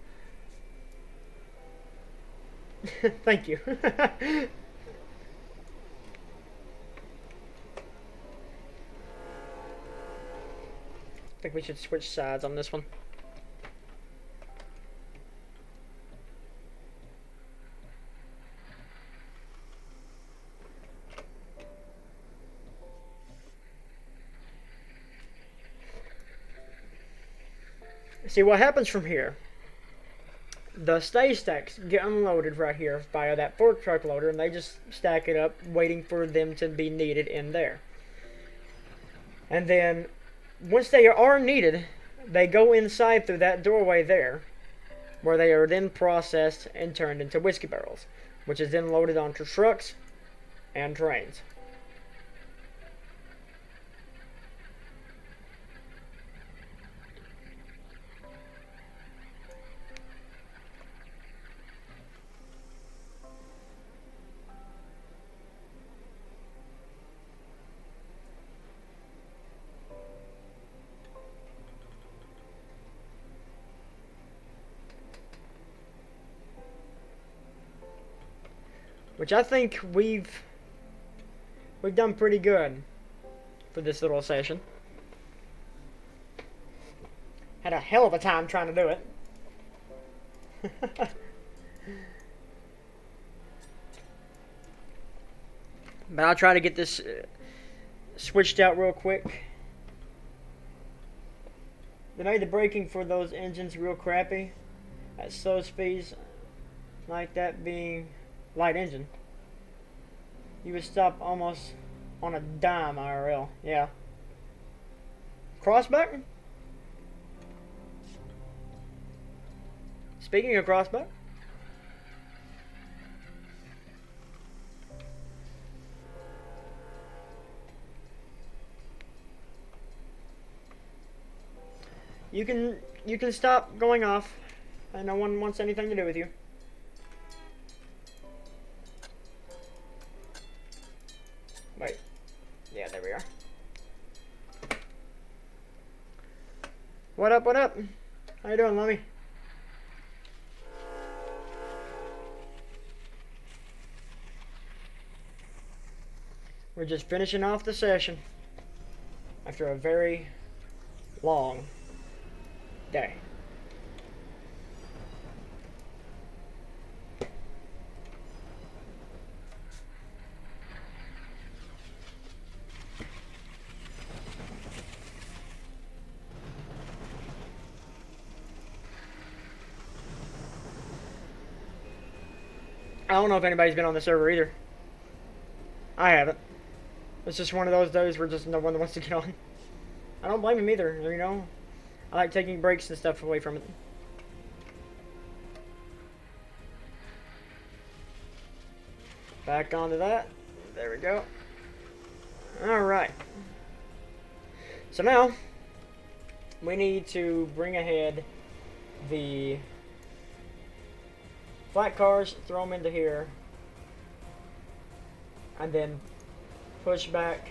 A: Thank you. I think we should switch sides on this one. See what happens from here. The stay stacks get unloaded right here by that fork truck loader, and they just stack it up, waiting for them to be needed in there. And then, once they are needed, they go inside through that doorway there, where they are then processed and turned into whiskey barrels, which is then loaded onto trucks and trains. Which I think we've done pretty good for this little session. Had a hell of a time trying to do it. But I'll try to get this switched out real quick. They made the braking for those engines real crappy at slow speeds like that being light engine. You would stop almost on a dime IRL. Yeah. Crossback? Speaking of crossback, you can stop going off, and no one wants anything to do with you. Wait. Yeah, there we are. What up, what up? How you doing, Lummy? We're just finishing off the session after a very long day. I don't know if anybody's been on the server either. I haven't. It's just one of those days where just no one wants to get on. I don't blame him either, you know. I like taking breaks and stuff away from it. Back onto that. There we go. Alright. So now, we need to bring ahead the flat cars, throw them into here, and then push back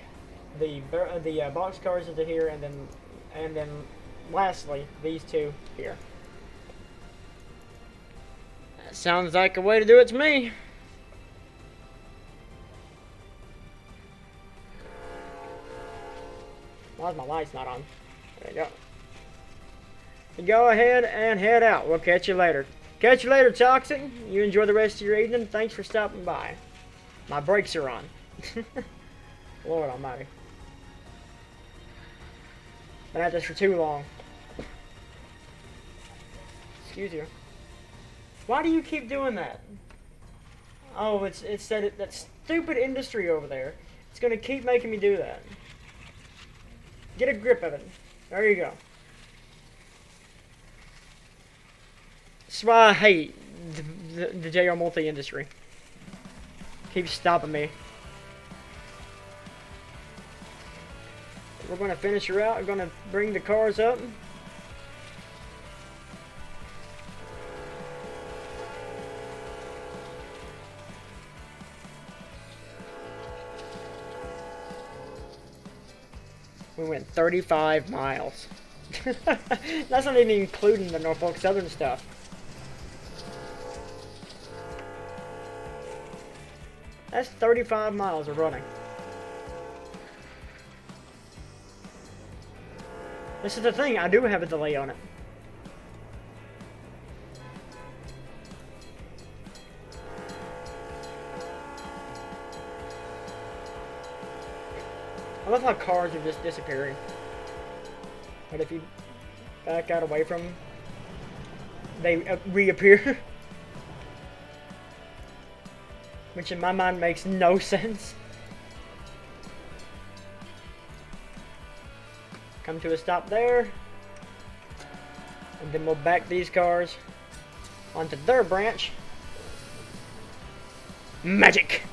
A: the box cars into here, and then lastly these two here. That sounds like a way to do it to me. Why is my lights not on? There you go. You go ahead and head out. We'll catch you later. Catch you later, Toxic. You enjoy the rest of your evening. Thanks for stopping by. My brakes are on. Lord almighty. Been at this for too long. Excuse you. Why do you keep doing that? Oh, it's that stupid industry over there. It's gonna keep making me do that. Get a grip of it. There you go. That's why I hate the JR multi-industry. Keeps stopping me. We're gonna finish her out. We're gonna bring the cars up. We went 35 miles. That's not even including the Norfolk Southern stuff. That's 35 miles of running. This is the thing, I do have a delay on it. I love how cars are just disappearing. But if you back out away from them, they reappear. Which in my mind makes no sense. Come to a stop there. And then we'll back these cars onto their branch. Magic!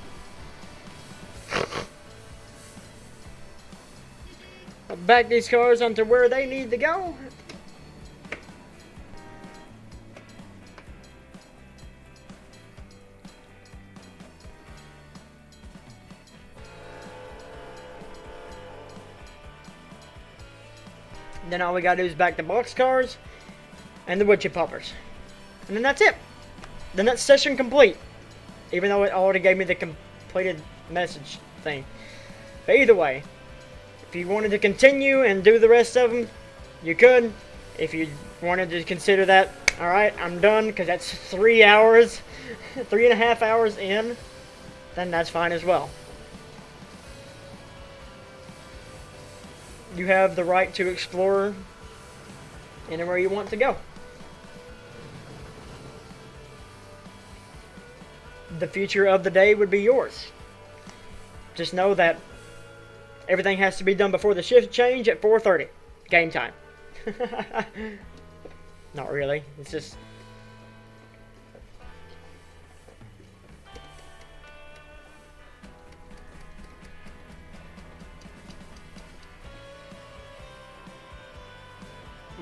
A: I'll back these cars onto where they need to go. Then all we gotta do is back the box cars and the wood chip hoppers. And then that's it. Then that's session complete. Even though it already gave me the completed message thing. But either way, if you wanted to continue and do the rest of them, you could. If you wanted to consider that, alright, I'm done, because that's 3 hours, 3.5 hours in, then that's fine as well. You have the right to explore anywhere you want to go. The future of the day would be yours. Just know that everything has to be done before the shift change at 4:30. Game time. Not really. It's just...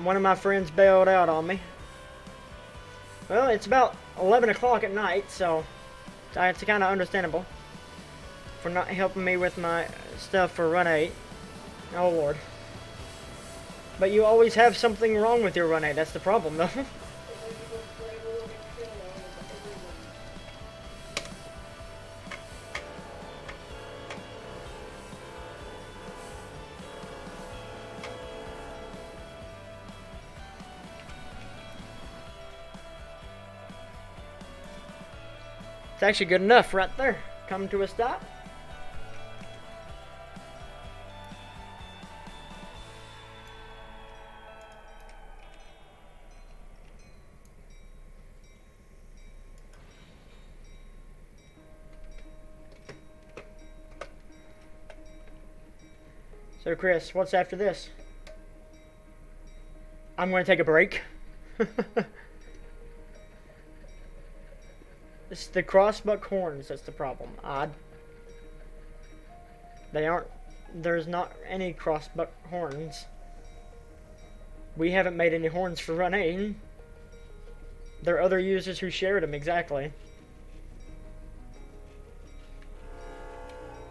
A: one of my friends bailed out on me. Well, it's about 11 o'clock at night, so it's kind of understandable for not helping me with my stuff for Run 8. Oh, Lord. But you always have something wrong with your Run 8. That's the problem, though. It's actually good enough right there. Come to a stop. So Chris, what's after this? I'm going to take a break. It's the crossbuck horns that's the problem. Odd. They aren't... There's not any crossbuck horns. We haven't made any horns for Run 8. There are other users who shared them, exactly.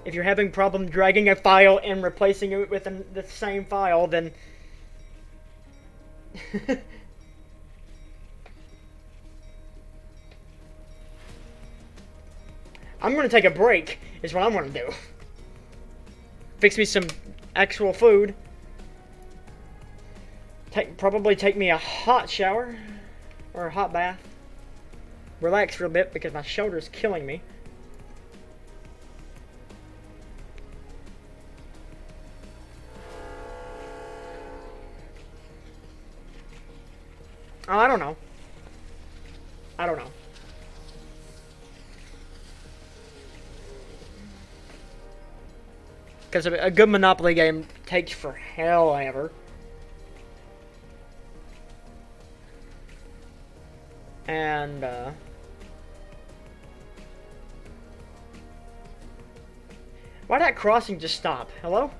A: If you're having problem dragging a file and replacing it with the same file, then... I'm going to take a break, is what I'm going to do. Fix me some actual food. Probably take me a hot shower. Or a hot bath. Relax for a bit because my shoulder's killing me. Oh, I don't know. Because a good Monopoly game takes for hell ever. And, why'd that crossing just stop? Hello?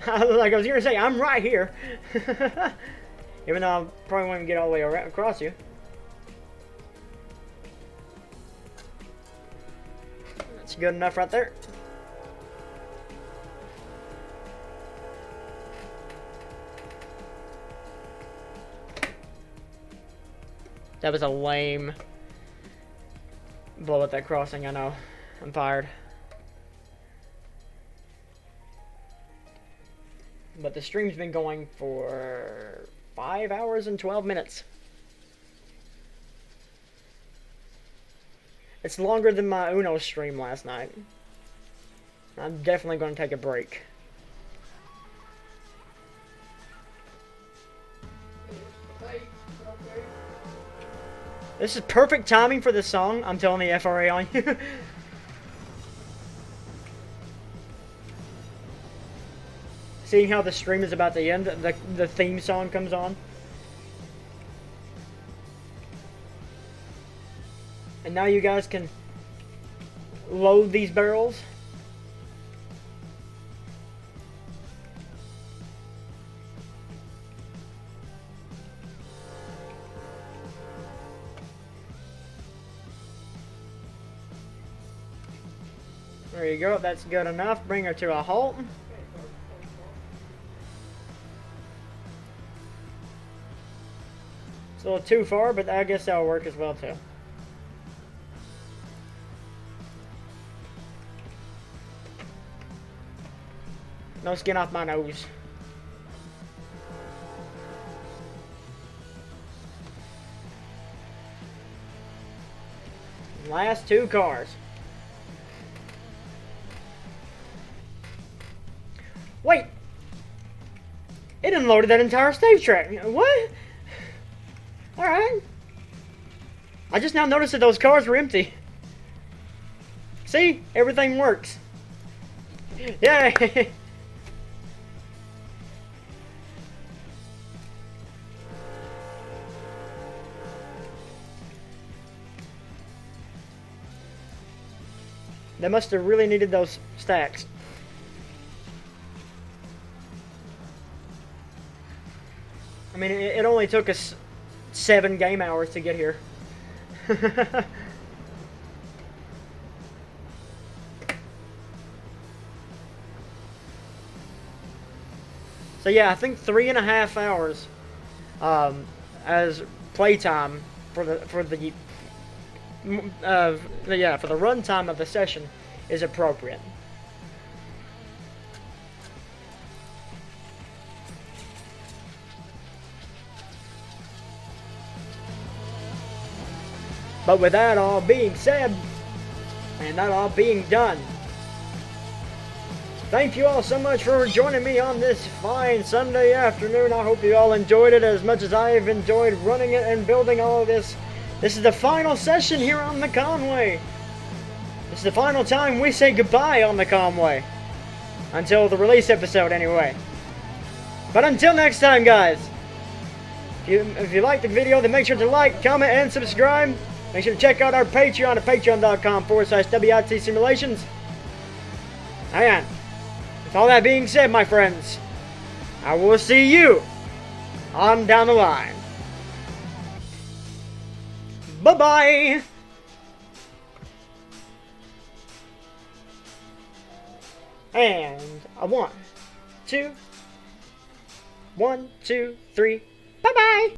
A: Like I was gonna say, I'm right here. Even though I probably won't even get all the way around, across you. That's good enough right there. That was a lame blow at that crossing, I know. I'm fired. But the stream's been going for 5 hours and 12 minutes. It's longer than my Uno stream last night. I'm definitely going to take a break. This is perfect timing for this song. I'm telling the FRA on you. Seeing how the stream is about to end, the theme song comes on. And now you guys can load these barrels. There you go, that's good enough. Bring her to a halt. It's a little too far, but I guess that'll work as well too. No skin off my nose. Last 2 cars. Wait! It unloaded that entire stave track. What? Alright. I just now noticed that those cars were empty. See? Everything works. Yay! They must have really needed those stacks. I mean, it only took us 7 game hours to get here. So yeah, I think 3.5 hours as playtime for the runtime of the session is appropriate. But with that all being said, and that all being done, thank you all so much for joining me on this fine Sunday afternoon. I hope you all enjoyed it as much as I have enjoyed running it and building all of this. This is the final session here on the Conway. This is the final time we say goodbye on the Conway. Until the release episode, anyway. But until next time, guys, if you liked the video, then make sure to like, comment, and subscribe. Make sure to check out our Patreon at patreon.com/WIT Simulations. And with all that being said, my friends, I will see you on down the line. Bye-bye! And a 1, 2, 1, 2, 3. Bye-bye!